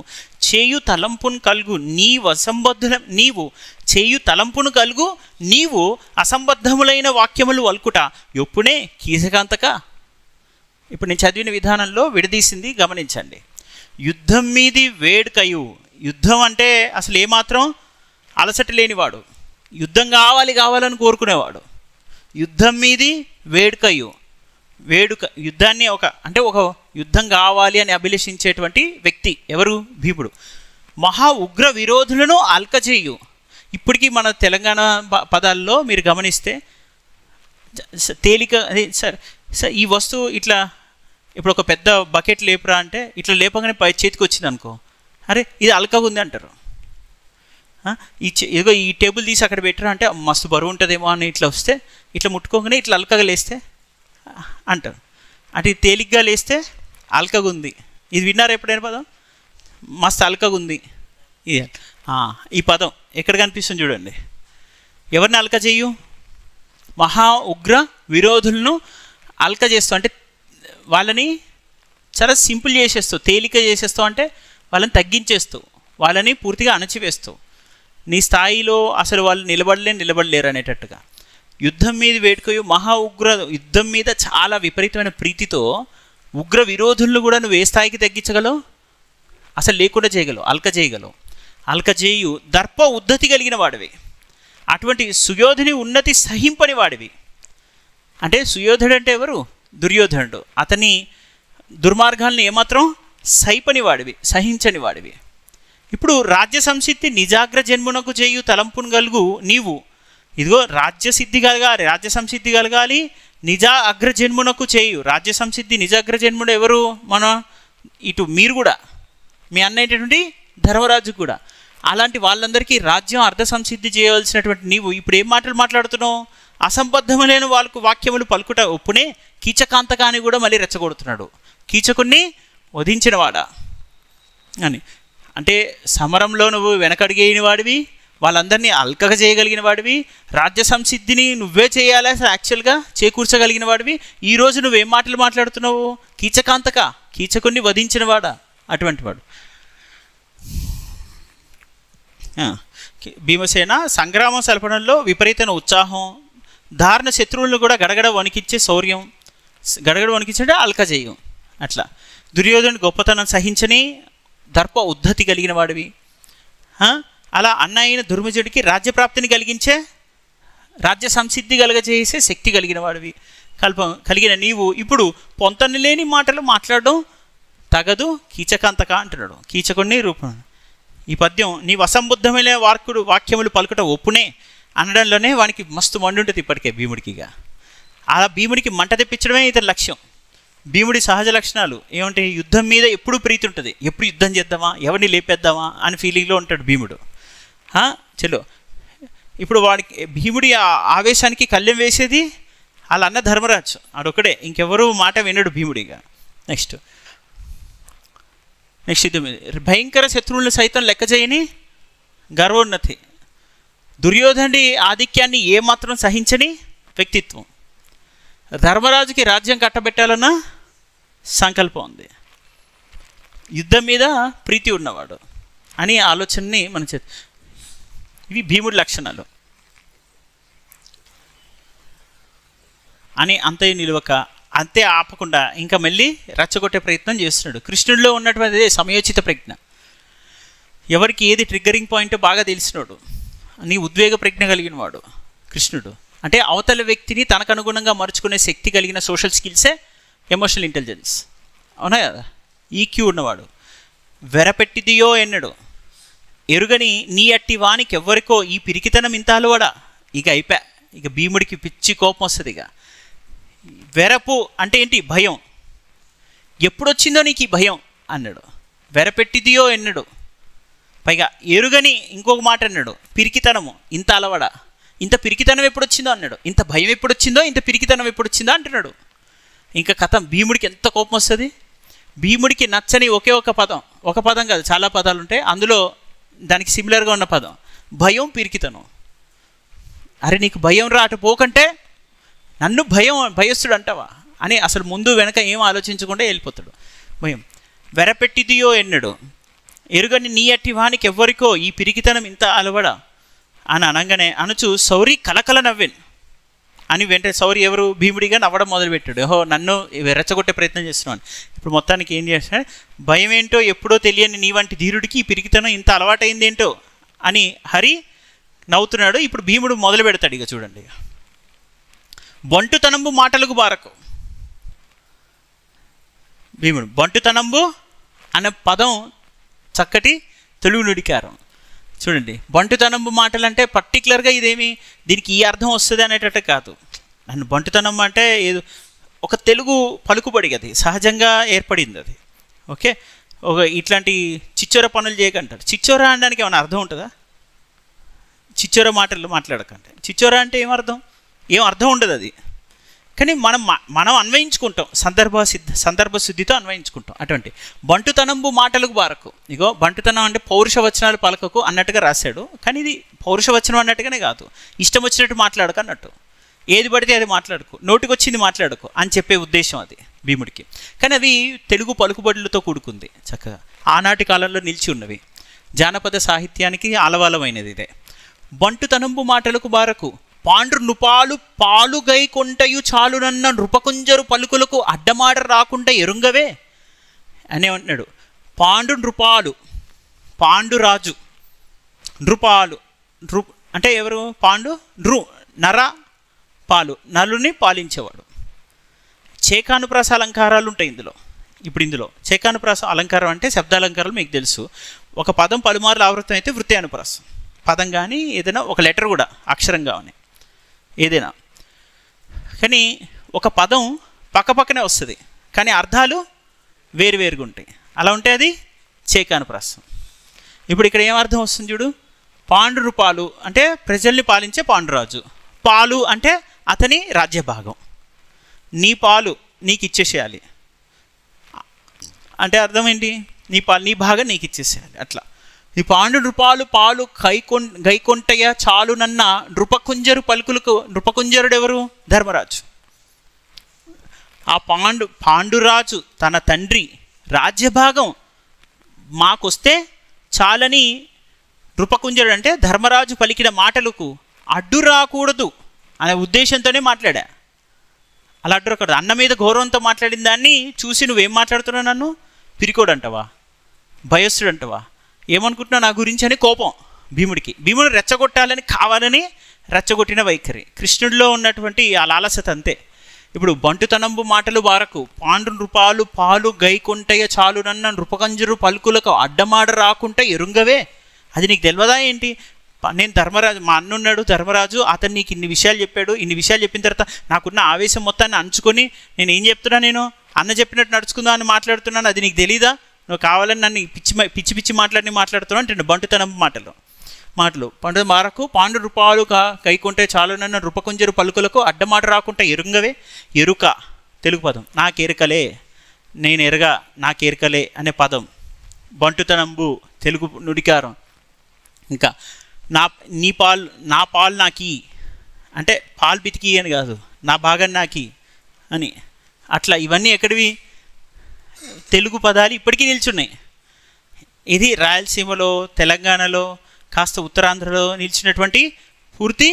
చేయు తలంపును కలుగు నీవు చేయు తలంపును కలుగు నీవు అసంబద్ధములైన వాక్యములు వల్కుట ఎప్పుడే కీసకాంతక. ఇప్పుడు నేను చదివిన విధానంలో విడదీసింది గమనించండి. యుద్ధం మీది వేడుకయు, యుద్ధం అంటే అసలు ఏమాత్రం అలసట లేనివాడు, యుద్ధం కావాలని కోరుకునేవాడు. యుద్ధం మీది వేడుకయు, యుద్ధాన్ని ఒక యుద్ధం కావాలి అని అభిలషించేటువంటి వ్యక్తి ఎవరు? భీముడు. మహా ఉగ్ర విరోధులను అల్కచేయు. ఇప్పటికీ మన తెలంగాణ పదాల్లో మీరు గమనిస్తే తేలిక సార్ ఈ వస్తువు ఇట్లా, ఇప్పుడు ఒక పెద్ద బకెట్ లేపురా అంటే ఇట్లా లేపగానే పై చేతికి వచ్చింది అనుకో, అరే ఇది అల్కగా ఉంది అంటారు. ఇదిగో ఈ టేబుల్ తీసి అక్కడ పెట్టరా అంటే మస్తు బరువు ఉంటుందేమో అని ఇట్లా వస్తే ఇట్లా ముట్టుకోగానే ఇట్లా అల్కగా లేస్తే అంటారు. అంటే తేలిగ్గా లేస్తే అల్కగా ఉంది. ఇది విన్నారా ఎప్పుడైనా పదం? మస్తు అల్కగా ఉంది. ఇది ఈ పదం ఎక్కడ కనిపిస్తుంది చూడండి. ఎవరిని అల్క చేయు? మహా ఉగ్ర విరోధులను అల్క చేస్తావు అంటే వాళ్ళని చాలా సింపుల్ చేసేస్తావు, తేలిక చేసేస్తావు, అంటే వాళ్ళని తగ్గించేస్తావు, వాళ్ళని పూర్తిగా అణచివేస్తావు. నీ స్థాయిలో అసలు వాళ్ళు నిలబడలేరు అనేటట్టుగా. యుద్ధం మీద వేడుకయు మహా ఉగ్ర, యుద్ధం మీద చాలా విపరీతమైన ప్రీతితో ఉగ్ర విరోధులను కూడా నువ్వు ఏ స్థాయికి తగ్గించగలవు? అసలు లేకుండా చేయగలవు, అల్క చేయగలవు. అల్క చేయు దర్ప ఉద్ధతి కలిగిన వాడివి, అటువంటి సుయోధుని ఉన్నతి సహింపని వాడివి. అంటే సుయోధుడు అంటే ఎవరు? దుర్యోధనుడు. అతని దుర్మార్గాలను ఏమాత్రం సహించని వాడివి. ఇప్పుడు రాజ్య సంసిద్ధి నిజాగ్ర జన్మునకు చేయు తలంపును కలుగు నీవు. ఇదిగో రాజ్య సంసిద్ధి కలగాలి, నిజా అగ్రజన్మునకు చేయు. రాజ్య సంసిద్ధి నిజాగ్ర జన్ముడు ఎవరు? ఇటు మీరు కూడా, మీ అన్నయ్యేటువంటి ధర్మరాజు కూడా. అలాంటి వాళ్ళందరికీ రాజ్యం అర్ధ సంసిద్ధి చేయవలసినటువంటి నీవు ఇప్పుడు ఏం మాటలు మాట్లాడుతున్నావు? అసంబద్ధములైన వాళ్ళకు వాక్యములు పలుకుట ఒప్పునే కీచకాంతకాన్ని కూడా మళ్ళీ రెచ్చగొడుతున్నాడు. కీచకుణ్ణి వధించినవాడా అని. అంటే సమరంలో నువ్వు వెనకడిగేయని వాడివి, వాళ్ళందరినీ అల్కగా చేయగలిగిన వాడివి, రాజ్య సంసిద్ధిని నువ్వే చేయాలి యాక్చువల్గా చేకూర్చగలిగిన వాడివి. ఈరోజు నువ్వేం మాటలు మాట్లాడుతున్నావు? కీచకుణ్ణి వధించిన వాడా అటువంటి వాడు. భీమసేన సంగ్రామం సల్పడంలో విపరీతమైన ఉత్సాహం, దారుణ శత్రువులను కూడా గడగడ వణికించే శౌర్యం, గడగడ వణికించే అల్కజేయం. అట్లా దుర్యోధనుడి గొప్పతనం సహించని దర్ప ఉద్ధతి కలిగిన వాడివి. అలా అన్న అయిన దుర్మజుడికి రాజ్యప్రాప్తిని కలిగించే రాజ్య సంసిద్ధి కలగజేసే శక్తి కలిగిన వాడివి కలిగిన నీవు ఇప్పుడు పొంతన లేని మాటలు మాట్లాడడం తగదు, కీచకాంతక అంటున్నాడు. కీచకుడిని రూపం. ఈ పద్యం నీవు అసంబుద్ధమైన వాక్యములు పలుకుట ఒప్పునే అనడంలోనే వానికి మస్తు మండుంటుంది ఇప్పటికే భీముడికిగా. అలా భీముడికి మంట తెప్పించడమే ఇతని లక్ష్యం. భీముడి సహజ లక్షణాలు ఏమంటే యుద్ధం మీద ఎప్పుడు ప్రీతి ఉంటుంది, ఎప్పుడు యుద్ధం చేద్దామా, ఎవరిని లేపేద్దామా అని ఫీలింగ్లో ఉంటాడు భీముడు. చలో ఇప్పుడు వాడికి భీముడి ఆవేశానికి కళ్ళెం వేసేది అలా అన్న ధర్మరాజు ఆడొక్కడే, ఇంకెవరు మాట వినడు భీముడిగా. నెక్స్ట్ ఇది భయంకర శత్రువులను సైతం లెక్క చేయని గర్వోన్నతి, దుర్యోధనుడి ఆధిక్యాన్ని ఏమాత్రం సహించని వ్యక్తిత్వం, ధర్మరాజుకి రాజ్యం కట్టబెట్టాలన్న సంకల్పం ఉంది, యుద్ధం మీద ప్రీతి ఉన్నవాడు అని ఆలోచనని మనం ఇవి భీముడి లక్షణాలు అని అంతే నిలవక అంతే ఆపకుండా ఇంకా మళ్ళీ రెచ్చగొట్టే ప్రయత్నం చేస్తున్నాడు. కృష్ణుడిలో ఉన్నటువంటి సమయోచిత ప్రజ్ఞ, ఎవరికి ఏది ట్రిగ్గరింగ్ పాయింట్ బాగా తెలిసినాడు, నీ ఉద్వేగ ప్రజ్ఞ కలిగిన వాడు కృష్ణుడు. అంటే అవతల వ్యక్తిని తనకు అనుగుణంగా మరుచుకునే శక్తి కలిగిన సోషల్ స్కిల్సే ఎమోషనల్ ఇంటెలిజెన్స్, అవునా కదా. ఈక్యూ ఉన్నవాడు. వెరపెట్టిదియో ఎన్నడు ఎరుగని నీ అట్టి వానికి ఎవ్వరికో ఈ పిరికితనం ఇంత అలవాడా. ఇక అయిపోయా, ఇక భీముడికి పిచ్చి కోపం వస్తుంది. ఇక వెరపు అంటే ఏంటి, భయం. ఎప్పుడొచ్చిందో నీకు ఈ భయం అన్నాడు. వెరపెట్టిదియో ఎన్నడు, పైగా ఎరుగని ఇంకొక మాట అన్నాడు, పిరికితనము ఇంత అలవాడా. ఇంత పిరికితనం ఎప్పుడొచ్చిందో అన్నాడు, ఇంత భయం ఎప్పుడొచ్చిందో, ఇంత పిరికితనం ఎప్పుడొచ్చిందో అంటున్నాడు. ఇంకా కథం భీముడికి ఎంత కోపం వస్తుంది. భీముడికి నచ్చని ఒకే ఒక పదం కాదు, చాలా పదాలు ఉంటాయి, అందులో దానికి సిమిలర్గా ఉన్న పదం భయం, పిరికితనం. అరే నీకు భయం రా, అటు పోకంటే నన్ను భయస్తుడు అంటావా అని అసలు ముందు వెనక ఏం ఆలోచించకుండా వెళ్ళిపోతాడు. భయం. వెరపెట్టిదియో ఎన్నడు ఎరుగని నీ అట్టి వానికి ఎవ్వరికో ఈ పిరికితనం ఇంత అలవడా అని అనగానే అనుచు సౌరి కలకల నవ్వెన్ అని వెంటనే సౌరి ఎవరు, భీముడిగా నవ్వడం మొదలుపెట్టాడు. ఓహో నన్ను రెచ్చగొట్టే ప్రయత్నం చేస్తున్నాను. ఇప్పుడు మొత్తానికి ఏం చేస్తాడు, భయం ఏంటో ఎప్పుడో తెలియని నీ వంటి ధీరుడికి ఈ పిరికితనం ఇంత అలవాటైంది ఏంటో అని హరి నవ్వుతున్నాడు. ఇప్పుడు భీముడు మొదలు పెడతాడు. ఇక చూడండి, బంటుతనంబు మాటలకు బారకు. భీముడు బంటుతనంబు అనే పదం చక్కటి తెలుగు నుడికారం. చూడండి, బంటుతనంబు మాటలు అంటే పర్టికులర్గా ఇదేమి దీనికి ఈ అర్థం వస్తుంది అనేటట్టు కాదు. నన్ను బంటుతనం అంటే ఏదో ఒక తెలుగు పలుకుబడి, అది సహజంగా ఏర్పడింది అది. ఓకే, ఒక ఇట్లాంటి చిచ్చోర పనులు చేయకంటారు. చిచ్చోర అనడానికి ఏమైనా అర్థం ఉంటుందా? చిచ్చోర మాటలు మాట్లాడకంటే. చిచ్చోర అంటే ఏం అర్థం ఉండదు అది. కానీ మనం అన్వయించుకుంటాం, సందర్భ శుద్ధితో అన్వయించుకుంటాం. అటువంటి బంటుతనంబు మాటలకు బారకు. ఇగో బంటుతనం అంటే పౌరుష వచనాలు పలకకు అన్నట్టుగా రాశాడు. కానీ ఇది పౌరుష వచనం అన్నట్టుగానే కాదు, ఇష్టం వచ్చినట్టు మాట్లాడకు అన్నట్టు. ఏది పడితే అది మాట్లాడుకో, నోటికొచ్చింది మాట్లాడుకో అని చెప్పే ఉద్దేశం అది భీముడికి. కానీ అవి తెలుగు పలుకుబడులతో కూడుకుంది, చక్కగా ఆనాటి కాలంలో నిలిచి ఉన్నవి. జానపద సాహిత్యానికి ఆలవాలమైనది ఇదే. బంటుతనంబు మాటలకు బారకు పాండ్రు నృపాలు పాలుగై కొంటయు చాలునన్న నృపకుంజరు పలుకులకు అడ్డమాట రాకుండా ఎరుంగవే అని అంటున్నాడు. పాండు నృపాలు, పాండురాజు, నృపాలు అంటే ఎవరు? పాండు నర పాలు, నలుని పాలించేవాడు. చేకానుప్రాస అలంకారాలు ఉంటాయి ఇందులో. ఇప్పుడు ఇందులో చేకానుప్రాస అలంకారం అంటే శబ్దాలంకారాలు మీకు తెలుసు. ఒక పదం పలుమార్లు ఆవృతం అయితే వృత్తి అనుప్రాసం. పదం కానీ ఏదైనా ఒక లెటర్ కూడా అక్షరం కానీ ఏదైనా, కానీ ఒక పదం పక్కపక్కనే వస్తుంది కానీ అర్థాలు వేరువేరుగా ఉంటాయి. అలా ఉంటే అది చేకానుప్రాసం. ఇప్పుడు ఇక్కడ ఏం అర్థం వస్తుంది చూడు, పాండు రూపాలు అంటే ప్రజల్ని పాలించే పాండురాజు, పాలు అంటే అతని రాజ్యభాగం, నీ పాలు నీకు ఇచ్చేసేయాలి అంటే అర్థం ఏంటి, నీ భాగం నీకు ఇచ్చేసేయాలి. అట్లా ఈ పాండు నృపాలు పాలు గైకొంటయ్య చాలునన్న నృపకుంజరు పలుకులకు. నృపకుంజరుడు ఎవరు? ధర్మరాజు. ఆ పాండురాజు తన తండ్రి రాజ్యభాగం మాకొస్తే చాలని నృపకుంజరుడు అంటే ధర్మరాజు పలికిన మాటలకు అడ్డు రాకూడదు అనే ఉద్దేశంతోనే మాట్లాడా. అలా అడ్డు రాకూడదు. అన్న మీద గౌరవంతో మాట్లాడిన దాన్ని చూసి నువ్వేం మాట్లాడుతున్నావు, నన్ను పిరికోడు అంటావా, భయస్తుడు అంటావా, ఏమనుకుంటున్నావు నా గురించి అని కోపం భీముడికి. భీముడు రెచ్చగొట్టాలని కావాలని రెచ్చగొట్టిన వైఖరి. కృష్ణుడిలో ఉన్నటువంటి ఆ లాలసత అంతే. ఇప్పుడు బంటుతనంబు మాటలు బారకు పాండు నృపాలు పాలు గైకుంటయ్య చాలునన్న నృపకంజరు పలుకులకు అడ్డమాడ రాకుంటే ఎరుంగవే. అది నీకు తెలియదా ఏంటి? నేను ధర్మరాజు, మా అన్నున్నాడు ధర్మరాజు, అతను నీకు ఇన్ని విషయాలు చెప్పాడు. ఇన్ని విషయాలు చెప్పిన తర్వాత నాకున్న ఆవేశం మొత్తాన్ని అంచుకొని నేను ఏం చెప్తున్నా, నేను అన్న చెప్పినట్టు నడుచుకుందాం అని మాట్లాడుతున్నాను. అది నీకు తెలీదా? నువ్వు కావాలని నన్ను పిచ్చి పిచ్చి మాట్లాడుతున్నావు అంటే బంటుతనం మాటలు పండు మారకు పాండు రూపాలు కైకుంటే చాలునన్న రూపకుంజరు పలుకులకు అడ్డమాట రాకుంటే ఎరుంగవే. ఎరుక తెలుగు పదం, నాకెరుకలే, నేను ఎరగా నాకెరుకలే అనే పదం. బంటుతనంబు తెలుగు నుడికారం. ఇంకా నా పాలు నాకి అంటే పాలు పితికి అని కాదు, నా భాగం నాకి అని. అట్లా ఇవన్నీ ఎక్కడివి? తెలుగు పదాలు ఇప్పటికీ నిల్చున్నాయి. ఇది రాయలసీమలో, తెలంగాణలో, కాస్త ఉత్తరాంధ్రలో నిలిచినటువంటి పూర్తి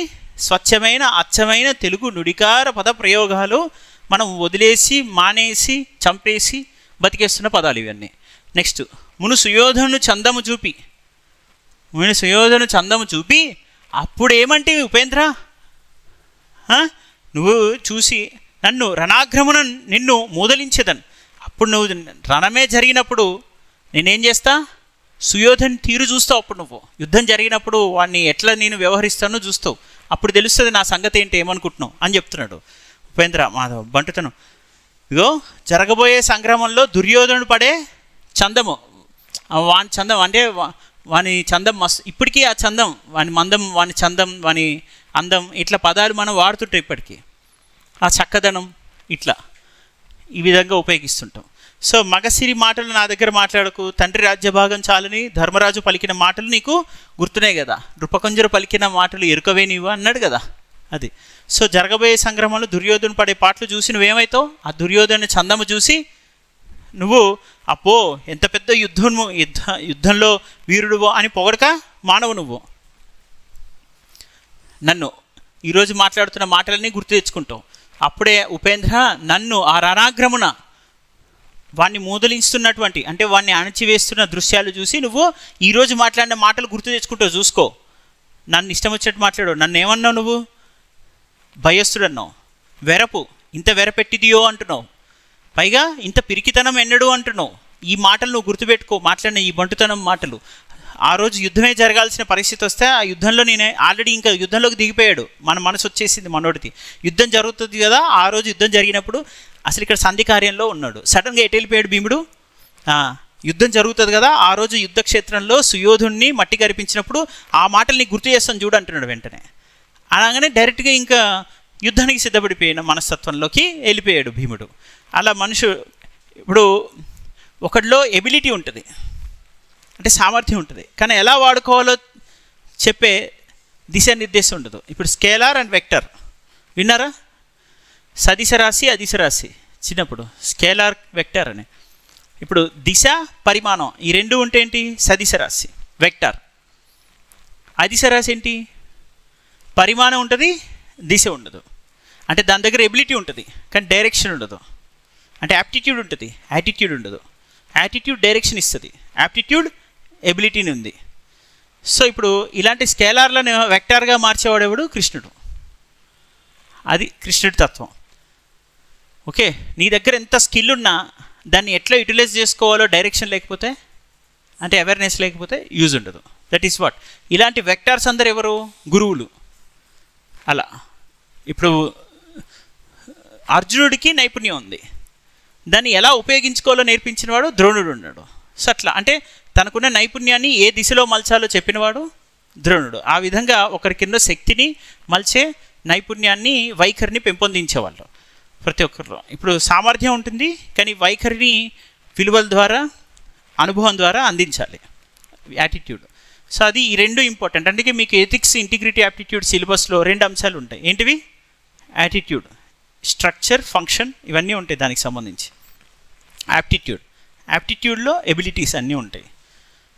స్వచ్ఛమైన అచ్చమైన తెలుగు నుడికార పద ప్రయోగాలు. మనం వదిలేసి మానేసి చంపేసి బతికేస్తున్న పదాలు ఇవన్నీ. నెక్స్ట్, మును సుయోధను చందము చూపి అప్పుడు ఏమంటే ఉపేంద్ర, నువ్వు చూసి నన్ను రణాగ్రమున నిన్ను మూదలించేదను. అప్పుడు నువ్వు రణమే జరిగినప్పుడు నేనేం చేస్తా? సుయోధన్ తీరు చూస్తావు. అప్పుడు నువ్వు యుద్ధం జరిగినప్పుడు వాడిని ఎట్లా నేను వ్యవహరిస్తానో చూస్తావు. అప్పుడు తెలుస్తుంది నా సంగతి ఏంటి, ఏమనుకుంటున్నావు అని చెప్తున్నాడు ఉపేంద్ర మాధవ్. బంటుతను ఇగో జరగబోయే సంగ్రామంలో దుర్యోధనుడు పడే చందము, వాని చందం అంటే వాని చందం మస్తు. ఇప్పటికీ ఆ చందం, వాని మందం, వాని చందం, వాని అందం, ఇట్లా పదాలు మనం వాడుతుంటాం ఇప్పటికీ. ఆ చక్కదనం ఇట్లా ఈ విధంగా ఉపయోగిస్తుంటాం. సో మగసిరి మాటలు నా దగ్గర మాట్లాడకు, తండ్రి రాజ్యభాగం చాలని ధర్మరాజు పలికిన మాటలు నీకు గుర్తున్నాయి కదా, నృపకంజరు పలికిన మాటలు ఎరుకవే నీవు అన్నాడు కదా అది. సో జరగబోయే సంగ్రామంలో దుర్యోధను పడే పాటలు చూసి నువ్వేమవుతావు? ఆ దుర్యోధను చందము చూసి నువ్వు అప్పో ఎంత పెద్ద యుద్ధంలో వీరుడువో అని పొగడక మానవు. నువ్వు నన్ను ఈరోజు మాట్లాడుతున్న మాటలన్నీ గుర్తు తెచ్చుకుంటావు. అప్పుడే ఉపేంద్ర నన్ను ఆ రణాగ్రమున వాడిని మూదలిస్తున్నటువంటి అంటే వాడిని అణచివేస్తున్న దృశ్యాలు చూసి నువ్వు ఈరోజు మాట్లాడిన మాటలు గుర్తు తెచ్చుకుంటావు. చూసుకో, నన్ను ఇష్టం వచ్చినట్టు మాట్లాడు. నన్ను ఏమన్నావు నువ్వు? భయస్తుడన్నావు, వెరపు, ఇంత వెరపెట్టిదియో అంటున్నావు, పైగా ఇంత పిరికితనం ఎన్నడు అంటున్నావు. ఈ మాటలు నువ్వు గుర్తుపెట్టుకో. మాట్లాడిన ఈ బంటుతనం మాటలు. ఆ రోజు యుద్ధమే జరగాల్సిన పరిస్థితి వస్తే ఆ యుద్ధంలో నేనే ఆల్రెడీ ఇంకా యుద్ధంలోకి దిగిపోయాడు. మన మనసు వచ్చేసింది మనోడికి. యుద్ధం జరుగుతుంది కదా, ఆ రోజు యుద్ధం జరిగినప్పుడు అసలు ఇక్కడ సంధి కార్యంలో ఉన్నాడు. సడన్గా ఎటు వెళ్ళిపోయాడు భీముడు? యుద్ధం జరుగుతుంది కదా, ఆ రోజు యుద్ధక్షేత్రంలో సుయోధుణ్ణి మట్టి కరిపించినప్పుడు ఆ మాటల్ని గుర్తు చేస్తాను చూడు అంటున్నాడు వెంటనే. అలాగనే డైరెక్ట్గా ఇంకా యుద్ధానికి సిద్ధపడిపోయిన మనస్తత్వంలోకి వెళ్ళిపోయాడు భీముడు. అలా ఇప్పుడు ఒకటిలో ఎబిలిటీ ఉంటుంది అంటే సామర్థ్యం ఉంటుంది, కానీ ఎలా వాడుకోవాలో చెప్పే దిశానిర్దేశం ఉండదు. ఇప్పుడు స్కేలార్ అండ్ వెక్టర్ విన్నారా? సదిశ రాశి అదిశ రాశి చిన్నప్పుడు స్కేలార్ వెక్టర్ అని. ఇప్పుడు దిశ పరిమాణం ఈ రెండు ఉంటే ఏంటి? సదిశ రాశి వెక్టర్. అదిశ రాశి ఏంటి? పరిమాణం ఉంటుంది, దిశ ఉండదు. అంటే దాని దగ్గర ఎబిలిటీ ఉంటుంది కానీ డైరెక్షన్ ఉండదు. అంటే యాప్టిట్యూడ్ ఉంటుంది, యాటిట్యూడ్ ఉండదు. యాటిట్యూడ్ డైరెక్షన్ ఇస్తుంది, యాప్టిట్యూడ్ ఎబిలిటీని ఉంది. సో ఇప్పుడు ఇలాంటి స్కేలార్లను వెక్టార్గా మార్చేవాడెవడు? కృష్ణుడు. అది కృష్ణుడి తత్వం. ఓకే, నీ దగ్గర ఎంత స్కిల్ ఉన్నా దాన్ని ఎట్లా యూటిలైజ్ చేసుకోవాలో డైరెక్షన్ లేకపోతే అంటే అవేర్నెస్ లేకపోతే యూజ్ ఉండదు. That is what. ఇలాంటి వెక్టార్స్ అందరు ఎవరు? గురువులు. అలా ఇప్పుడు అర్జునుడికి నైపుణ్యం ఉంది, దాన్ని ఎలా ఉపయోగించుకోవాలో నేర్పించిన వాడు ద్రోణుడు ఉన్నాడు. సో అట్లా అంటే తనకున్న నైపుణ్యాన్ని ఏ దిశలో మలచాలో చెప్పినవాడు ద్రోణుడు. ఆ విధంగా ఒకరికిన్న శక్తిని మలిచే నైపుణ్యాన్ని, వైఖరిని పెంపొందించేవాళ్ళు ప్రతి ఒక్కరిలో. ఇప్పుడు సామర్థ్యం ఉంటుంది కానీ వైఖరిని విలువల ద్వారా, అనుభవం ద్వారా అందించాలి, యాటిట్యూడ్. సో అది ఈ రెండు ఇంపార్టెంట్. అందుకే మీకు ఎథిక్స్, ఇంటిగ్రిటీ, యాప్టిట్యూడ్ సిలబస్లో రెండు అంశాలు ఉంటాయి. ఏంటివి? యాటిట్యూడ్, స్ట్రక్చర్, ఫంక్షన్ ఇవన్నీ ఉంటాయి దానికి సంబంధించి. యాప్టిట్యూడ్లో ఎబిలిటీస్ అన్నీ ఉంటాయి.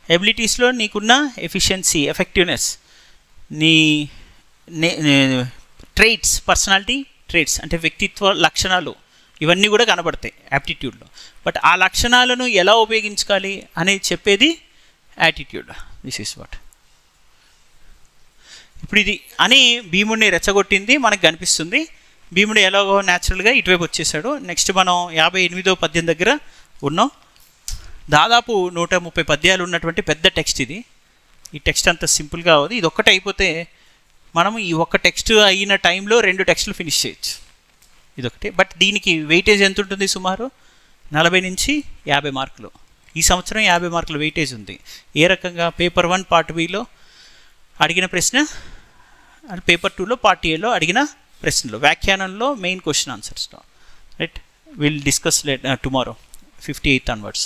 ఎబిలిటీస్లో నీకున్న ఎఫిషియన్సీ, ఎఫెక్టివ్నెస్, నీ ట్రైట్స్, పర్సనాలిటీ ట్రైట్స్ అంటే వ్యక్తిత్వ లక్షణాలు ఇవన్నీ కూడా కనబడతాయి యాప్టిట్యూడ్లో. బట్ ఆ లక్షణాలను ఎలా ఉపయోగించుకోవాలి అనేది చెప్పేది యాటిట్యూడ్. This is what. ఇప్పుడు ఇది అని భీముడిని రెచ్చగొట్టింది మనకు కనిపిస్తుంది. భీముడు ఎలాగో న్యాచురల్గా ఇటువైపు వచ్చేసాడు. నెక్స్ట్ మనం 58వ పద్యం దగ్గర ఉన్నాం. దాదాపు 130 పద్యాలు ఉన్నటువంటి పెద్ద టెక్స్ట్ ఇది. ఈ టెక్స్ట్ అంత సింపుల్గా అవుతుంది. ఇది ఒక్కటి అయిపోతే మనం ఈ ఒక్క టెక్స్ట్ అయిన టైంలో 2 టెక్స్టులు ఫినిష్ చేయొచ్చు. ఇదొకటి. బట్ దీనికి వెయిటేజ్ ఎంత ఉంటుంది? సుమారు 40 నుంచి 50 మార్కులు. ఈ సంవత్సరం 50 మార్కుల వెయిటేజ్ ఉంది. ఏ రకంగా? పేపర్ 1 పార్ట్ బిలో అడిగిన ప్రశ్న, పేపర్ 2లో పార్ట్ ఏలో అడిగిన ప్రశ్నలు, వ్యాఖ్యానంలో మెయిన్ క్వశ్చన్ ఆన్సర్స్లో. Right, will discuss tomorrow 58 onwards.